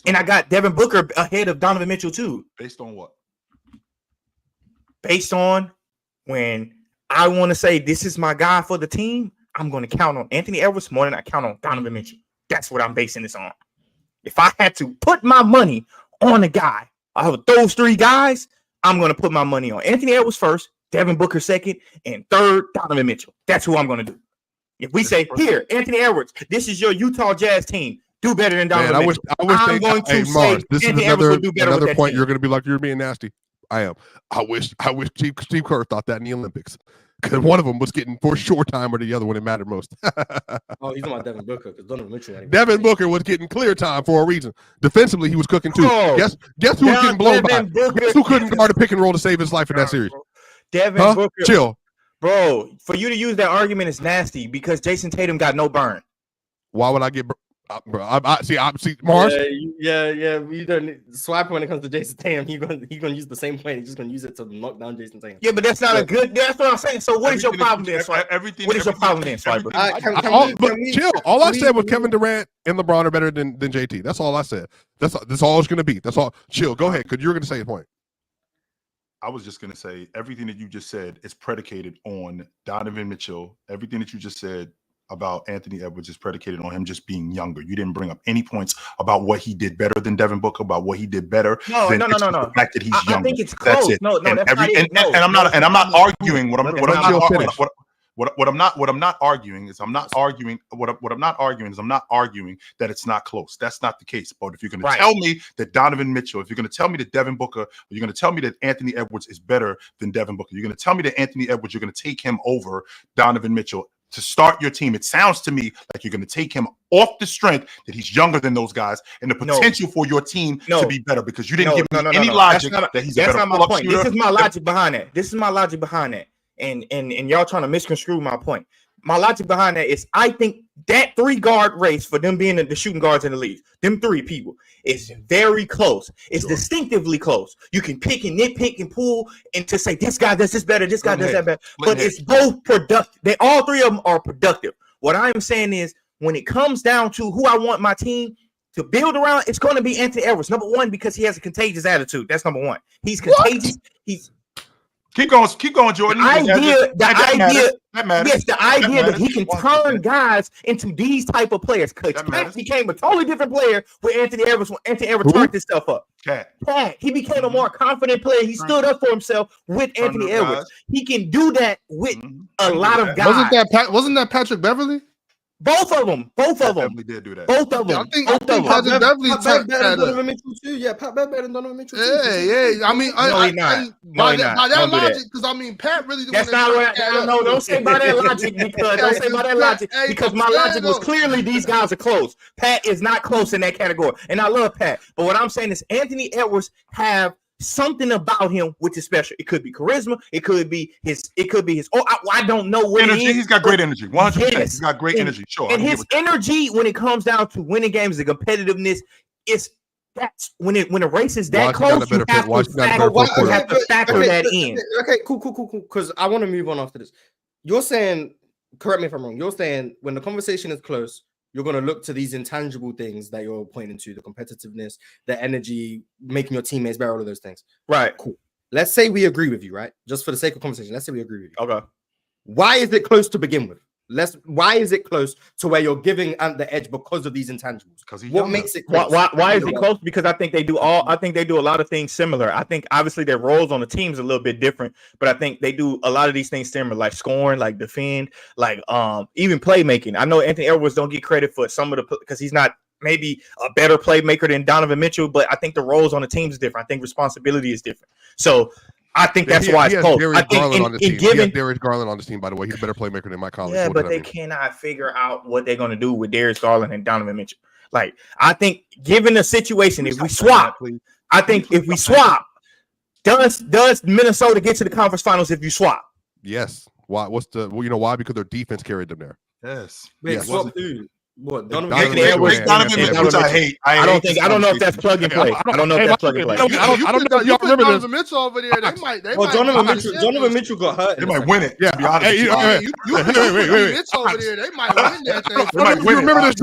And I got Devin Booker ahead of Donovan Mitchell too. Based on what? Based on when I want to say this is my guy for the team, I'm going to count on Anthony Edwards more than I count on Donovan Mitchell. That's what I'm basing this on. If I had to put my money on a guy, I have those three guys, I'm going to put my money on Anthony Edwards first, Devin Booker second, and third, Donovan Mitchell. That's who I'm going to do. If we say, here, Anthony Edwards, this is your Utah Jazz team, do better than Donovan Mitchell. I'm going to say this is another point. You're going to be like, you're being nasty. I am. I wish Steve Kerr thought that in the Olympics. Because one of them was getting for sure time or the other when it mattered most. He's talking about Devin Booker because Donovan Mitchell. Devin Booker was getting clear time for a reason. Defensively, he was cooking too. Guess who was getting blown by? Guess who couldn't guard a pick and roll to save his life in that series? Devin Booker. Chill. Bro, for you to use that argument is nasty because Jason Tatum got no burn. Why would I get bro? I see Mars. Yeah. You don't swipe when it comes to Jason Tatum. He's gonna use the same point. He's just gonna use it to knock down Jason Tatum. Yeah, but that's not a good. That's what I'm saying. So what is your problem then, Swiper? What is your problem then, Swiper? Chill. All I said was Kevin Durant and LeBron are better than JT. That's all I said. That's all it's gonna be. That's all. Chill. Go ahead, because you're gonna say a point. I was just gonna say everything that you just said is predicated on Donovan Mitchell. Everything that you just said about Anthony Edwards is predicated on him just being younger. You didn't bring up any points about what he did better than Devin Booker, about what he did better. No. The fact that he's younger. I think it's close. That's it. No, and that's I'm not arguing. What I'm not arguing is I'm not arguing that it's not close. That's not the case. But if you're going to tell me that Donovan Mitchell, if you're going to tell me that Devin Booker, or you're going to tell me that Anthony Edwards is better than Devin Booker, you're going to tell me that Anthony Edwards, you're going to take him over Donovan Mitchell to start your team. It sounds to me like you're going to take him off the strength that he's younger than those guys and the potential for your team to be better because you didn't give me any logic that he's a better pull-up shooter. This is my logic behind that. And y'all trying to misconstrue my point. My logic behind that is I think that 3-guard race for them being the shooting guards in the league, them 3 people, is very close. It's distinctively close. You can pick and nitpick and pull and to say this guy does this better, this guy does that better. But it's both productive. All 3 of them are productive. What I'm saying is when it comes down to who I want my team to build around, it's going to be Anthony Edwards. Number 1, because he has a contagious attitude. That's number 1. He's contagious. Keep going, Jordan. The idea that he can turn guys into these type of players. Because Pat became a totally different player with Anthony Edwards when Anthony Edwards turned this stuff up. Pat, he became a more confident player. He stood up for himself with Anthony Edwards. He can do that with a lot of guys. Wasn't that Patrick Beverly? Both of them. Beverly did do that. Both of them. I think Patrick Beverly turned that Donovan Mitchell too. Yeah, Pat better than Donovan Mitchell. Yeah. I mean, by that logic, because I mean, Pat really. That's not what. No, don't say by that logic because my logic was clearly these guys are close. Pat is not close in that category, and I love Pat. But what I'm saying is Anthony Edwards have something about him which is special. It could be charisma. It could be his. I don't know what energy. He's got great energy. 100%. Yes. He's got great energy. Sure. And his energy when it comes down to winning games, the competitiveness, that's when the race is that close. You have to factor that in. Okay, cool. Because I want to move on after this. You're saying, correct me if I'm wrong. You're saying when the conversation is close, you're going to look to these intangible things that you're pointing to, the competitiveness, the energy, making your teammates better, all of those things. Right. Cool. Let's say we agree with you, right? Just for the sake of conversation, let's say we agree with you. Okay. Why is it close to begin with? Why is it close to where you're giving Ant the edge because of these intangibles? What makes it close? Why is it close? Because I think they do a lot of things similar. I think obviously their roles on the team is a little bit different, but I think they do a lot of these things similar, like scoring, like defend, like even playmaking. I know Anthony Edwards don't get credit for some of the because he's not maybe a better playmaker than Donovan Mitchell, but I think the roles on the team is different. I think responsibility is different. So I think that's why it's close. I think on this team. He has Darius Garland on this team, by the way. He's a better playmaker than Mike Conley. Yeah, but they cannot figure out what they're going to do with Darius Garland and Donovan Mitchell. Like, I think given the situation, if we swap, does Minnesota get to the conference finals if you swap? Yes. Why? Why? Because their defense carried them there. Yes. Wait, swap who? What? Donovan, which I hate. I don't know if that's plug and play. I don't know if that's plug and play. I don't know if y'all remember this. Donovan Mitchell over there, they might. Donovan Mitchell got hurt. They might win it. Yeah, be honest. Wait. Mitchell over there, they might win that thing. You remember this,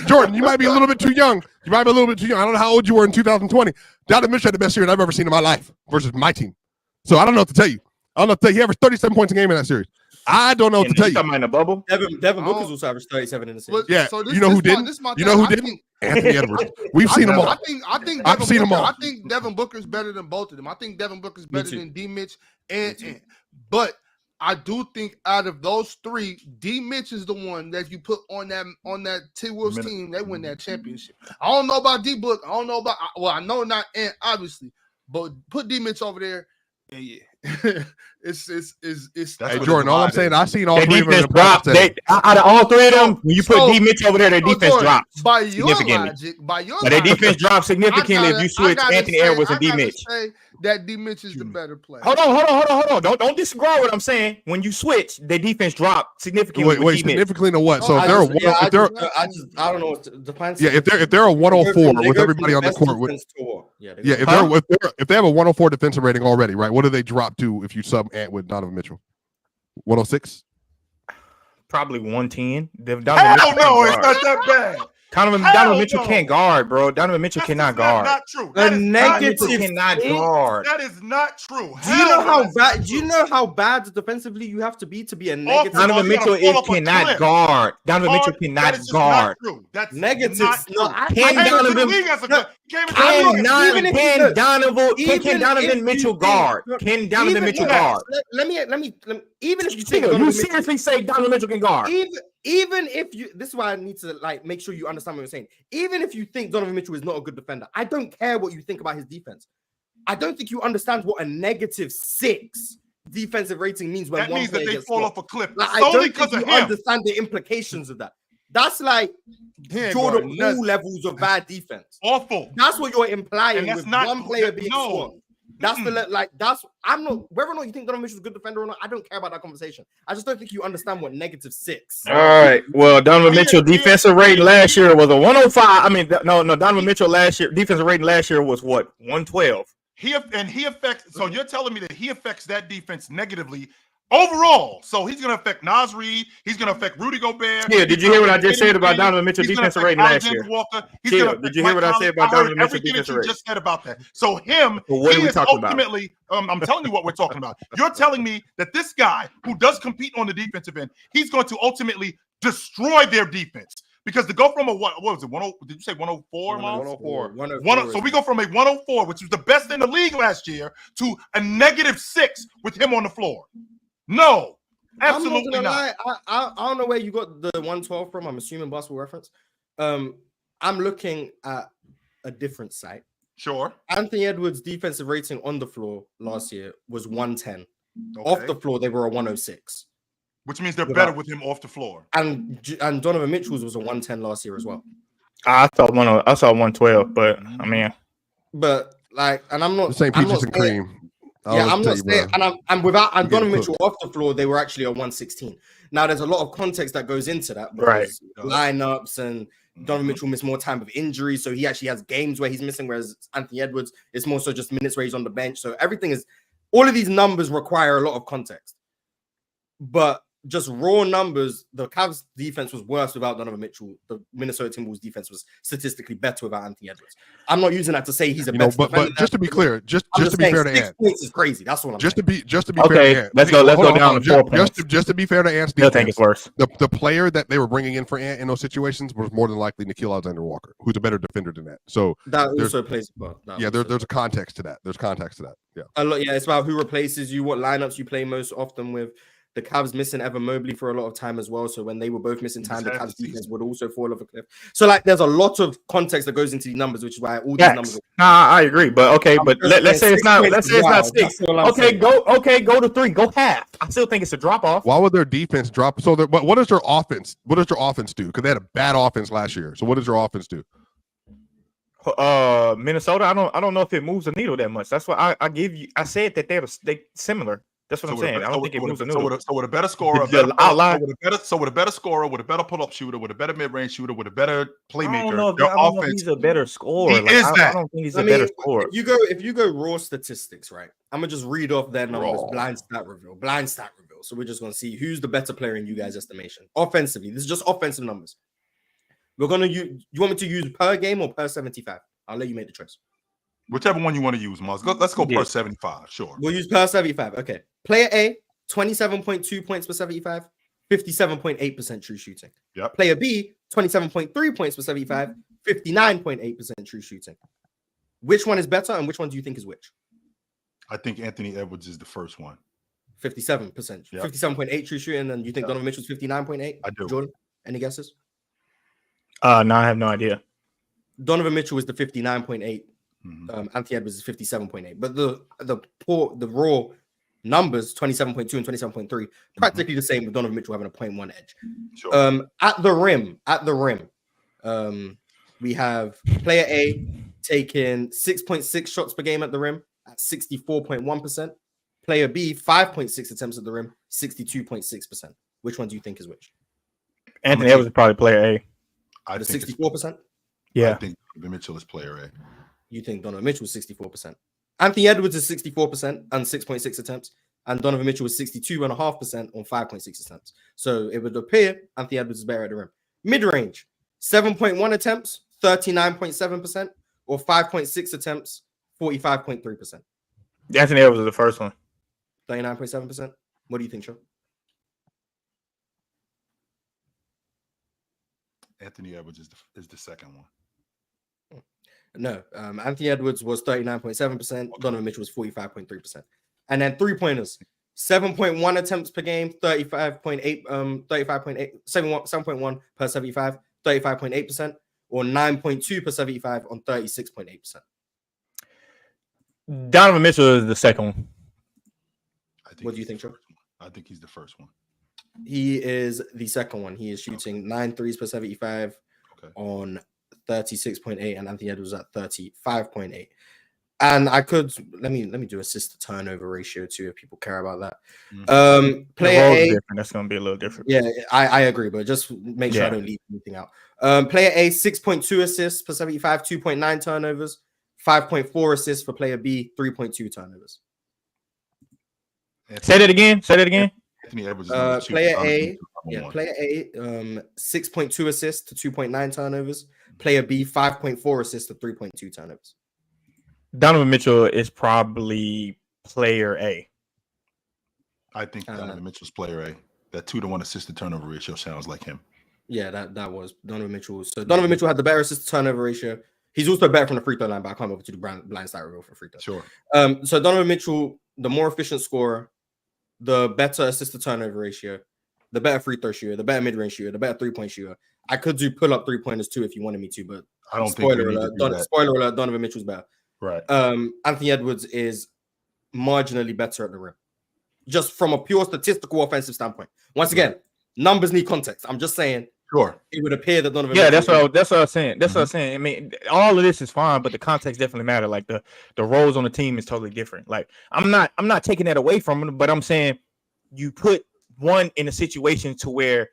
Jordan? You might be a little bit too young. I don't know how old you were in 2020. Donovan Mitchell had the best series I've ever seen in my life versus my team. So I don't know what to tell you. He averaged 37 points a game in that series. I don't know what to tell you. Talking about in the bubble? Devin Booker's also averaged 37 in the series. Yeah, you know who didn't? Anthony Edwards. We've seen them all. I've seen them all. I think Devin Booker's better than both of them. I think Devin Booker's better than D. Mitch. But I do think out of those three, D. Mitch is the one that you put on that T-Wolves team, they win that championship. I don't know about D. Book. I know not Ant, obviously, but put D. Mitch over there. Yeah. It's hey, Jordan, all I'm saying, I've seen all three of them drop. Out of all three of them, when you put D. Mitch over there, their defense drops significantly. Their defense drops significantly if you switch Anthony Edwards and D. Mitch. That D. Mitch is the better player. Hold on. Don't disagree with what I'm saying. When you switch, their defense drop significantly. Wait, significally to what? So I don't know what to define. Yeah, if they're a 104 with everybody on the court, if they have a 104 defensive rating already, right? What do they drop to if you sub Ant with Donovan Mitchell? 106? Probably 110. Hell no, it's not that bad. Donovan Mitchell can't guard, bro. Donovan Mitchell cannot guard. That's not true. Cannot guard. That is not true. Do you know how bad defensively you have to be a negative? Donovan Mitchell cannot guard. Donovan Mitchell cannot guard. That's negatives. Can Donovan Mitchell guard? Can Donovan Mitchell guard? Let me. Even if you think you seriously say Donovan Mitchell can guard. Even if you, this is why I need to make sure you understand what I'm saying. Even if you think Donovan Mitchell is not a good defender, I don't care what you think about his defense. I don't think you understand what a -6 defensive rating means when that one means player that they gets fall scored. off a cliff. I don't think you understand the implications of that. That's like Jordan Poole levels of bad defense. Awful. That's what you're implying with not one player being scored. That's I'm not, whether or not you think Donovan Mitchell's a good defender or not, I don't care about that conversation. I just don't think you understand what -6. All right. Well, Donovan Mitchell defensive rating last year was a 105. I mean, no, Donovan Mitchell defensive rating last year was what? 112. He affects, so you're telling me that he affects that defense negatively overall. So he's going to affect Naz Reid. He's going to affect Rudy Gobert. Yeah, did you hear what I just said about Donovan Mitchell defensive rating last year? Did you hear what I said about Donovan Mitchell defensive rating? Just said about that. So what are we talking about? I'm telling you what we're talking about. You're telling me that this guy who does compete on the defensive end, he's going to ultimately destroy their defense. Because to go from a what was it? 10? Did you say 104? 104. So we go from a 104, which was the best in the league last year, to a -6 with him on the floor. No, absolutely not. I don't know where you got the 112 from. I'm assuming Basketball Reference. I'm looking at a different site. Sure. Anthony Edwards' defensive rating on the floor last year was 110. Okay. Off the floor, they were a 106. Which means they're better with him off the floor. And Donovan Mitchell's was a 110 last year as well. I saw 112, but I mean, and I'm not the same peaches and cream. I'm not saying, and Donovan Mitchell off the floor, they were actually a 116. Now, there's a lot of context that goes into that, right? Lineups and Donovan Mitchell missed more time with injury, so he actually has games where he's missing, whereas Anthony Edwards is more so just minutes where he's on the bench. So all of these numbers require a lot of context, but just raw numbers, the Cavs defense was worse without Donovan Mitchell. The Minnesota Timberwolves defense was statistically better without Anthony Edwards. I'm not using that to say he's a better defender. But just to be clear, just to be fair to Ant, 6 points is crazy. That's what I'm just saying. To be fair to Ant. Let's go down to 4 points. Just to be fair to Ant's defense, I think it's worse. The player that they were bringing in for Ant in those situations was more than likely Gilgeous-Alexander Walker, who's a better defender than that. So that also plays a part. There's a context to that. There's context to that. Yeah. It's about who replaces you, what lineups you play most often with. the Cavs missing Evan Mobley for a lot of time as well. So when they were both missing time, the half Cavs the defense season. would also fall off a cliff. So like, there's a lot of context that goes into these numbers, which is why all these numbers. Nah, I agree, but okay, I'm but just let's say saying it's not. 6 Let's say it's not points. 6. That's all I'm saying. Go to 3. Go half. I still think it's a drop off. Why would their defense drop? So what does their offense? What does their offense do? Because they had a bad offense last year. So what does your offense do? Minnesota. I don't know if it moves the needle that much. That's why I give you. I said that they similar. That's what I'm saying. I don't think it moves the needle. So with a better scorer, with a better scorer, with a better pull-up shooter, with a better mid-range shooter, with a better playmaker, I don't know their if offense he's a better scorer. He is that. I don't think he's a better scorer. If you go raw statistics, right? I'm gonna just read off their numbers. Blind stat reveal. So we're just gonna see who's the better player in you guys' estimation. Offensively, this is just offensive numbers. We're gonna use. You want me to use per game or per 75? I'll let you make the choice. Whichever one you want to use, Mars. Let's go per 75. Sure. We'll use per 75. Okay. Player A, 27.2 points per 75, 57.8% true shooting. Yep. Player B, 27.3 points per 75, 59.8% true shooting. Which one is better and which one do you think is which? I think Anthony Edwards is the first one. 57%. Yep. 57.8 true shooting, and you think Donovan Mitchell's 59.8? I do. Jordan, any guesses? No, I have no idea. Donovan Mitchell is the 59.8. Anthony Edwards is 57.8. But the raw numbers, 27.2 and 27.3, practically the same with Donovan Mitchell having a 0.1 edge. Sure. At the rim, we have player A taking 6.6 shots per game at the rim at 64.1%. Player B, 5.6 attempts at the rim, 62.6%. Which one do you think is which? Anthony Edwards is probably player A. I The think 64%? Yeah. I think Donovan Mitchell is player A. You think Donovan Mitchell is 64%. Anthony Edwards is 64% and 6.6 attempts. And Donovan Mitchell was 62.5% on 5.6 attempts. So it would appear Anthony Edwards is better at the rim. Mid-range, 7.1 attempts, 39.7%, or 5.6 attempts, 45.3%. Anthony Edwards is the first one. 39.7%. What do you think, Sean? Anthony Edwards is the second one. No, Anthony Edwards was 39.7%. Donovan Mitchell was 45.3%. And then 3-pointers, 7.1 attempts per game, 35.8, 7.1 per 75, 35.8%, or 9.2 per 75 on 36.8%. Donovan Mitchell is the second one. What do you think, Sean? I think he's the first one. He is the second one. He is shooting 9 threes per 75 on 36.8, and Anthony Edwards at 35.8. And I could let me do assist to turnover ratio too if people care about that. Player A, that's going to be a little different. Yeah, I agree, but just make sure I don't leave anything out. Player A, 6.2 assists per 75, 2.9 turnovers, 5.4 assists for player B, 3.2 turnovers. Say that again. Anthony Edwards is player A, player A, 6.2 assists to 2.9 turnovers. Player B, 5.4 assists to 3.2 turnovers. Donovan Mitchell is probably player A. I think Donovan Mitchell's player A. That 2-to-1 assist to turnover ratio sounds like him. Yeah, that was Donovan Mitchell. So Donovan Mitchell had the better assist to turnover ratio. He's also better from the free throw line, but I come over to the blind stat reveal for free throw. Sure. So Donovan Mitchell, the more efficient scorer, the better assist to turnover ratio, the better free throw shooter, the better mid-range shooter, the better 3-point shooter. I could do pull-up 3-pointers too if you wanted me to, but I don't spoiler alert, Donovan Mitchell's better. Right. Anthony Edwards is marginally better at the rim, just from a pure statistical offensive standpoint. Once again, numbers need context. I'm just saying. Sure. It would appear that Donovan. Yeah, that's what I'm saying. That's what I'm saying. I mean, all of this is fine, but the context definitely matter. Like the roles on the team is totally different. Like I'm not taking that away from him, but I'm saying you put one in a situation to where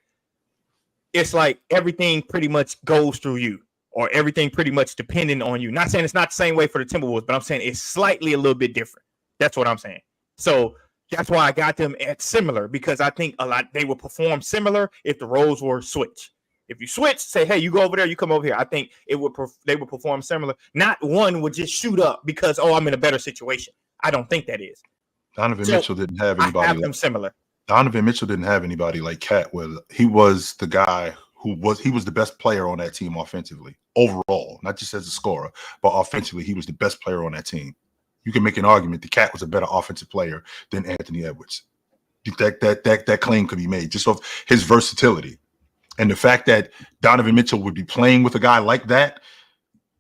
it's like everything pretty much goes through you, or everything pretty much depending on you. Not saying it's not the same way for the Timberwolves, but I'm saying it's slightly a little bit different. That's what I'm saying. So that's why I got them at similar, because I think they would perform similar if the roles were switched. If you switch, say, hey, you go over there, you come over here. I think they would perform similar. Not one would just shoot up because, I'm in a better situation. I don't think that is. Donovan Mitchell didn't have anybody. I have them similar. Donovan Mitchell didn't have anybody like Cat. He was the guy he was the best player on that team offensively, overall, not just as a scorer, but offensively, he was the best player on that team. You can make an argument the Cat was a better offensive player than Anthony Edwards. that claim could be made just off his versatility. And the fact that Donovan Mitchell would be playing with a guy like that,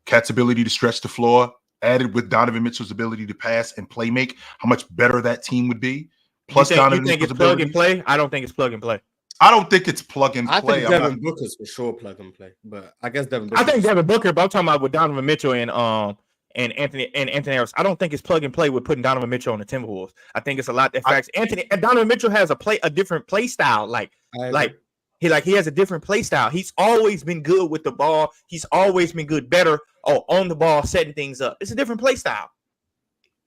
Cat's ability to stretch the floor, added with Donovan Mitchell's ability to pass and play make, how much better that team would be. Plus, Donovan Mitchell's plug and play? I don't think it's plug and play. I don't think it's plug and play. I think Devin Booker's for sure plug and play, but I guess Devin Booker. I think Devin Booker, but I'm talking about with Donovan Mitchell and Anthony Harris. I don't think it's plug and play with putting Donovan Mitchell on the Timberwolves. I think it's a lot that facts. Donovan Mitchell has a different play style. He has a different play style. He's always been good with the ball. He's always been better on the ball, setting things up. It's a different play style.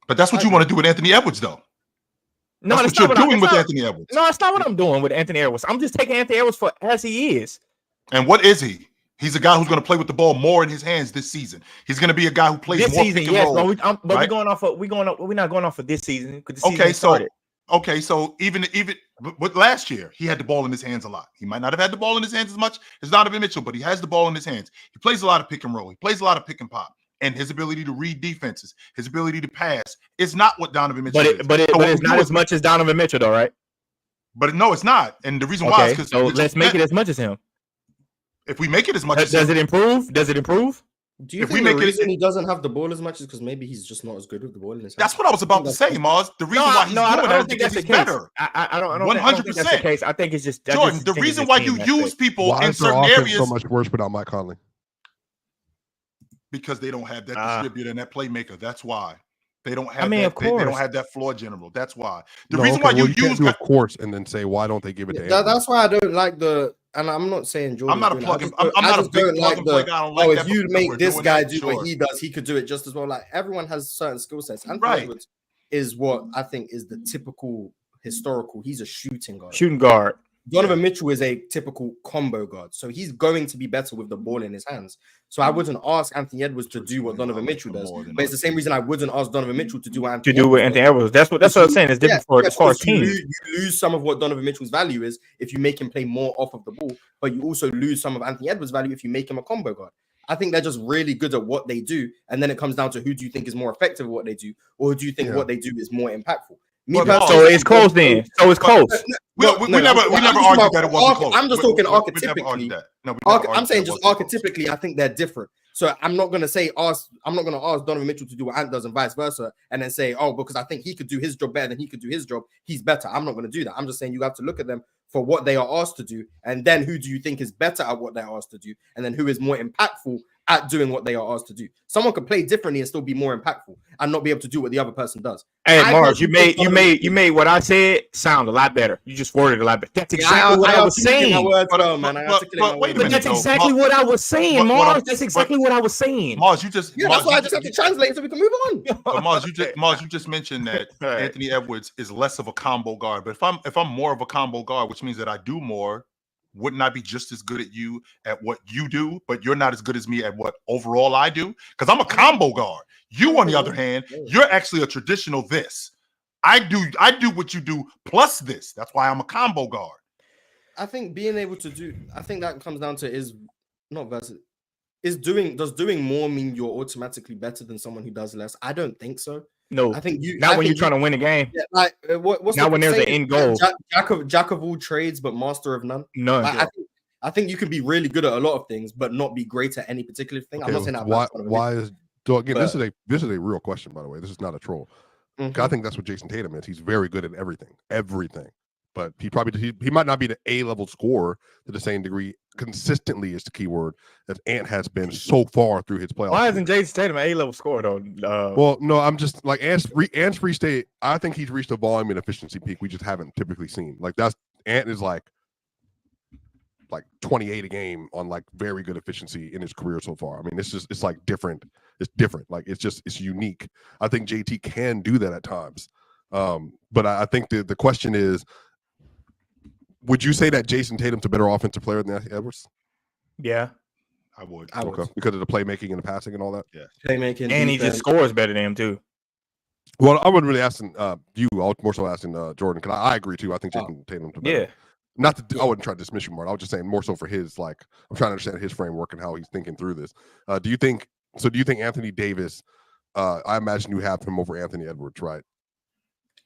But that's what you want to do with Anthony Edwards, though. No, that's what you're doing with Anthony Edwards. No, that's not what I'm doing with Anthony Edwards. I'm just taking Anthony Edwards for as he is. And what is he? He's a guy who's going to play with the ball more in his hands this season. He's going to be a guy who plays this more season. pick and Yes, roll, but we're not going off for this season because the season started. So even with last year, he had the ball in his hands a lot. He might not have had the ball in his hands as much as Donovan Mitchell, but he has the ball in his hands. He plays a lot of pick and roll. He plays a lot of pick and pop. And his ability to read defenses, his ability to pass, is not what Donovan Mitchell is. But it's not as much as Donovan Mitchell, though, right? But no, it's not. And the reason why is because let's make it as much as him. If we make it as much as does it improve? Does it improve? Do you think the reason he doesn't have the ball as much is because maybe he's just not as good with the ball in his hands? That's what I was about to say, Mars. The reason why he's doing that is because he's better. I don't 100%. Think that's the case. I think it's just Jordan. The reason why you use people in certain areas so much worse without Mike Conley. Because they don't have that distributor and that playmaker. That's why they don't have. Of course, they don't have that floor general. That's why. The reason why you use, of course, and then say why don't they give it to? That's why I don't like the. And I'm not saying Jordan. I'm not a plug. I'm not a big plug and play guy. I don't like that. If you make this guy do what he does, he could do it just as well. Like everyone has certain skill sets. Anthony Edwards is what I think is the typical historical. He's a shooting guard. Donovan Mitchell is a typical combo guard, so he's going to be better with the ball in his hands. So I wouldn't ask Anthony Edwards to do what Donovan Mitchell does, but it's the same reason I wouldn't ask Donovan Mitchell to do what Anthony Edwards. That's what I'm saying. It's different as far as teams. You lose some of what Donovan Mitchell's value is if you make him play more off of the ball, but you also lose some of Anthony Edwards' value if you make him a combo guard. I think they're just really good at what they do, and then it comes down to who do you think is more effective at what they do, or who do you think what they do is more impactful. So it's close then. So it's close. We never argued that it wasn't close. I'm just talking archetypically. I'm saying just archetypically, I think they're different. So I'm not gonna ask Donovan Mitchell to do what Ant does and vice versa, and then say, because I think he could do his job better than he could do his job, he's better. I'm not gonna do that. I'm just saying you have to look at them for what they are asked to do, and then who do you think is better at what they're asked to do, and then who is more impactful at doing what they are asked to do. Someone could play differently and still be more impactful and not be able to do what the other person does. Hey, Mars, you made what I said sound a lot better. You just worded it a lot better. That's exactly what I was saying. But that's exactly what I was saying, Mars. That's exactly what I was saying. Mars, you just that's why I just have to translate so we can move on. But Mars, you just mentioned that Anthony Edwards is less of a combo guard. But if I'm more of a combo guard, which means that I do more, wouldn't I be just as good at you at what you do, but you're not as good as me at what overall I do? Because I'm a combo guard. You, on the other hand, you're actually a traditional this. I do what you do plus this. That's why I'm a combo guard. I think being able to do, I think that comes down to does doing more mean you're automatically better than someone who does less? I don't think so. No, I think when you're trying to win a game. Yeah, like what's not when there's an end goal. Jack of all trades, but master of none. No, like, I think you can be really good at a lot of things, but not be great at any particular thing. Okay, I'm not saying that. Why is so again? This is a real question, by the way. This is not a troll. Mm-hmm. I think that's what Jason Tatum is. He's very good at everything. But he might not be the A-level scorer to the same degree consistently is the key word that Ant has been so far through his playoffs. Why isn't Jason Tatum an A-level scorer though? Well, no, I'm just like Ant's free state. I think he's reached a volume and efficiency peak we just haven't typically seen. Like Ant is like 28 a game on like very good efficiency in his career so far. I mean, it's like different. It's different. Like it's unique. I think JT can do that at times. But I think the question is, would you say that Jason Tatum's a better offensive player than Anthony Edwards? Yeah, I would. Okay. Because of the playmaking and the passing and all that? Yeah. Playmaking. And he just scores better than him, too. Well, I wasn't really asking you. I was more so asking Jordan, because I agree, too. I think Jason Tatum's better. Yeah. Not to, I wouldn't try to dismiss you, Mark. I was just saying more so for his, like, I'm trying to understand his framework and how he's thinking through this. Do you think Anthony Davis, I imagine you have him over Anthony Edwards, right?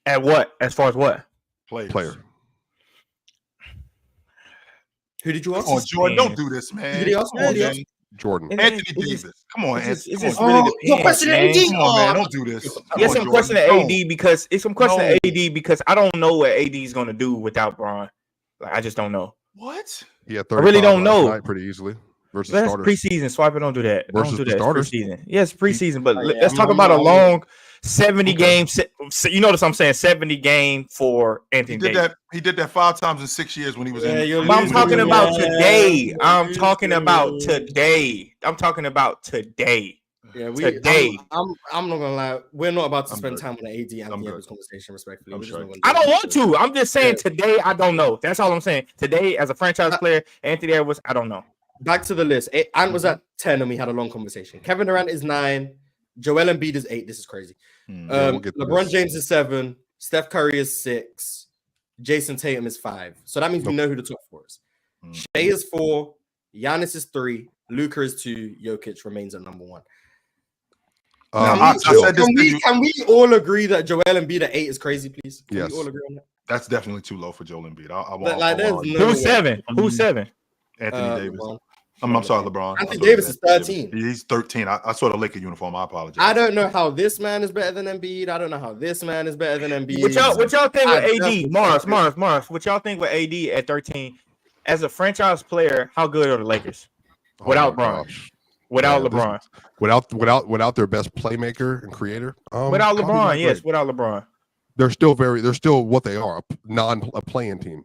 At what? As far as what? Player. Who did you ask? Oh, Jordan, don't do this, man. Who did you ask? Come on, man. Jordan. Anthony Davis. Come on, Anthony. It's Come just on. really Your question man. AD? Come on, man. Don't do this. Come Yes, on, I'm Jordan. questioning No. AD because it's some question No. AD because I don't know what AD is going to do without Bron. Like I just don't know. What? Yeah, I really don't know. pretty easily versus That's starters. preseason. Swiper, don't do that. Versus Don't do the that. It's starters. preseason. Yes, preseason. But Yeah, let's talk about a long 70 game. You notice I'm saying 70 game for Anthony Davis. He did that 5 times in 6 years when he was in. you're But I'm losing, talking about man. today. I'm You're talking about losing. today. I'm talking about today. Yeah, Today. I'm not gonna lie. We're not about to I'm spend good. time on the AD I'm and the good. Edwards conversation. Respectfully, I'm We're just sure. not gonna I do don't that. want to. I'm just saying Yeah. today. I don't know. That's all I'm saying. Today, as a franchise player, Anthony Edwards, I don't know. Back to the list. Ant was at 10, and we had a long conversation. Kevin Durant is 9. Joel Embiid is 8. This is crazy. Yeah, we'll get to LeBron this. James is 7. Steph Curry is 6. Jason Tatum is 5. So that means we know who the top 4 is. Shea is 4. Giannis is 3. Luka is 2. Jokic remains at number 1. I said this to you. Can we all agree that Joel Embiid at 8 is crazy, please? Can Yes. we all agree on that? That's definitely too low for Joel Embiid. There's no Who's way. 7? Who's 7? Anthony Davis. LeBron. I'm sorry, LeBron. Anthony Davis is 13. He's 13. I saw the Laker uniform. I apologize. I don't know how this man is better than Embiid. I don't know how this man is better than Embiid. What y'all think I with definitely AD? Mars. What y'all think with AD at 13? As a franchise player, how good are the Lakers? Without my LeBron. gosh. Without Yeah, LeBron. Without their best playmaker and creator. Without probably LeBron, not yes, great. without LeBron. They're still what they are, a playing team,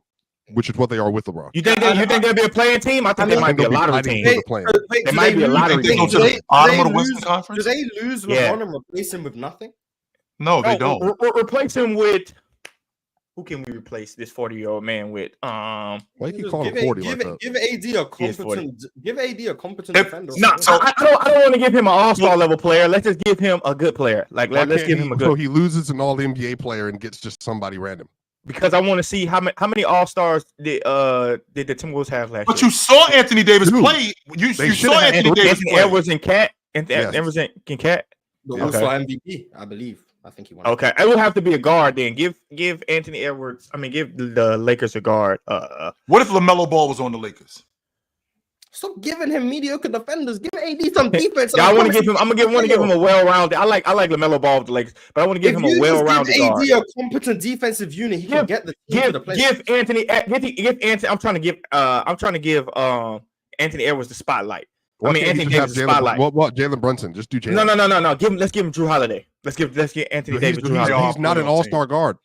which is what they are with LeBron. You think they'll be a playing team? I think they might be a lottery team. They might be a lottery They go team. to the bottom of the Western Do Conference? they lose Yeah. LeBron and replace him with nothing? No, they don't. Replace him with who can we replace this 40-year-old man with? Why you keep Just calling him 40 like that? give AD a He is 40. competent. Give AD a competent If- defender. No, I don't want to give him an all-star level player. Let's just give him a good player. Like Why let's can't give him a good. So he loses an all NBA player and gets just somebody random. Because I want to see how many all-stars did the Timberwolves have last But year. you saw Anthony Davis Dude, play. You they saw should've had Anthony Davis Anthony play. Edwards and Cat. Yes. Edwards and Cat. The Yeah. also MVP, I believe. I think he won. Okay, it will have to be a guard then. Give Anthony Edwards. I mean, give the Lakers a guard. What if LaMelo Ball was on the Lakers? Stop giving him mediocre defenders. Give AD some defense. I want to give him. Want to give him a well-rounded. I like LaMelo Ball with the Lakers, but I want to give him a well-rounded guard. Give AD a competent defensive unit. He can get the team to the place. Give Anthony. I'm trying to give Anthony Edwards the spotlight. Why I mean, can't you Anthony just Davis have the spotlight. What Jalen Brunson? Just do Jalen. No. Let's give him Drew Holiday. Let's give Anthony Davis Drew Holiday. He's not an all-star guard.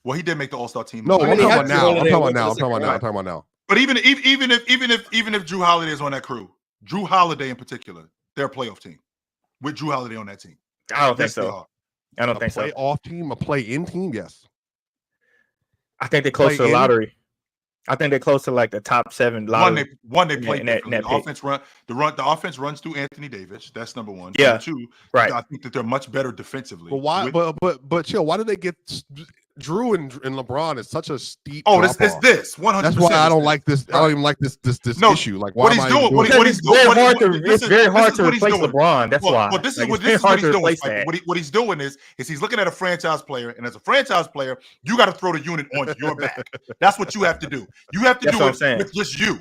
Well, he did make the All-Star team. No, I I'm mean, talking he about had now. to I'm go talking to about the now. I'm talking about now. But even if Drew Holiday is on that crew, Drew Holiday in particular, they're a playoff team with Drew Holiday on that team. I don't think Yes, they so. are. I don't think so. Playoff team, a play-in team, yes. I think they're close to the Play-in? lottery. I think they're close to like the top 7 lottery. One they Yeah, play in that differently. pick. The offense runs through Anthony Davis. That's number one. Yeah. Number two, Right. I think that they're much better defensively. But why? With- But chill. Why did they get Drew and LeBron? Is such a steep. oh, it's drop-off. this 100%. That's why I don't like this. I don't even like this No, issue. Like, why what am he's I doing? even What doing he's it? doing? It's very hard to what he's replace doing. LeBron. That's why. Well, this is Like, what it's very this is what hard he's to doing. replace Like, that. what he's doing is he's looking at a franchise player, and as a franchise player, you got to throw the unit on your back. That's what you have to do. You have to That's do what I'm it saying. with just you.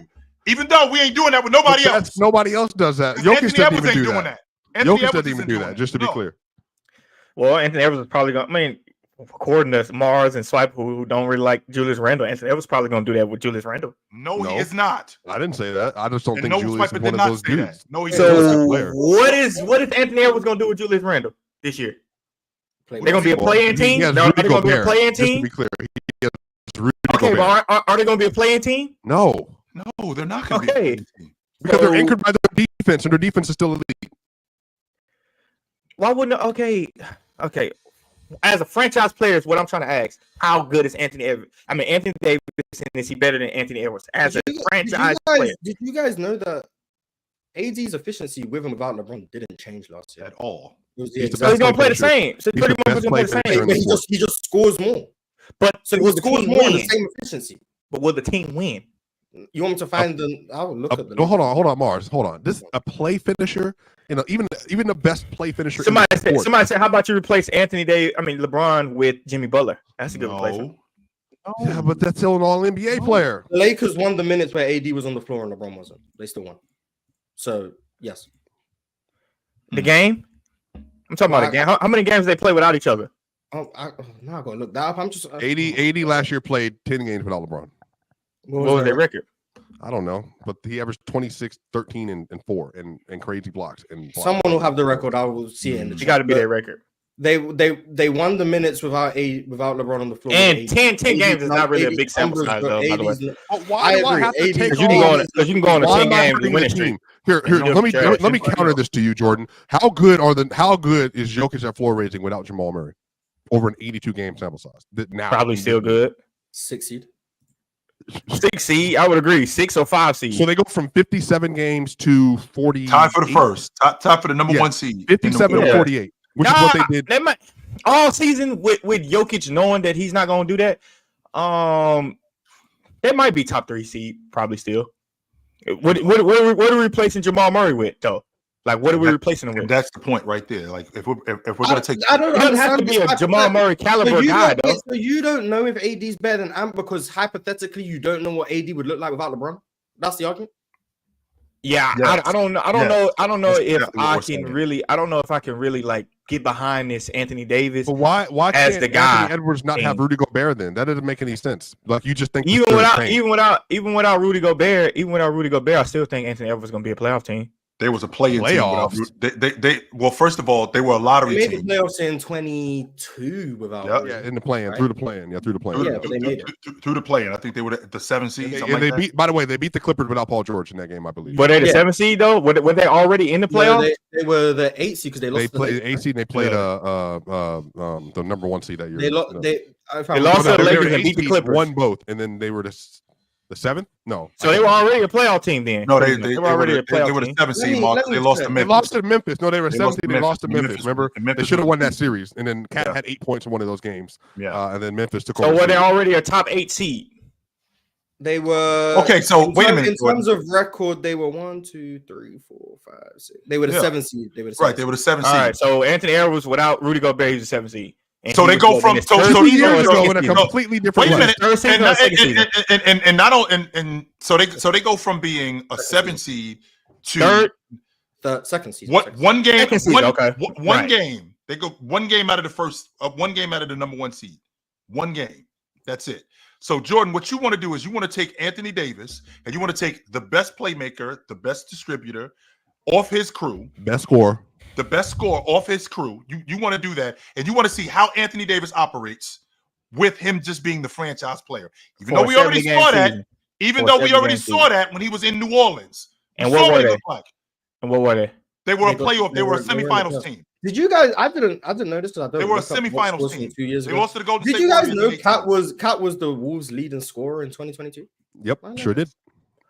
Even though we ain't doing that with nobody else. Nobody else does that. Anthony Jokic doesn't Edwards even ain't do doing that. that. Anthony Jokic Edwards doesn't even isn't do doing that. Just to be No. clear. Well, Anthony Edwards is probably going to, I mean, according to Mars and Swipe, who don't really like Julius Randle, Anthony Edwards probably going to do that with Julius Randle. No, he No. is not. I didn't say that. I just don't And think no, Julius Swiper is did one of not those say that. dudes. No, he He's a good So player. what is Anthony Edwards going to do with Julius Randle this year? They're going to be a Well, play-in team? he has No, Rudy they're going to be a Gobert, play-in just to team? be clear, he has Rudy Okay, Gobert. but are they going to be a play-in team? No, No, they're not going to Okay. be. because So- they're anchored by their defense, and their defense is still elite. Why wouldn't? Okay. As a franchise player, is what I'm trying to ask. How good is Anthony Edwards? I mean, Anthony Davis, and is he better than Anthony Edwards as a franchise player? Did you guys know that AD's efficiency with and without LeBron didn't change last year? At all. It was the He's the So exact he's gonna play play the finisher. same. So He's pretty the much best he's gonna play the play same. finisher but he just scores more. But So he will the scores team more in the win? same efficiency. But will the team win? You want me to find the? I'll look at the. No, hold on, Mars. Hold on. This a play finisher. You know, even the best play finisher. Somebody in the sport. said, how about you replace LeBron with Jimmy Butler? That's a good replacement. Yeah, but that's still an all NBA player. The Lakers won the minutes where AD was on the floor and LeBron wasn't. They still won. So yes. The game? I'm talking about the game. How many games they play without each other? Now I gotta look that up. I'm just 80 last year played 10 games without LeBron. What was their record? I don't know, but he averaged 26, 13, and 4 and crazy blocks. And someone will have the record. I will see it in the chat. It got to be their record. They won the minutes without LeBron on the floor. And 10 games is not really a big sample size, though, by the way. Why do I have to take Because you can go on a 10 game winning streak. Here, let me counter this to you, Jordan. How good is Jokic at floor raising without Jamal Murray over an 82 game sample size? Now probably still good. 6 seed. 6 seed, I would agree. 6 or 5 seed. So they go from 57 games to 40. Tie for the first. Tie for the number 1 seed. 57 to 48, which is what they did. All season with Jokic knowing that he's not going to do that. That might be top 3 seed, probably still. What are we replacing Jamal Murray with, though? Like, what are we replacing him with? That's the point right there. Like, if we're gonna take, I don't it doesn't have to be a Jamal Murray caliber guy, though. So you don't know if AD's better than Ant because hypothetically you don't know what AD would look like without LeBron. That's the argument. Yeah, yes. I don't know That's if exactly I can really. I don't know if I can really like get behind this Anthony Davis. But why as can't the guy Anthony Edwards not have Rudy Gobert then? That doesn't make any sense. Like you just think even without Rudy Gobert, I still think Anthony Edwards is going to be a playoff team. There was a play-in team. They well, first of all, they were a lottery they made team. the playoffs in 22 without. Yeah, in the play-in, through the play-in, through the play-in. Yeah, but they made it through the play-in. I think they were the 7th seed. And they beat. By the way, they beat the Clippers without Paul George in that game, I believe. Were they the 7th seed though? Were they already in the playoffs? No, they were the 8th seed because they lost. They played 8th seed. And they played the number 1 seed that year. They lost. They lost to the Lakers and beat the Clippers. Won both, and then they were the 7th? No. So they were already a playoff team then. No, they were already a playoff They were the team. 7th seed, Mark. They lost to Memphis. They lost to Memphis. No, they were 7th seed. They lost to Memphis. Memphis. Remember? They should have won that series. And then Cat had 8 points in one of those games. Yeah. And then Memphis took over. So were they already a top 8 seed? They were okay. So wait a minute. In terms of record, they were 1, 2, 3, 4, 5, 6. They were the 7th seed. They were the They were the 7th seed. All right. So Anthony Edwards without Rudy Gobert, he's the 7th seed. And so they go from so 2 years ago in a completely different. Wait a minute. And not only and so they go from being a 7th seed to the 2nd seed. One game. Okay. One game. They go 1 game out of the first. 1 game out of the number 1 seed. 1 game. That's it. So Jordan, what you want to do is you want to take Anthony Davis and you want to take the best playmaker, the best distributor off his crew, best scorer. The best score off his crew. You want to do that, and you want to see how Anthony Davis operates with him just being the franchise player. Even though we already saw that, when he was in New Orleans. And what were they? And what were they? They were a playoff. They were a semifinals team. Did you guys? I didn't notice that. They were a semifinals team 2 years ago. They lost to the Golden State. Did you guys know Cat was the Wolves' leading scorer in 2022? Yep, sure did.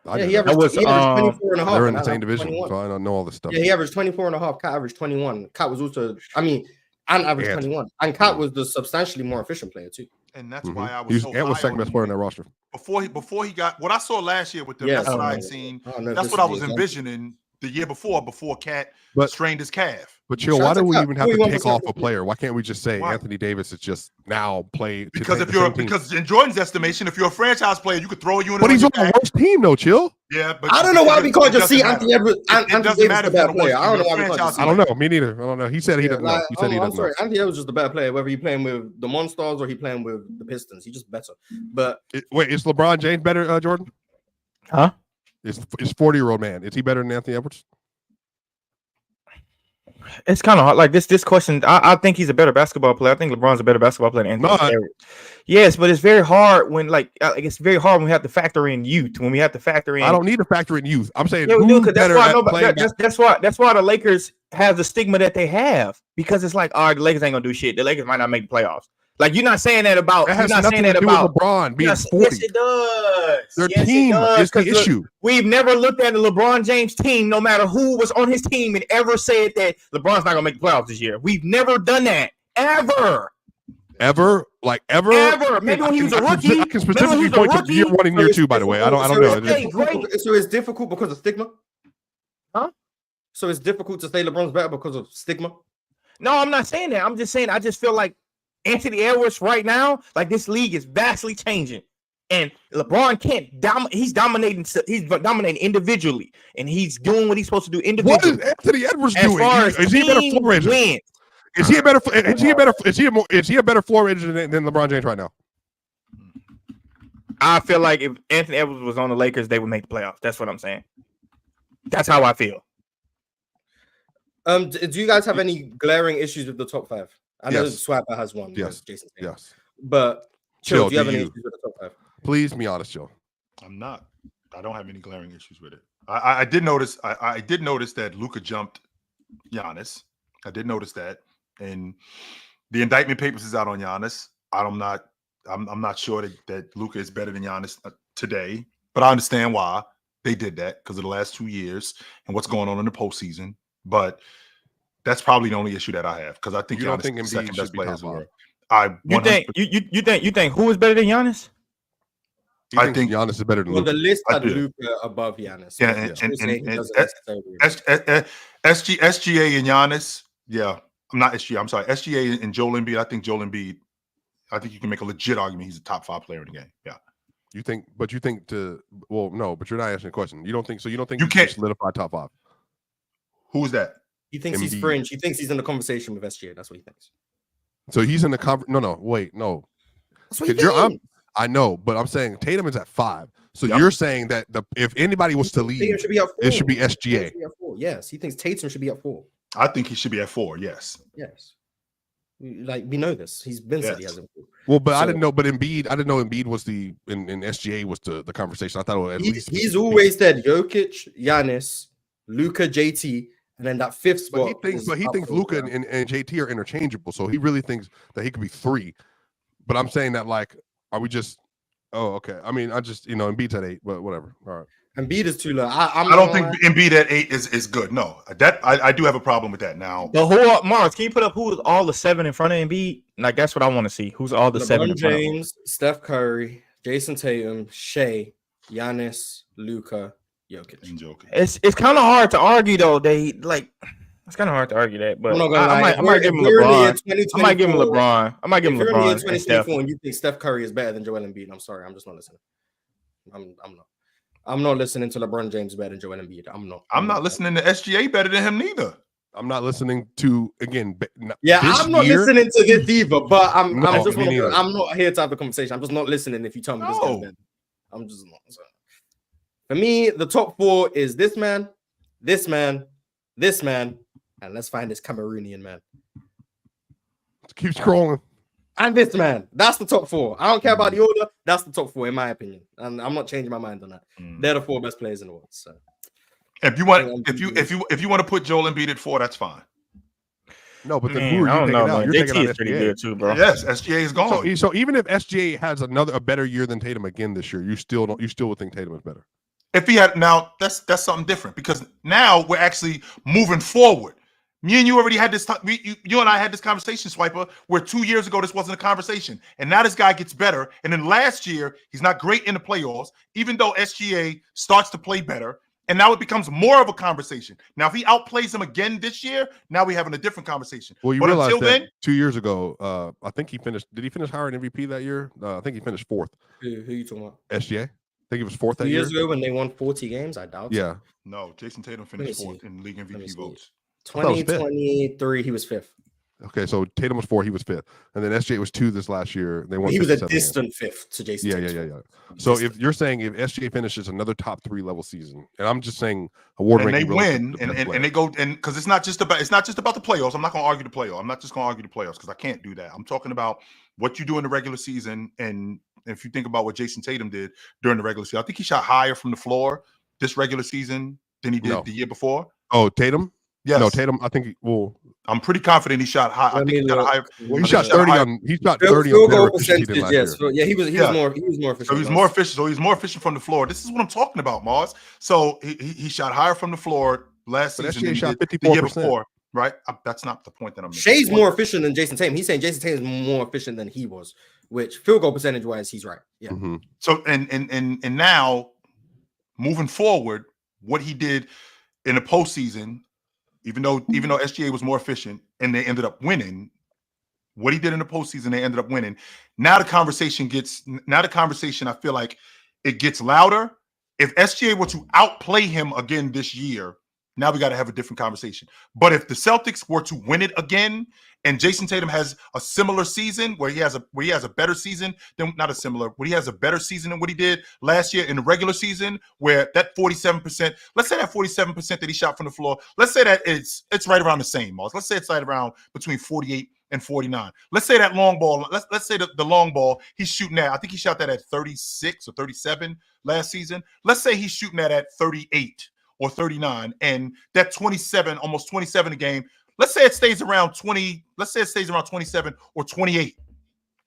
Yeah, he averaged 24 and a half. They're in the same division, so I don't know all this stuff. Yeah, he averaged 24 and a half. Cat averaged 21. Cat was also, and averaged 21. And Cat was the substantially more efficient player too. And that's why I was so was second best player in that roster. Before he got what I saw last year with them, that's what I had seen. That's what I was envisioning the year before Cat strained his calf. But chill, why do we even have to pick off a player? Why can't we just say Anthony Davis is just now play? Because because in Jordan's estimation, if you're a franchise player, you could throw you in. But he's on the worst team, though. Chill. Yeah, but I don't know why we can't just see Anthony Edwards. Anthony Davis the better player. I don't know why we can't. I don't know. Me neither. I don't know. He said he doesn't know. He said he doesn't know. Anthony Edwards is just the better player, whether he's playing with the Monsters or he's playing with the Pistons. He's just better. But wait, is LeBron James better, Jordan? Huh? Is 40-year-old man? Is he better than Anthony Edwards? It's kind of hard. Like this question, I think he's a better basketball player. I think LeBron's a better basketball player than Anthony Edwards. Yes, but it's very hard when it's very hard when we have to factor in youth. When we have to factor in, I don't need to factor in youth. I'm saying that's why the Lakers have the stigma that they have, because it's like, all right, the Lakers ain't gonna do shit. The Lakers might not make the playoffs. Like you're not saying that about. That has nothing to do with LeBron being 40. Yes, it does. Their team is the issue. We've never looked at a LeBron James team, no matter who was on his team, and ever said that LeBron's not gonna make the playoffs this year. We've never done that ever. Ever? Maybe when he was a rookie. I can specifically point to year 1 and year 2. By the way, I don't know. So it's difficult because of stigma. Huh? So it's difficult to say LeBron's better because of stigma. No, I'm not saying that. I'm just saying I just feel like Anthony Edwards right now, like this league is vastly changing. And LeBron can't dominate. He's dominating individually, and he's doing what he's supposed to do individually. What is Anthony Edwards as doing? Far as Is he a better floor ranger? Wins. Is he a better? Is he a better floor ranger than LeBron James right now? I feel like if Anthony Edwards was on the Lakers, they would make the playoffs. That's what I'm saying. That's how I feel. Do you guys have any glaring issues with the top 5? I know Swiper has one. Yes. Jason. Yes. But Chill, do you have any issues with the top 5? Please be honest, Joe. I'm not. I don't have any glaring issues with it. I did notice. I did notice that Luka jumped Giannis. I did notice that, and the indictment papers is out on Giannis. I'm not sure that Luka is better than Giannis today, but I understand why they did that because of the last 2 years and what's going on in the postseason. But that's probably the only issue that I have because I think Giannis is the second best player in the world. You think who is better than Giannis? I think Giannis is better than Luka. Well, the list had Luka above Giannis. Yeah, SGA and Giannis. Yeah, I'm not SGA. I'm sorry, SGA and Joel Embiid. I think Joel Embiid. I think you can make a legit argument he's a top 5 player in the game. Yeah. You think? But you think no, but you're not answering the question. You don't think so? You don't think you can't solidify top 5? Who is that? He thinks he's fringe. He thinks he's in the conversation with SGA. That's what he thinks. So he's in the no. That's what he thinks. I know, but I'm saying Tatum is at 5. So you're saying that if anybody was to leave, it should be SGA. Yes, he thinks Tatum should be at 4. I think he should be at 4. Yes. Like we know this. He's been said he hasn't. Well, but I didn't know. But Embiid, I didn't know Embiid was in SGA was the conversation. I thought it was at least he's always said Jokic, Giannis, Luka, JT, and then that 5th spot. But he thinks Luka and JT are interchangeable. So he really thinks that he could be 3. But I'm saying that are we just? Oh, okay. I mean, I just Embiid's at 8, but whatever. All right. Embiid is too low. I don't think Embiid at 8 is good. No, that I do have a problem with that. Now, the whole Mars, can you put up who is all the 7 in front of Embiid? Like that's what I want to see. Who's all the 7 in front of James, Steph Curry, Jason Tatum, Shea, Giannis, Luka, Jokic. It's kind of hard to argue though. It's kind of hard to argue that, but I might give him LeBron. I might give him LeBron. I might give him LeBron. And Steph. And you think Steph Curry is better than Joel Embiid? I'm sorry, I'm just not listening. I'm not listening to LeBron James better than Joel Embiid. I'm not listening to SGA better than him neither. I'm not listening to I'm not listening to this either. But I'm not here to have the conversation. I'm just not listening. If you tell me this guy's better, I'm just not. So. For me, the top 4 is this man, this man, this man, and let's find this Cameroonian man. Keep scrolling. And this man. That's the top 4. I don't care about the order. That's the top 4 in my opinion, and I'm not changing my mind on that. They're the 4 best players in the world. So, if you want to put Joel Embiid at 4, that's fine. No, but then who are you taking out? You're taking out pretty good too, bro. Yes, SGA is gone. So even if SGA has a better year than Tatum again this year, you still would think Tatum is better. If he had now, that's something different because now we're actually moving forward. Me and you already had this. You and I had this conversation, Swiper, where 2 years ago this wasn't a conversation, and now this guy gets better. And then last year he's not great in the playoffs, even though SGA starts to play better, and now it becomes more of a conversation. Now, if he outplays him again this year, now we're having a different conversation. Well, you realize that 2 years ago, I think he finished. Did he finish higher in MVP that year? I think he finished 4th. Who are you talking about? SGA. I think he was 4th that year. 2 years ago when they won 40 games, I doubt. Yeah. No, Jason Tatum finished 4th in league MVP votes. 2023, he was 5th. Okay, so Tatum was 4, he was 5th, and then SGA was 2 this last year. They won. He was a distant 5th to Jason. Yeah. So if you're saying if SGA finishes another top 3 level season, and I'm just saying award ranking, and they win, and they go, and because it's not just about the playoffs. I'm not going to argue the playoffs. I'm not just going to argue the playoffs because I can't do that. I'm talking about what you do in the regular season, and if you think about what Jason Tatum did during the regular season, I think he shot higher from the floor this regular season than he did the year before. Oh, Tatum. Yes. No, Tatum. I think I'm pretty confident he shot high. I think he shot higher. He shot 30 on. He shot 30 on goal percentage. Yes. Yeah, he was more efficient. So he's more efficient. So he's more efficient from the floor. This is what I'm talking about, Mars. So he shot higher from the floor last season. He shot 54%. The year before, right? That's not the point that I'm making. Shea's more efficient than Jason Tatum. He's saying Jason Tatum is more efficient than he was, which field goal percentage wise, he's right. Yeah. Mm-hmm. So and now moving forward, what he did in the postseason. Even though SGA was more efficient and they ended up winning, what he did in the postseason, they ended up winning. Now the conversation, I feel like it gets louder. If SGA were to outplay him again this year, now we got to have a different conversation. But if the Celtics were to win it again, and Jason Tatum has a similar season where he has a better season than where he has a better season than what he did last year in the regular season, where that 47%, let's say that 47% that he shot from the floor, let's say that it's right around the same, Mars. Let's say it's right around between 48 and 49. Let's say that long ball, let's say the long ball he's shooting at, I think he shot that at 36 or 37 last season. Let's say he's shooting that at 38 or 39, and that 27, almost 27 a game. Let's say it stays around 20. Let's say it stays around 27 or 28,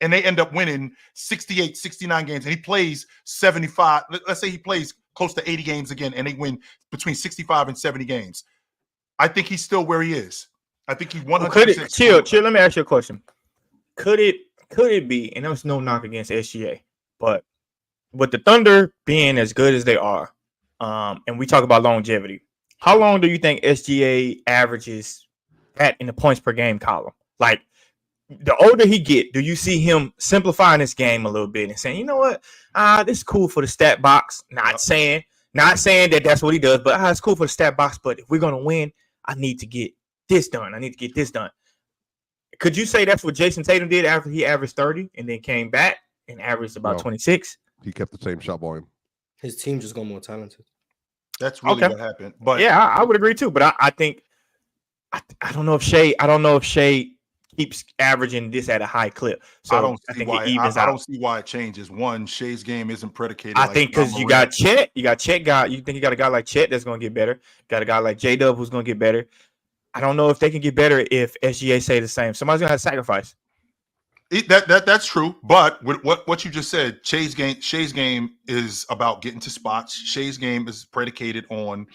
and they end up winning 68, 69 games, and he plays 75. Let's say he plays close to 80 games again, and they win between 65 and 70 games. I think he's still where he is. I think he 100%. Chill. Let me ask you a question. Could it be? And there's no knock against SGA, but with the Thunder being as good as they are, and we talk about longevity, how long do you think SGA averages at in the points per game column? Like, the older he get, do you see him simplifying this game a little bit and saying, you know what, this is cool for the stat box. Not saying that that's what he does, but it's cool for the stat box. But if we're gonna win, I need to get this done. Could you say that's what Jason Tatum did after he averaged 30 and then came back and averaged about 26? He kept the same shot volume. His team just got more talented. That's really what happened. But yeah, I would agree too. But I think I don't know if Shea keeps averaging this at a high clip. So I think it evens out. I don't see why it changes. One, Shea's game isn't predicated. I think because you got Chet, you think you got a guy like Chet that's going to get better. Got a guy like J-Dub who's going to get better. I don't know if they can get better if SGA say the same. Somebody's going to have to sacrifice. That's true. But with what you just said, Shea's game is about getting to spots. Shea's game is predicated on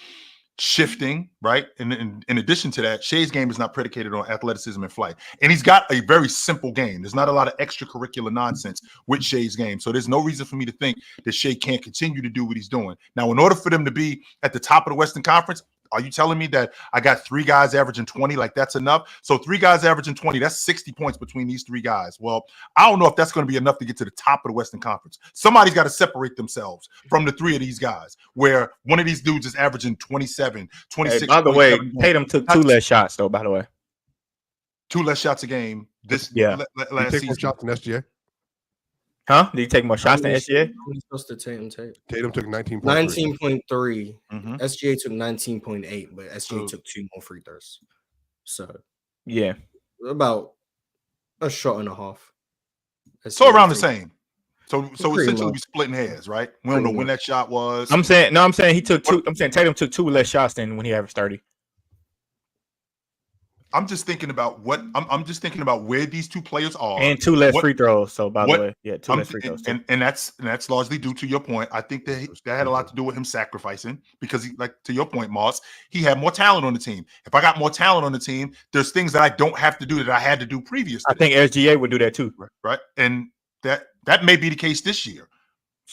shifting, right? And in addition to that, Shea's game is not predicated on athleticism and flight. And he's got a very simple game. There's not a lot of extracurricular nonsense with Shea's game. So there's no reason for me to think that Shea can't continue to do what he's doing. Now, in order for them to be at the top of the Western Conference, are you telling me that I got 3 guys averaging 20? Like, that's enough? So 3 guys averaging 20, that's 60 points between these 3 guys. Well, I don't know if that's going to be enough to get to the top of the Western Conference. Somebody's got to separate themselves from the 3 of these guys, where one of these dudes is averaging 27, 26. Hey, by the way, Tatum took 2 less shots, though, by the way. 2 less shots a game this last season. More shots than SGA? Huh? Did he take more shots than SGA? Tatum took 19.3. 19.3. SGA took 19.8, but SGA took 2 more free throws. So, yeah. About a shot and a half. So around the same. So essentially we splitting hairs, right? We don't know when that shot was. I'm saying he took 2. I'm saying Tatum took 2 less shots than when he averaged 30. I'm just thinking about I'm just thinking about where these 2 players are, and 2 less free throws. So by the way, 2 less free throws, and that's largely due to your point. I think that had a lot to do with him sacrificing, because he, like, to your point, Moss, he had more talent on the team. If I got more talent on the team, there's things that I don't have to do that I had to do previously. I think SGA would do that too, right? And that may be the case this year.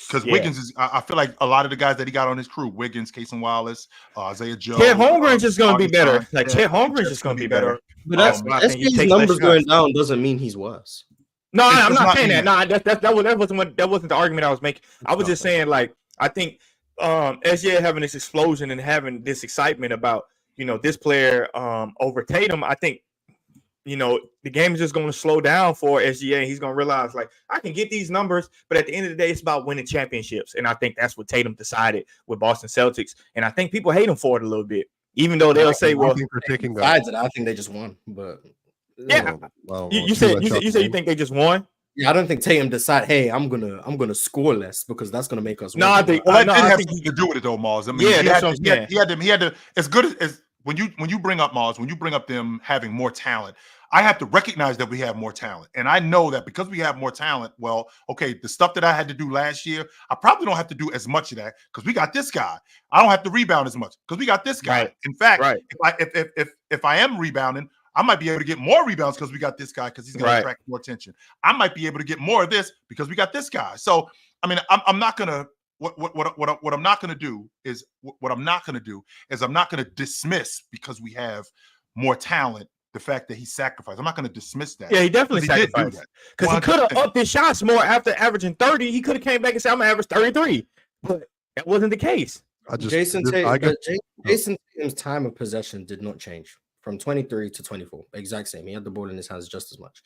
Because Wiggins is, I feel like a lot of the guys that he got on his crew, Wiggins, Casey Wallace, Isaiah Joe. Chet Holmgren's just going to be better. Like, Chet Holmgren's just going to be better. But SGA's numbers going down doesn't mean he's worse. No, I'm not saying that. No, that wasn't the argument I was making. I was just saying, like, I think SGA having this explosion and having this excitement about, this player over Tatum, I think, the game is just going to slow down for SGA. And he's going to realize, like, I can get these numbers, but at the end of the day, it's about winning championships. And I think that's what Tatum decided with Boston Celtics. And I think people hate him for it a little bit, even though they'll say, well, besides it, I think they just won. But yeah, you said you think they just won. Yeah, I don't think Tatum decided, hey, I'm gonna score less because that's gonna make us win. No, I think that didn't have something to do with it though, Mars. I mean, yeah, he had to as good as when you bring up Mars, when you bring up them having more talent, I have to recognize that we have more talent. And I know that because we have more talent, well, okay, the stuff that I had to do last year, I probably don't have to do as much of that because we got this guy. I don't have to rebound as much because we got this guy. Right. In fact, if I am rebounding, I might be able to get more rebounds because we got this guy, because he's going to attract more attention. I might be able to get more of this because we got this guy. So, I mean, I'm not going to what I'm not going to do is I'm not going to dismiss because we have more talent the fact that he sacrificed. I'm not going to dismiss that. Yeah, he definitely He did do sacrificed. that. Because he could have upped his shots more after averaging 30. He could have came back and said, I'm going to average 33. But that wasn't the case. Jason Tatum's time of possession did not change from 23 to 24. Exact same. He had the ball in his hands just as much.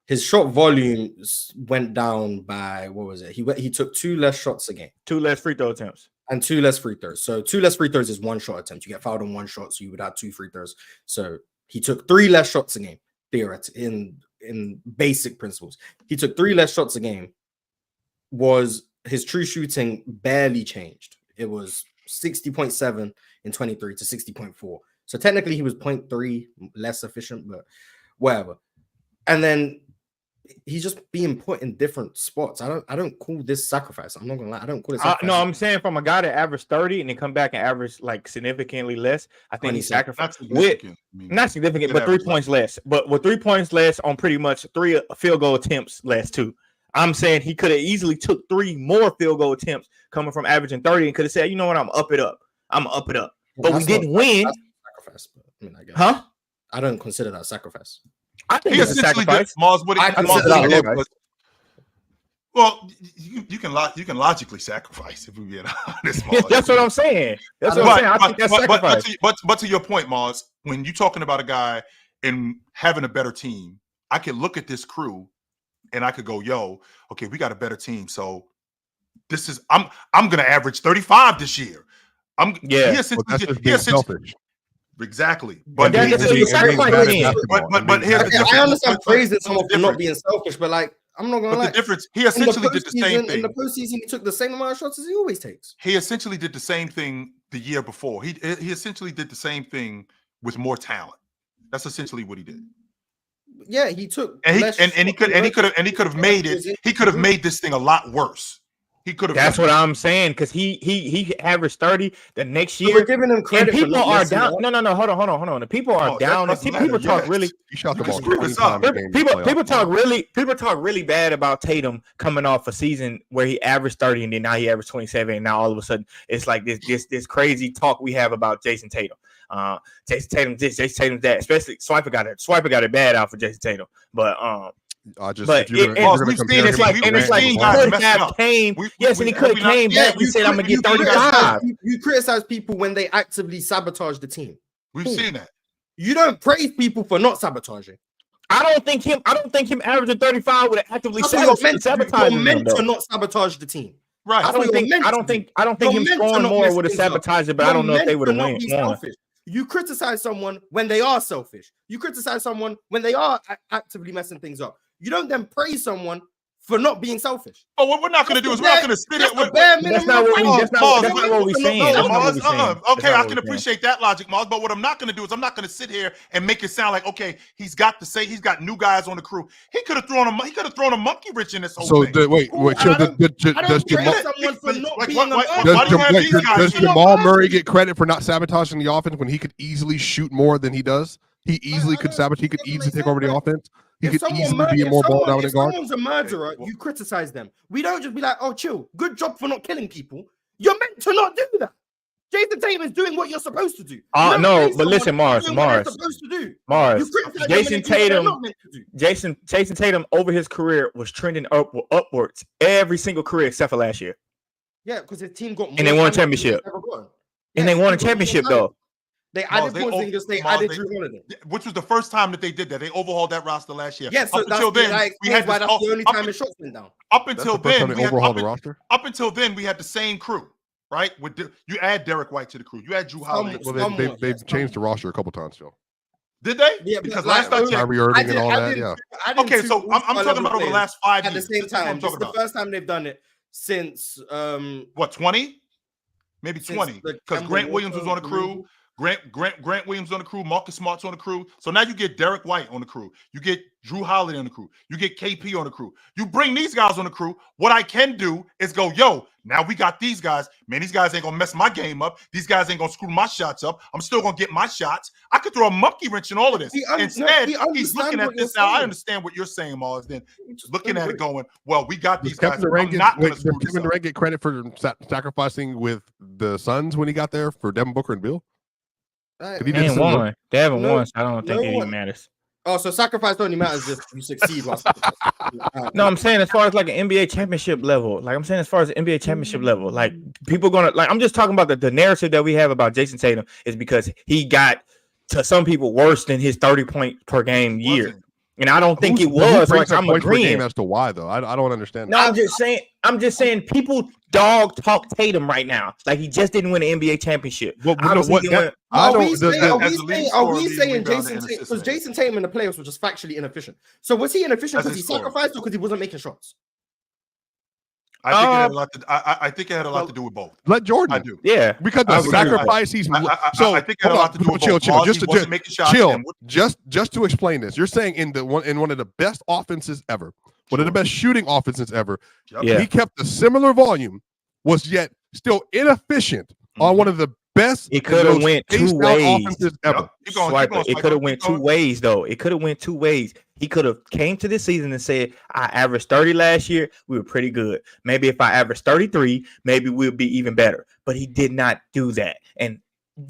His shot volume went down by, what was it? He took 2 less shots a game. 2 less free throw attempts. And 2 less free throws. So 2 less free throws is 1 shot attempt. You get fouled on 1 shot, so you would have 2 free throws. So he took 3 less shots a game, theoretically, in basic principles. He took 3 less shots a game. His true shooting barely changed. It was 60.7 in 23 to 60.4. So technically he was 0.3 less efficient, but whatever. And then he's just being put in different spots. I don't call this sacrifice. I'm not gonna lie. I don't call it sacrifice. No, I'm saying from a guy that averaged 30 and then come back and average like significantly less. I think he sacrificed not significant, but 3 points less. But with 3 points less on pretty much 3 field goal attempts less too. I'm saying he could have easily took 3 more field goal attempts coming from averaging 30 and could have said, you know what, I'm up it up. But we didn't win. Sacrifice, but I mean, I guess. I don't consider that a sacrifice. I think it's a sacrifice. Well, you can logically sacrifice if we get honest. That's what I'm saying. That's what I'm saying. I think that's sacrifice. But to your point, Mars, when you're talking about a guy and having a better team, I could look at this crew and I could go, yo, okay, we got a better team. So this is I'm gonna average 35 this year. Selfish. Exactly. But here's I understand praising someone for not being selfish, but like I'm not gonna lie. The difference, he essentially did the same thing. In the postseason, he took the same amount of shots as he always takes. He essentially did the same thing the year before. He essentially did the same thing with more talent. That's essentially what he did. Yeah, he took and he could have made it. He could have made this thing a lot worse. He could have. That's what I'm saying, because he averaged 30 the next year. We're giving him credit. And people are down. No. Hold on. The people are down. People talk really. You shot the ball. People talk really bad about Tatum coming off a season where he averaged 30 and then now he averaged 27. And now all of a sudden it's like this crazy talk we have about Jason Tatum. Jason Tatum this, Jason Tatum that. Especially Swiper got it bad out for Jason Tatum. But he could have came back and said, I'm gonna get 35. You criticize people when they actively sabotage the team. We've seen that. You don't praise people for not sabotaging. I don't think him averaging 35 would have actively sabotaged. You're meant to not sabotage the team. Right. I don't think him scoring more would have sabotaged it, but I don't know if they would have won. You criticize someone when they are selfish. You criticize someone when they are actively messing things up. You don't then praise someone for not being selfish. But what we're not going to do is we're not going to sit it. That's not what we're saying. Okay, I can appreciate that logic, Mars. But what I'm not going to do is I'm not going to sit here and make it sound like, okay, he's got new guys on the crew. He could have thrown a monkey wrench in this whole thing. Does Jamal Murray get credit for not sabotaging the offense when he could easily shoot more than he does? He easily could sabotage. He could easily take over the offense. He could easily be a more ball dominant guard. If someone's a murderer, you criticize them. We don't just be like, oh, chill. Good job for not killing people. You're meant to not do that. Jason Tatum is doing what you're supposed to do. No, but listen, Mars. Jason Tatum over his career was trending upwards every single career except for last year. Yeah, because his team got more. And they won a championship. They won a championship though. They added Porzingis, they added Drew Holiday, which was the first time that they did that. They overhauled that roster last year. Yeah, so that's the only time his shots went down. Up until then, we overhauled the roster. Up until then, we had the same crew, right? You add Derek White to the crew. You add Drew Holiday. Well, they've changed the roster a couple times, Phil. Did they? Yeah, because last time Kyrie Irving and all that. Yeah. Okay, so I'm talking about over the last 5 years. At the same time, this is the first time they've done it since 20? Maybe 20. Because Grant Williams was on the crew. Grant Williams on the crew, Marcus Smart's on the crew. So now you get Derek White on the crew. You get Drew Holiday on the crew. You get KP on the crew. You bring these guys on the crew. What I can do is go, yo, now we got these guys. Man, these guys ain't going to mess my game up. These guys ain't going to screw my shots up. I'm still going to get my shots. I could throw a monkey wrench in all of this. Instead, he's looking at this now. I understand what you're saying, Mars. Then looking at it going, well, we got these guys. Kevin Durant get credit for sacrificing with the Suns when he got there for Devin Booker and Bill? He They ain't won. They haven't No, won, so I don't think no it one- even matters. Oh, so sacrifice only matters if you succeed while sacrificing. No, I'm saying as far as like an NBA championship level, like I'm saying as far as the NBA championship level, like people gonna like I'm just talking about the narrative that we have about Jason Tatum is because he got to some people worse than his 30 point per game year. And I don't think it was like I'm agreeing as to why though. I don't understand. No, I'm just saying people dog talk Tatum right now. Like he just didn't win an NBA championship. Are we saying Jason Tatum? Because Jason Tatum in the playoffs was just factually inefficient. So was he inefficient because he sacrificed or because he wasn't making shots? I think it had a lot to. I think it had a lot to do with both. Let Jordan. I do. Yeah, because the sacrifice he's. So I think it had a lot to do with both. Chill. Just just to explain this, you're saying in one of the best offenses ever, one of the best shooting offenses ever. Yeah. He kept a similar volume, was yet still inefficient on one of the best. It could have went two ways ever. It could have went two ways though. It could have went two ways. He could have came to this season and said, I averaged 30 last year. We were pretty good. Maybe if I averaged 33, maybe we'll be even better. But he did not do that. And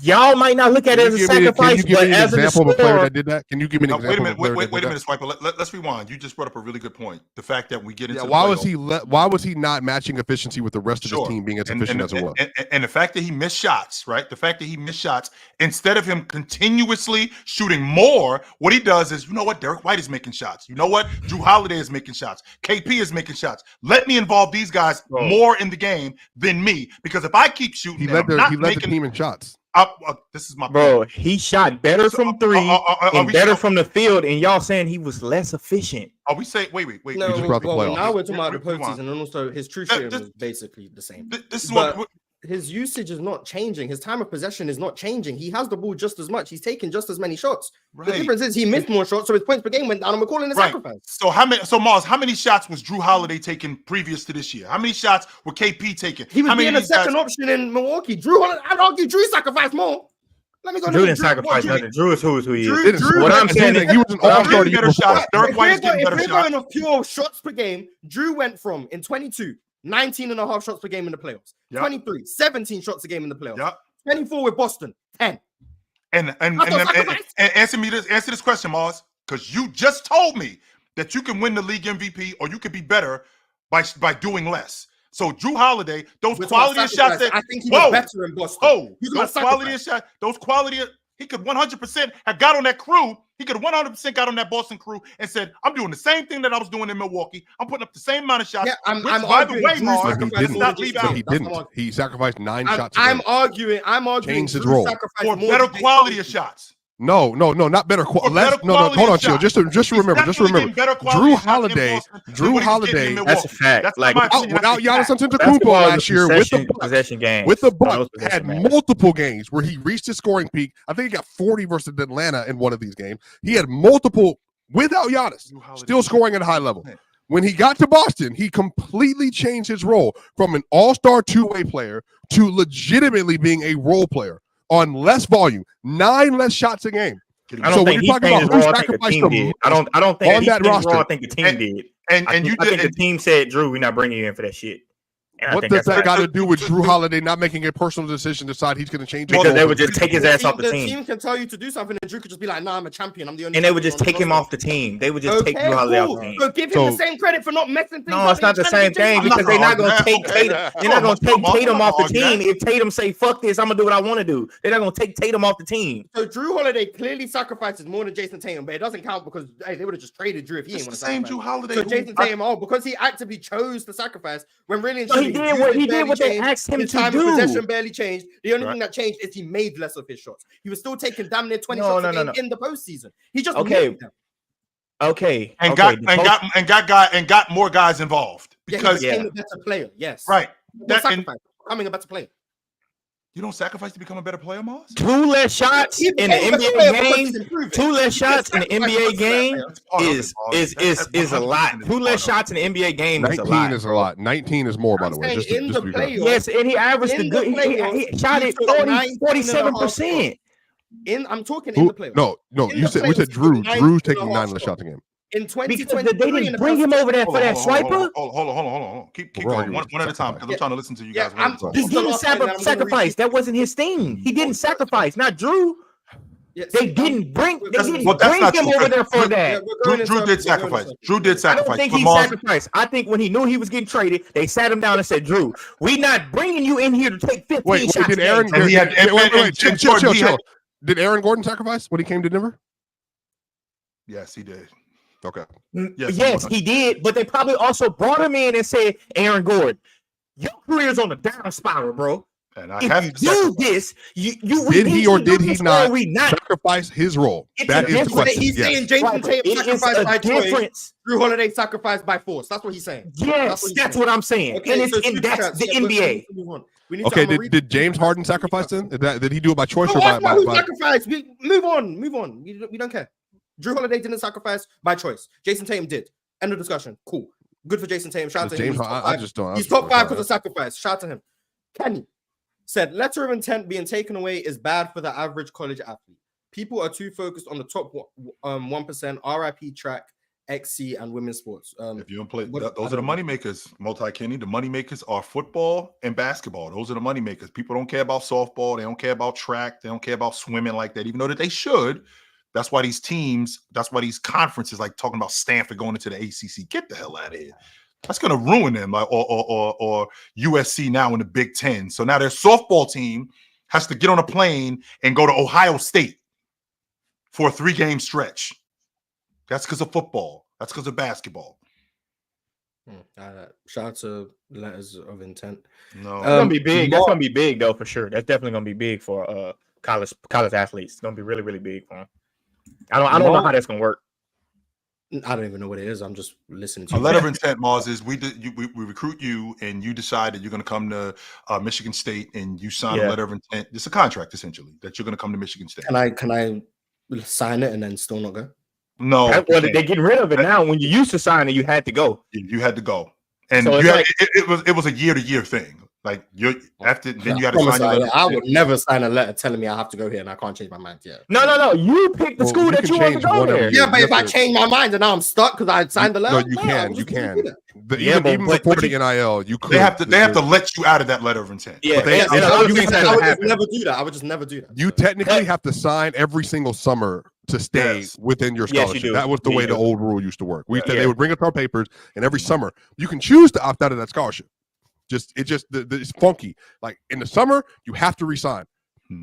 y'all might not look at it as a sacrifice, but as an example of a player that did that, can you give me an example? Wait a minute, Swiper. Let's rewind. You just brought up a really good point. The fact that we get into why was he not matching efficiency with the rest of his team being as efficient as it was? And the fact that he missed shots, right? The fact that he missed shots, instead of him continuously shooting more, what he does is, you know what? Derek White is making shots. You know what? Drew Holiday is making shots. KP is making shots. Let me involve these guys more in the game than me, because if I keep shooting, he led the team in shots. This is my bro. He shot better from three and better from the field, and y'all saying he was less efficient. Are we saying wait? No, just brought the playoffs. Now we're talking about the postseason, and also his true shooting was basically the same. This is what his usage is not changing. His time of possession is not changing. He has the ball just as much. He's taking just as many shots. Right. The difference is he missed more shots, so his points per game went down, and we're calling it sacrifice. So Mars, how many shots was Drew Holiday taking previous to this year? How many shots were KP taking? He was being a second option in Milwaukee. I'd argue Drew sacrificed more. Let me go. Drew didn't sacrifice nothing. Drew is who he is. Drew, what I'm saying is he was an all-star. Better shots. Derek White is getting better shots. If we're going off pure shots per game, Drew went from in 22, 19 and a half shots per game in the playoffs. 23, 17 shots a game in the playoffs. 24 with Boston, 10. And answer this question, Mars, because you just told me that you can win the league MVP or you could be better by doing less. So Drew Holiday, those quality of shots that I think he was better in Boston. Those quality of shots, he could 100% have got on that crew. He could have 100% got on that Boston crew and said, I'm doing the same thing that I was doing in Milwaukee. I'm putting up the same amount of shots. Yeah, I'm by the way, Mars, he didn't. He sacrificed 9 shots. I'm arguing. Changed his role for better quality of shots. No, not better quality. No, hold on, chill. Just remember. Drew Holiday. That's a fact. Without Giannis Antetokounmpo last year with the Bucks, had multiple games where he reached his scoring peak. I think he got 40 versus Atlanta in one of these games. He had multiple without Giannis, still scoring at a high level. When he got to Boston, he completely changed his role from an all-star two-way player to legitimately being a role player on less volume, 9 less shots a game. I don't think he changed his role. I think the team did. I don't think he changed his role. I think the team did. I think the team said, Drew, we're not bringing you in for that shit. What does that got to do with Drew Holiday not making a personal decision to decide he's going to change? Because they would just take his ass off the team. The team can tell you to do something, and Drew could just be like, "Nah, I'm a champion. I'm the only." And they would just take him off the team. They would just take Drew Holiday off the team. So give him the same credit for not messing things up. No, it's not the same thing because they're not going to take Tatum. They're not going to take Tatum off the team. If Tatum say, "Fuck this, I'm gonna do what I want to do," they're not going to take Tatum off the team. So Drew Holiday clearly sacrifices more than Jason Tatum, but it doesn't count because they would have just traded Drew if he didn't want to sacrifice. Drew Holiday. So Jason Tatum, because he actively chose to sacrifice when really he did what they asked him to do. Time of possession barely changed. The only thing that changed is he made less of his shots. He was still taking damn near 20 shots a game in the postseason. He just made them. And got more guys involved because he became a better player. Yes, right. Becoming a better player. You don't sacrifice to become a better player, Mars? 2 less shots in the NBA game. 2 less shots in the NBA game is a lot. 2 less shots in the NBA game is a lot. 19 is a lot. 19 is more, by the way. Just to be fair. Yes, and he averaged a good. He shot it 47%. I'm talking in the playoffs. No. We said Drew's taking 9 less shots a game. In 2020, they didn't bring him over there for that swiper. Hold on. Keep going one at a time because I'm trying to listen to you guys. He didn't sacrifice. That wasn't his thing. He didn't sacrifice. Not Drew. Yes. They didn't bring that's him not over true. there for that. Drew did sacrifice. Drew did I sacrifice. don't think But he Mars- sacrificed. I think when he knew he was getting traded, they sat him down and said, "Drew, we not bringing you in here to take 15 Wait, shots." did a Aaron? game." And he had- and- Wait, and chill. he had- Did Aaron Gordon sacrifice when he came to Denver? Yes, he did. Okay. Yes, he did. But they probably also brought him in and said, "Aaron Gordon, your career's on a down spiral, bro. And I If have you to do sacrifice. this, you Did he or did he not we not? sacrifice his role? It's That a is the difference. question. He's Yes. saying Jason Right, Tatum it is sacrificed a by choice. difference. Drew Holiday sacrificed by force. That's what he's saying. Yes, that's what I'm saying. Okay, And it's so and that's Superchats, the yeah, we NBA. need to move on. We need to- Okay. I'm gonna read- Did James Harden sacrifice then? Did he do it by choice No, or that's not who by sacrificed. We move on. We don't care. Drew Holiday didn't sacrifice by choice. Jason Tatum did. End of discussion. Cool. Good for Jason Tatum. Shout out to him. James? He's top I five. just don't. He's top 5 because of sacrifice. Shout out to him. Kenny said, letter of intent being taken away is bad for the average college athlete. People are too focused on the top 1%, RIP track, XC, and women's sports. If you don't play, what- those are the money makers. Multi-Kenny, the money makers are football and basketball. Those are the money makers. People don't care about softball. They don't care about track. They don't care about swimming like that, even though that they should. That's why these teams, that's why these conferences, like talking about Stanford going into the ACC, get the hell out of here. That's going to ruin them, like, or USC now in the Big Ten. So now their softball team has to get on a plane and go to Ohio State for a 3-game stretch. That's because of football. That's because of basketball. Shout out to letters of intent. No, That's gonna be big. That's gonna be big though, for sure. That's definitely gonna be big for college athletes. It's gonna be really, really big for them. I don't know how that's gonna work. I don't even know what it is. I'm just listening to a you. letter of intent, Mars, is we recruit you and you decide that you're going to come to Michigan State and you sign a letter of intent. It's a contract essentially that you're going to come to Michigan State. Can I sign it and then still not go? No, Well, they're getting rid of it now. When you used to sign it, you had to go. You had to go, and So you it's had, it was a year-to-year thing. Like you after then you had to sign. I would never sign a letter telling me I have to go here and I can't change my mind. Yeah. No. You pick the school you that can you want to change go one every there. year. Yeah, but if I change my mind and now I'm stuck because I signed the letter. No, you can. You can. Yeah, Even but before the NIL, you could. They have to let you out of that letter of intent. Yeah, they- and they- I would you think have that to would just happen. never do that. I would just never do that. You technically have to sign every single summer to stay Yes. within your Yes, you scholarship. do. That was the Yeah, way you the do. old rule used to work. We said Yeah. they would bring up our papers, and every summer you can choose to opt out of that scholarship. It's funky. Like in the summer, you have to resign.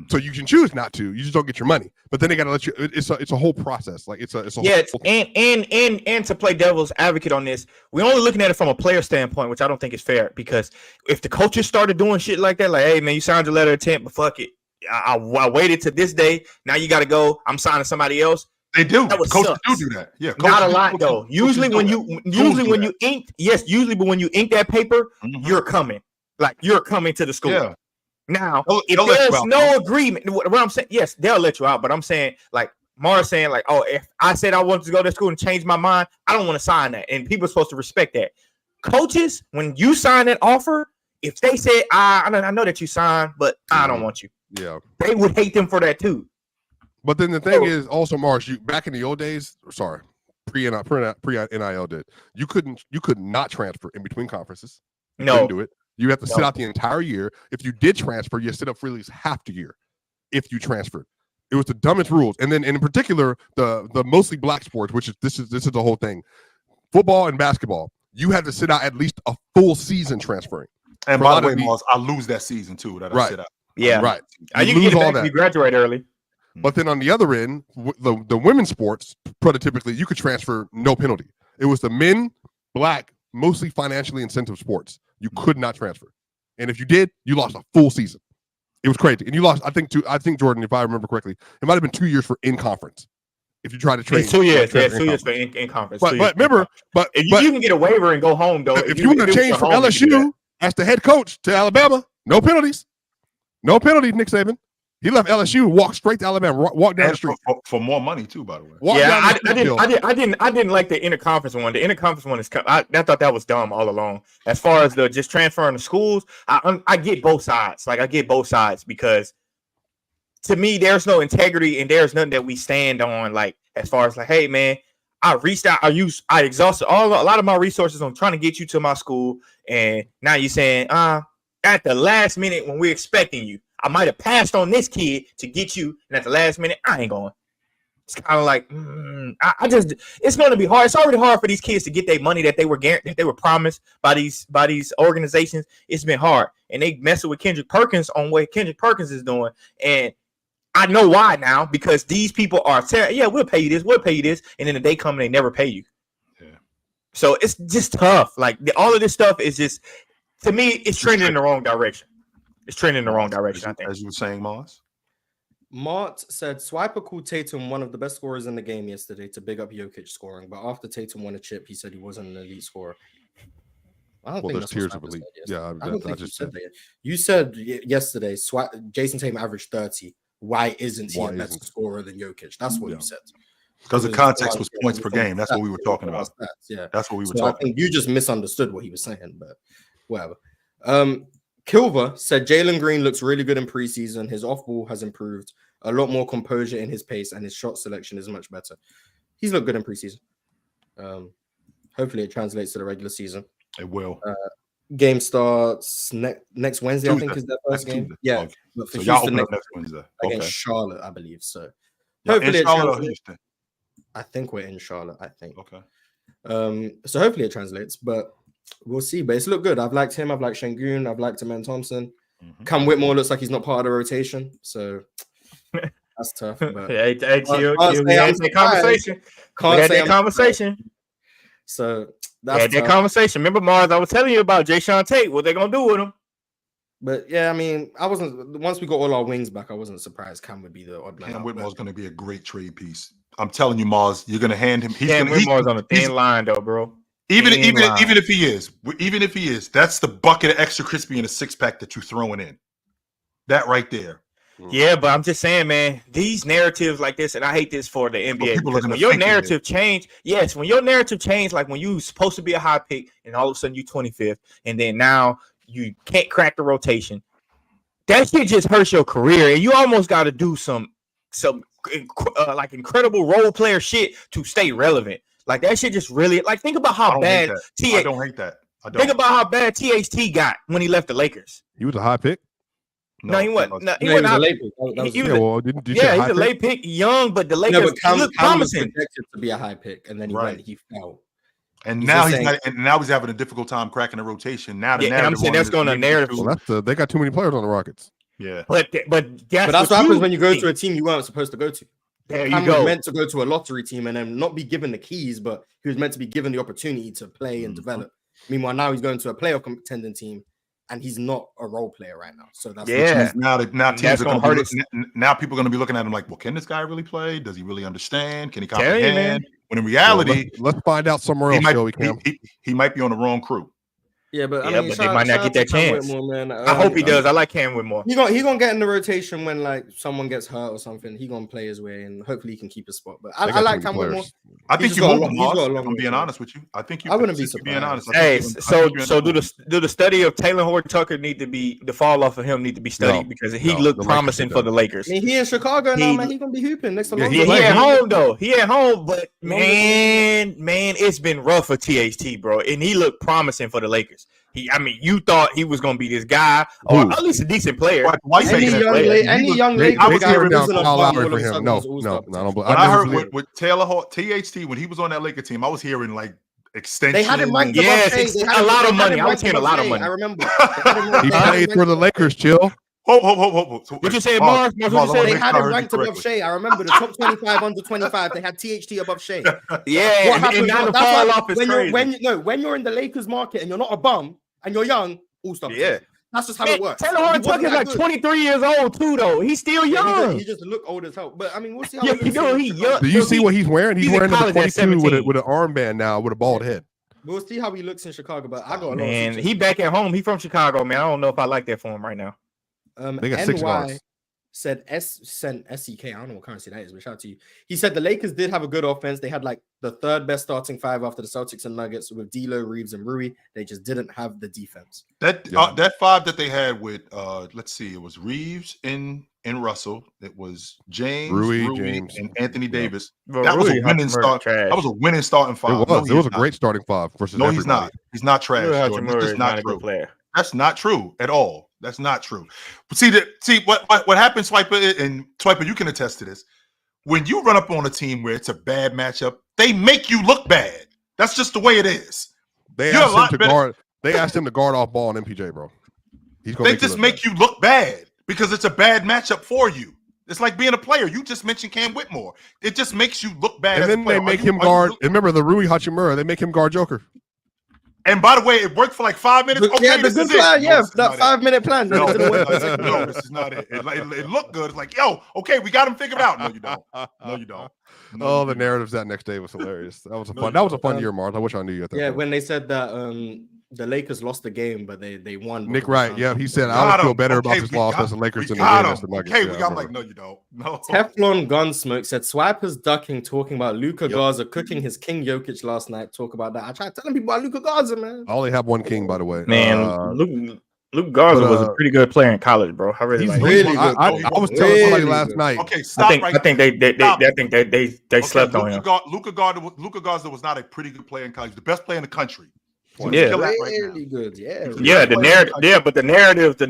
So you can choose not to. You just don't get your money. But then they got to let you. It's a whole process. Like it's a Yeah, whole, and to play devil's advocate on this, we're only looking at it from a player standpoint, which I don't think is fair. Because if the coaches started doing shit like that, like, hey man, you signed your letter of intent, but fuck it, I waited to this day. Now you got to go. I'm signing somebody else. They do. That would Coaches suck. do that. Yeah, Not a coaches lot do. though. Coaches Usually do when that. you ink, but when you ink that paper, Mhm. you're coming. Like you're coming to the school. Yeah. Now, They'll if let you there's out, no though. agreement, what I'm saying, yes, they'll let you out. But I'm saying, like Mara's saying, like, oh, if I said I wanted to go to school and change my mind, I don't want to sign that. And people are supposed to respect that. Coaches, when you sign that offer, if they say, I know that you signed, but I don't want you, yeah. they would hate them for that too. But then the thing is also, Mars, you back in the old days, sorry, pre-NIL did, you could not transfer in between conferences. You couldn't do it. You have to sit out the entire year. If you did transfer, you sit up for at least half the year if you transferred. It was the dumbest rules. And then in particular, the mostly black sports, which is this is the whole thing. Football and basketball, you had to sit out at least a full season transferring. And For a by lot the way, of Mars, I lose that season too. That I Right. sit out. Yeah, Right. You lose can get it all back that. if you graduate early. But then on the other end, the women's sports, prototypically, you could transfer no penalty. It was the men, black, mostly financially incentive sports. You could not transfer. And if you did, you lost a full season. It was crazy. And you lost, I think, Jordan, if I remember correctly, it might have been 2 years for in conference. If you try to trade. It's 2 years. transfer Yeah, 2 years for conference. in conference. But remember, but if you can get a waiver and go home, though. if you want to change from LSU as the head coach to Alabama, no penalties. No penalties, Nick Saban. He left LSU, walked straight to Alabama, walked down the street. For more money too, by the way. I didn't like the interconference one. The interconference one is I thought that was dumb all along. As far as the just transferring to schools, I get both sides. Like I get both sides because to me, there's no integrity and there's nothing that we stand on. Like as far as like, hey man, I reached out, I exhausted a lot of my resources on trying to get you to my school, and now you're saying, at the last minute when we're expecting you, I might have passed on this kid to get you, and at the last minute, I ain't going. It's kind of like it's going to be hard. It's already hard for these kids to get their money that they were promised by these organizations. It's been hard, and they messing with Kendrick Perkins on what Kendrick Perkins is doing, and I know why now, because these people are saying, yeah, we'll pay you this, and then the day come and they never pay you. Yeah. So it's just tough. Like all of this stuff is just, to me, it's trending in the wrong direction. It's trending in the wrong direction, I think. As you were saying, Mars. Mart said Swiper called Tatum one of the best scorers in the game yesterday to big up Jokic scoring, but after Tatum won a chip, he said he wasn't an elite scorer. I don't think there's tiers of elite. Yeah, I don't think you said that. You said yesterday Jason Tatum averaged 30. Why isn't he a better scorer than Jokic? That's what you said. Because the context was points per game. That's what we were talking about. Yeah, that's what we were talking about. I think you just misunderstood what he was saying, but whatever. Kilver said Jalen Green looks really good in preseason. His off-ball has improved. A lot more composure in his pace, and his shot selection is much better. He's looked good in preseason. Hopefully it translates to the regular season. It will. Game starts next Wednesday, Tuesday. I think is their first game. Tuesday. Yeah. Okay. But for so y'all Houston next Wednesday. Against Charlotte, I believe. So hopefully it translates. I think we're in Charlotte, I think. Okay. So hopefully it translates, but we'll see. But it's looked good. I've liked him. I've liked Şengün. I've liked Amen Thompson. Cam Whitmore looks like he's not part of the rotation. So that's tough. But we had that conversation. So that's that conversation. Remember, Mars, I was telling you about Jay Sean Tate, what they're gonna do with him. But yeah, I mean, once we got all our wings back, I wasn't surprised Cam would be the odd man. Cam Whitmore's going to be a great trade piece. I'm telling you, Mars, you're going to hand him. Cam Whitmore's on a thin line, though, bro. Even if he is, that's the bucket of extra crispy in a 6-pack that you're throwing in. That right there. Yeah, but I'm just saying, man, these narratives like this, and I hate this for the NBA. When your narrative change, when your narrative change, like when you supposed to be a high pick and all of a sudden you 25th, and then now you can't crack the rotation, that shit just hurts your career, and you almost got to do some like incredible role player shit to stay relevant. Like that shit just really, like, think about how bad I don't hate that. Think about how bad THT got when he left the Lakers. He was a high pick. No, he wasn't. He was a late pick. He's a late pick, young, but the Lakers looked promising. Was projected to be a high pick, and then he fell. And now he's having a difficult time cracking the rotation. Now the narrative, I'm saying that's going to narrative. Well, they got too many players on the Rockets. Yeah, but that's what happens when you go to a team you weren't supposed to go to. There Cam you go. was meant to go to a lottery team and then not be given the keys, but he was meant to be given the opportunity to play and develop. Meanwhile, now he's going to a playoff contending team, and he's not a role player right now. So that's now teams are going to be now people are going to be looking at him like, well, can this guy really play? Does he really understand? Can he comprehend? When in reality, let's find out somewhere else. He might be on the wrong crew. Yeah, but but they might not get that chance. Whitmore, man. I hope he does. I like Cam Whitmore. He gonna get in the rotation when like someone gets hurt or something. He gonna play his way and hopefully he can keep his spot. But I like Cam Whitmore. I think you move him. I'm being honest with you. I think you. I wouldn't be surprised. Being honest. Hey, so do the study of Taylor Horton-Tucker need to be the fall off of him need to be studied because he looked promising for the Lakers. I mean, he in Chicago now, man. He gonna be hooping next to Lonzo. He at home though. He at home, but man, it's been rough for THT, bro, and he looked promising for the Lakers. You thought he was going to be this guy, or at least a decent player. Any young Lakers I was guy hearing down Kyle Lowry for him. No, I don't believe. I heard with Taylor THT when he was on that Laker team, I was hearing like extension. They had him ranked above Shea. A lot of money. I was hearing a lot of money. I remember. He played for the Lakers. Chill. Hope. What you say, Mars? They had him ranked above Shea. I remember the top 25 under 25. They had THT above Shea. Yeah, what happened? Now the fall off is crazy. When you're in the Lakers market and you're not a bum and you're young, all stuff. Yeah. That's just how it works. Taylor Horton-Tucker is like 23 years old too, though. He's still young. He just look old as hell. But I mean, we'll see how. He's young. Do you see what he's wearing? He's wearing number 22 with an armband now with a bald head. We'll see how he looks in Chicago. But I got a lot. Man, he back at home. He from Chicago, man. I don't know if I like that for him right now. They got 6 guards. Said SEK. I don't know what currency that is, but shout out to you. He said the Lakers did have a good offense. They had like the third best starting 5 after the Celtics and Nuggets with D'Lo, Reeves, and Rui. They just didn't have the defense. That 5 that they had with let's see, it was Reeves in Russell. It was Rui, and Anthony Davis. That was a winning start. That was a winning starting 5. It was a great starting 5 versus. No, he's not. He's not trash. That's not true at all. That's not true. But see what happens, Swiper, and Swiper, you can attest to this. When you run up on a team where it's a bad matchup, they make you look bad. That's just the way it is. They asked him to guard off ball on MPJ, bro. They just make you look bad because it's a bad matchup for you. It's like being a player. You just mentioned Cam Whitmore. It just makes you look bad. And then they make him guard. Remember the Rui Hachimura? They make him guard Joker. And by the way, it worked for like 5 minutes. Okay, yeah, the good plan. Yeah, that 5-minute plan. No, this is not it. It looked good. It's like, yo, okay, we got him figured out. No, you don't. No, you don't. No, the narratives that next day was hilarious. That was a fun year, Mars. I wish I knew you at that. Yeah, when they said that the Lakers lost the game, but they won. Nick Wright, yeah, he said I would feel better about this loss as the Lakers than the Nuggets. Okay, we got like, no, you don't. No. Teflon Gunsmoke said Swiper's ducking, talking about Luka Garza cooking his King Jokic last night. Talk about that. I tried telling people about Luka Garza, man. I only have one king, by the way. Man, Luka Garza was a pretty good player in college, bro. I really like. Really good. I was telling somebody last night. Okay, stop. I think they slept on him. Luka Garza was not a pretty good player in college. The best player in the country. Yeah, really good. But the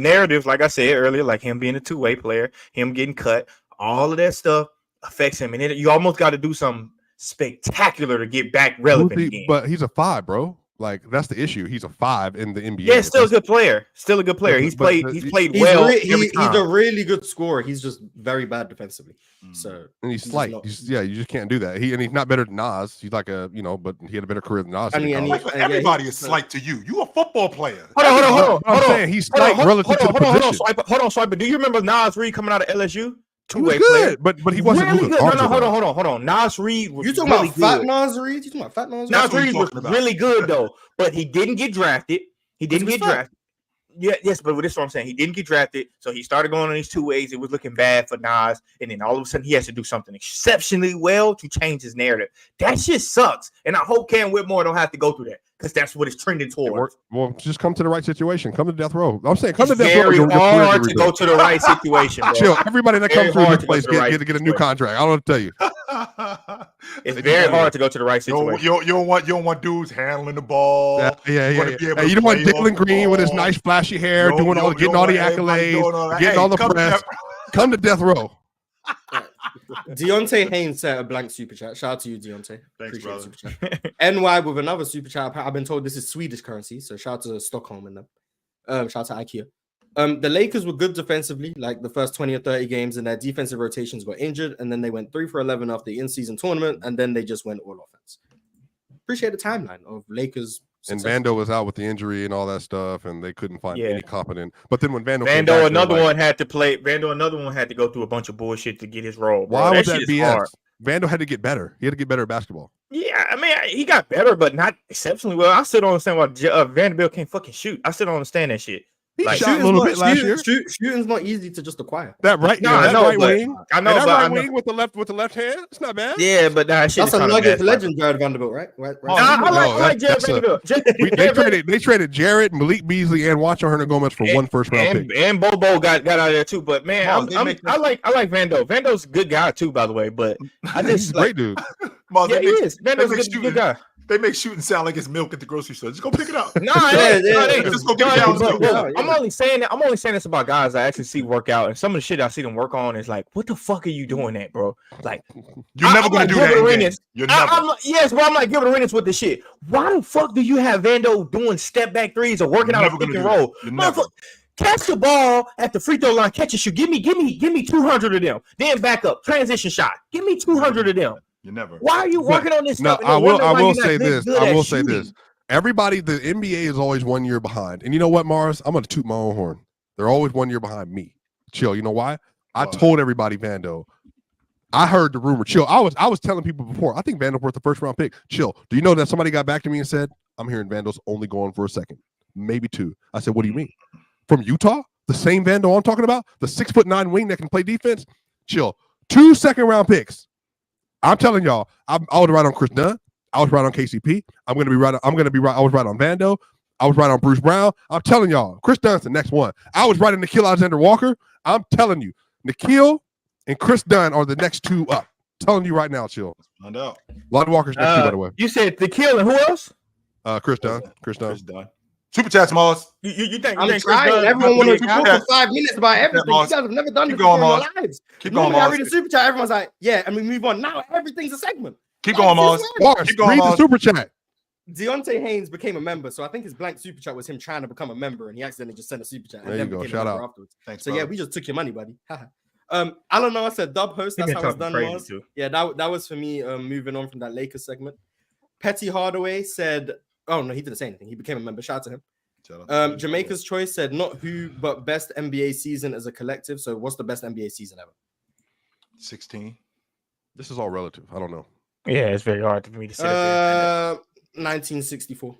narrative, like I said earlier, like him being a two-way player, him getting cut, all of that stuff affects him, and you almost got to do something spectacular to get back relevant again. But he's a 5, bro. Like that's the issue. He's a 5 in the NBA. Yeah, still a good player. Still a good player. He's played well. He's a really good scorer. He's just very bad defensively. So and he's slight. You just can't do that. He's not better than Nas. He's like but he had a better career than Nas. Everybody is slight to you. You a football player. Hold on. I'm saying he's slight relative to the position. Hold on, Swiper. Do you remember Nas Reed coming out of LSU? Two-way player, but he wasn't really good. No, hold on. Nas Reed was talking really about fat Nas Reed? You talking about fat Nas Reed? Nas Reed was really good though, but he didn't get drafted. Yes, but this is what I'm saying. He didn't get drafted, so he started going on these 2 ways. It was looking bad for Nas, and then all of a sudden he has to do something exceptionally well to change his narrative. That shit sucks, and I hope Cam Whitmore don't have to go through that because that's what it's trending towards. Well, just come to the right situation. Come to death row. I'm saying come to death row. It's very hard to go to the right situation. Bro. Chill. Everybody that comes through this place get a new contract. I don't know what to tell you. It's very hard to go to the right situation. You don't want dudes handling the ball. Yeah. You don't want Dylan Green with his nice flashy hair, getting all the accolades, getting all the press. Come to death row. Deontay Haynes sent a blank super chat. Shout out to you, Deontay. Thanks, brother. Super chat. NY with another super chat. I've been told this is Swedish currency, so shout out to Stockholm and them. Shout out to IKEA. The Lakers were good defensively, like the first 20 or 30 games, and their defensive rotations got injured, and then they went 3 for 11 after the in-season tournament, and then they just went all offense. Appreciate the timeline of Lakers. And Vando was out with the injury and all that stuff, and they couldn't find any competent. But then when Vando another one had to go through a bunch of bullshit to get his role. Why was that BS? Hard. Vando had to get better. He had to get better at basketball. Yeah, I mean, he got better, but not exceptionally well. I still don't understand why Vanderbilt can't fucking shoot. I still don't understand that shit. He shot a little bit last year. Shooting's not easy to just acquire. That right, right wing. I know, that right wing with the left hand. It's not bad. Yeah, but that's a Nuggets legend, Jared Vanderbilt, right? I like Jared Vanderbilt. They traded Jared, Malik Beasley, and Juancho Hernangomez for one first-round pick. And Bobo got out of there too. But man, I like Vando. Vando's a good guy too, by the way. But he's a great dude. Yeah, he is. Vando's a good guy. They make shooting sound like it's milk at the grocery store. Just go pick it up. Just go get it down. I'm only saying this about guys I actually see work out, and some of the shit I see them work on is like, what the fuck are you doing that, bro? Like, you're never gonna do that. You're never. Yes, bro. I'm like giving Arenas with the shit. Why the fuck do you have Vando doing step back threes or working out a pick and roll? Catch the ball at the free throw line, catch a shoot. Give me 200 of them. Then back up, transition shot. Give me 200 of them. You never. Why are you working on this stuff? I will say this. Everybody, the NBA is always 1 year behind. And you know what, Mars? I'm going to toot my own horn. They're always 1 year behind me. Chill. You know why? I told everybody Vando. I heard the rumor. Chill. I was telling people before, I think Vando's worth the first round pick. Chill. Do you know that somebody got back to me and said, I'm hearing Vando's only going for a second, maybe 2. I said, what do you mean? From Utah? The same Vando I'm talking about? The 6'9" wing that can play defense? Chill. 2 second-round picks. I'm telling y'all, I was right on Chris Dunn. I was right on KCP. I was right on Vando. I was right on Bruce Brown. I'm telling y'all, Chris Dunn's the next one. I was right on Gilgeous-Alexander Walker. I'm telling you, Nikhil and Chris Dunn are the next 2 up. I'm telling you right now, chill. Find out. Lonnie Walker's next 2, by the way. You said Nikhil and who else? Chris Dunn. Chris Dunn. Superchats, Mars. You think? I'm Chris trying. Dunn- Everyone wanted to Super talk Chat. for 5 minutes about everything. You Mars. guys have never done Keep this going, before in Mars. your lives. Keep going, Normally, I Mars. read a super chat. Everyone's like, yeah, and we move on. Now everything's a segment. Keep going, Mars. Mars, Keep going, read the Mars. super chat. Deontay Haynes became a member, so I think his blank super chat was him trying to become a member, and he accidentally just sent a super chat. And There then you go. became a Shout member out. afterwards. Thanks, So brother. yeah, we just took your money, buddy. Alan Noah said dub host. He That's been how it's talking done. crazy Mars. too. Yeah, that was for me. Moving on from that Lakers segment. Petty Hardaway said, "Oh no, he didn't say anything. He became a member. Shout out to him." Shout out to Jamaica's Choice said, "Not who, but best NBA season as a collective." So, what's the best NBA season ever? 16. This is all relative. I don't know. Yeah, it's very hard for me to say. 1964.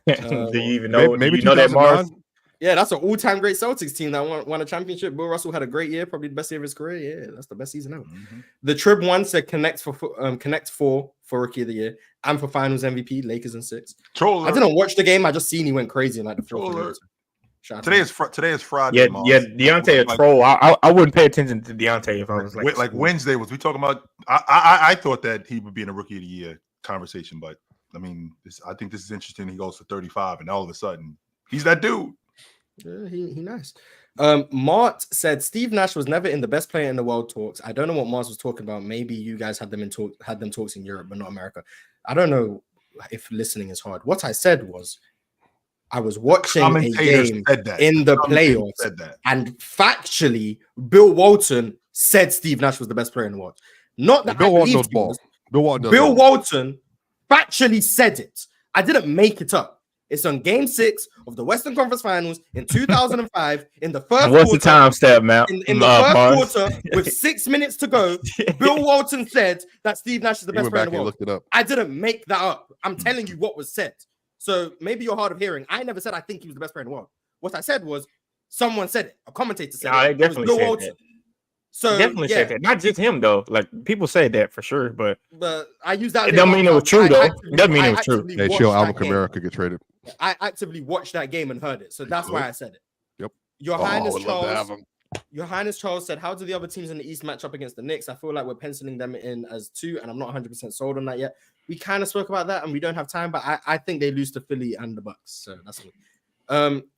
Do you even know? Maybe do you know that 2009? Mars? Yeah, that's an all-time great Celtics team that won a championship. Bill Russell had a great year, probably the best year of his career. Yeah, that's the best season ever. Mm-hmm. The Trib one said Connect for Rookie of the Year and for Finals MVP, Lakers in 6. Troll I didn't watch the game. I just seen he went crazy in like the fourth. Troll minute. Shout out to Today him. is Friday. Yeah, Mars. yeah. Deontay a Like- troll. I wouldn't pay attention to Deontay if I was like Wednesday was we talking about. I thought that he would be in a Rookie of the Year conversation, but I mean, I think this is interesting. He goes to 35, and all of a sudden, he's that dude. Yeah, he nice. Mart said Steve Nash was never in the best player in the world talks. I don't know what Mars was talking about. Maybe you guys had them talks in Europe, but not America. I don't know if listening is hard. What I said was I was watching a game in the playoffs, and factually, Bill Walton said Steve Nash was the best player in the world. Not that Bill I Walton believed knows he ball. was. Bill Walton factually said it. I didn't make it up. It's on Game 6 of the Western Conference Finals in 2005. In the first What's quarter, the time step, man? in the first quarter, with 6 minutes to go, Bill Walton said that Steve Nash is the best player in the world. Looked it up. I didn't make that up. I'm telling you what was said. So maybe you're hard of hearing. I never said I think he was the best player in the world. What I said was someone said it. A commentator said They it. definitely Bill said Walton. that. So Definitely said that. Not just him though. Like people say that for sure, but I use that. It doesn't mean it was true though. It doesn't mean it was true. Hey, chill. Alvin Kamara could get traded. I actively watched that game and heard it, so that's why I said it. Yep. Your Highness Charles said, "How do the other teams in the East match up against the Knicks? I feel like we're penciling them in as 2, and I'm not 100% sold on that yet. We kind of spoke about that, and we don't have time, but I think they lose to Philly and the Bucks. So that's me."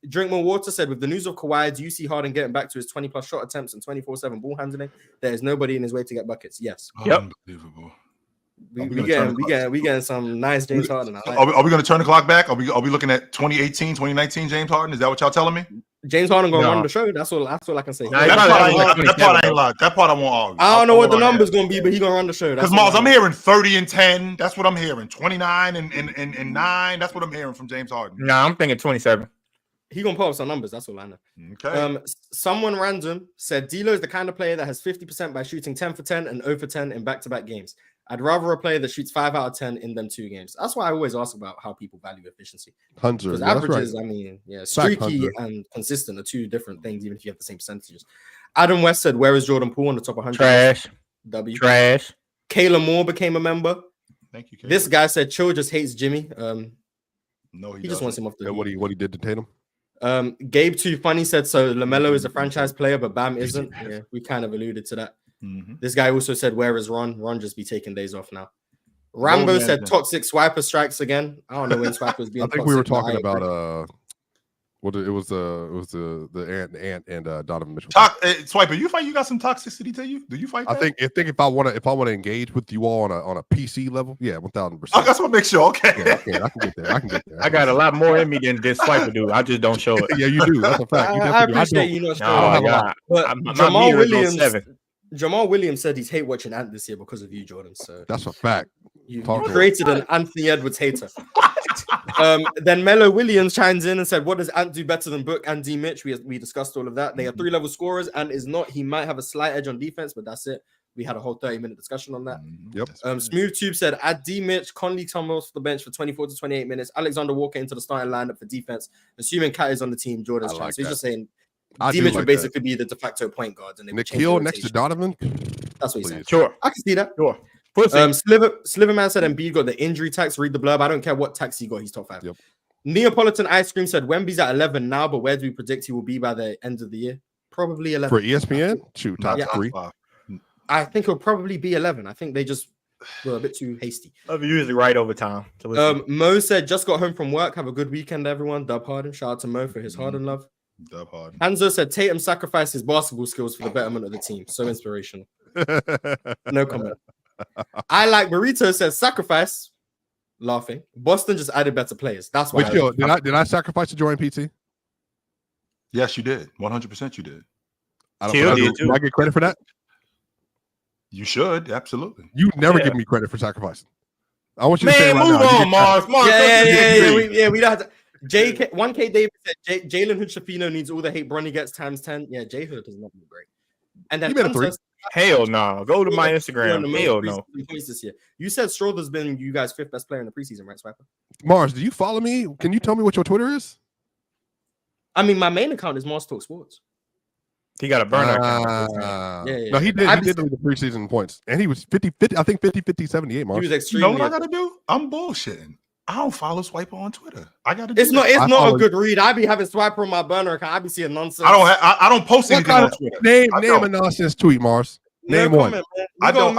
Drink More Water said, with the news of Kawhi, do you see Harden getting back to his 20+ shot attempts and 24/7 ball handling? There is nobody in his way to get buckets. Yes. Yep. Unbelievable. We getting some nice James Harden. Are we going to turn the clock back? Are we looking at 2018, 2019 James Harden? Is that what y'all telling me? James Harden going to run the show. That's all I can say. That part I ain't lied. That part I won't argue. I don't know what the number's going to be, but he's going to run the show. Because Miles, I'm hearing 30 and 10. That's what I'm hearing. 29 and 9. That's what I'm hearing from James Harden. Nah, I'm thinking 27. He gonna put up some numbers. That's all I know. Okay. Someone random said D'Lo is the kind of player that has 50% by shooting 10 for 10 and 0 for 10 in back-to-back games. I'd rather a player that shoots 5 out of 10 in them 2 games. That's why I always ask about how people value efficiency. Hunter, because averages, right. I mean, yeah, streaky and consistent are 2 different things, even if you have the same percentages. Adam West said, "Where is Jordan Poole on the top 100?" Trash. W. Trash. Kayla Moore became a member. Thank you. Kayla. This guy said Chill just hates Jimmy. No, he just wants him off the. And what he did to Tatum. Gabe Too Funny said, so LaMelo is a franchise player, but Bam isn't. Yeah, we kind of alluded to that. Mm-hmm. This guy also said, where is Ron? Ron just be taking days off now. Rambo said toxic swiper strikes again. I don't know when swipers being. I think toxic, we were talking about it was the Ant and Donovan Mitchell. Swiper, you got some toxicity to you? Do you fight that? I think if I want to engage with you all on a PC level, yeah, 1,000%. I just want to make sure. Okay, yeah, I can get there. I got a lot more in me than this swiper do. I just don't show it. Yeah, you do. That's a fact. I appreciate you not showing it. But Jamal Williams said he's hate watching Ant this year because of you, Jordan. So that's a fact. You created an Anthony Edwards hater. Then Melo Williams chimes in and said, what does Ant do better than Book and D Mitch? We discussed all of that. They are 3-level scorers. Ant is not. He might have a slight edge on defense, but that's it. We had a whole 30-minute discussion on that. Yep. Smooth Tube said, add D Mitch, Conley comes off the bench for 24 to 28 minutes. Alexander Walker into the starting lineup for defense. Assuming Cat is on the team, Jordan's chance. So he's just saying D Mitch would basically be the de facto point guard. And Nikhil next to Donovan? That's what he said. Sure. I can see that. Sure. Sliverman said Embiid got the injury tax. Read the blurb. I don't care what tax he got. He's top 5. Yep. Neapolitan Ice Cream said Wemby's at 11 now, but where do we predict he will be by the end of the year? Probably 11. For ESPN? Shoot, top 3. I think he'll probably be 11. I think they just were a bit too hasty. I'm usually right over time. So Mo said, just got home from work. Have a good weekend, everyone. Dub Harden. Shout out to Mo for his Harden love. Dub Harden. Hanzo said, Tatum sacrificed his basketball skills for the betterment of the team. So inspirational. No comment. I like Burrito says, sacrifice. Laughing. Boston just added better players. That's why. Wait, yo, did I sacrifice to join PT? Yes, you did. 100% you did. Do I get credit for that? You should, absolutely. You never give me credit for sacrificing. I want you to say it right move now. on, Mars. We don't have to. 1K David said Jalen Hood-Shafino needs all the hate Bronny gets times 10. Yeah, J Hood does not be great. And then He made a three. Hell no. Go to my Instagram. Hell no. This year. You said Strother's been you guys' 5th best player in the preseason, right, Swiper? Mars, do you follow me? Can you tell me what your Twitter is? I mean, my main account is Mars Talk Sports. He got a burner account. Yeah. No, he did. He did lead the preseason points, and he was 50. I think 50, 78. Mars. He was You extremely. know what I gotta do? I'm bullshitting. I don't follow Swiper on Twitter. I gotta. It's not a good read. I be having Swiper on my burner account. I be seeing nonsense. I don't post anything on Twitter. Name a nonsense tweet, Mars. Name one. Name one.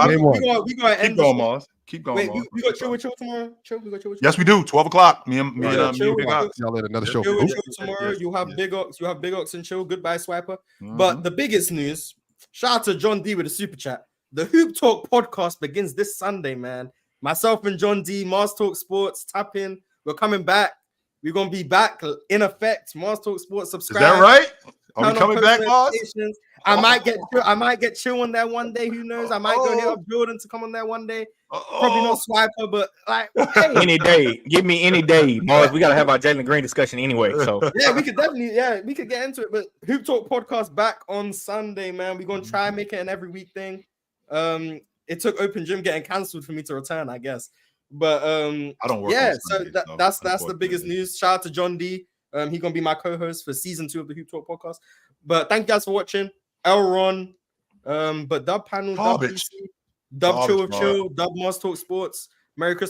We gonna keep going, Mars. Keep going. Wait, we got chill with chill tomorrow. We got chill with chill. Yes, we do. 12 o'clock. Me and Big Ox. Y'all let another show. Chill with chill tomorrow. You have Big Ox. You have Big Ox and chill. Goodbye, Swiper. But the biggest news. Shout out to John D with a super chat. The Hoop Talk podcast begins this Sunday, man. Myself and John D, Mars Talk Sports, tap in. We're coming back. We're gonna be back in effect. Mars Talk Sports, subscribe. Is that right? Are we coming back, Mars? I might get chill on there one day. Who knows? I might go hit up Jordan to come on there one day. Probably not Swiper, but like hey. Any day. Give me any day, Mars. We gotta have our Jalen Green discussion anyway. So yeah, we could definitely we could get into it. But Hoop Talk podcast back on Sunday, man. We're gonna try and make it an every week thing. It took Open Gym getting cancelled for me to return, I guess. But I don't work. Yeah, so that's the biggest news. Shout out to John D. He's gonna be my co-host for season 2 of the Hoop Talk podcast. But thank you guys for watching. Elron, but Dub Panel, Dub PC, Dub Chill with Chill, Dub Mars Talk Sports. Merry Christmas.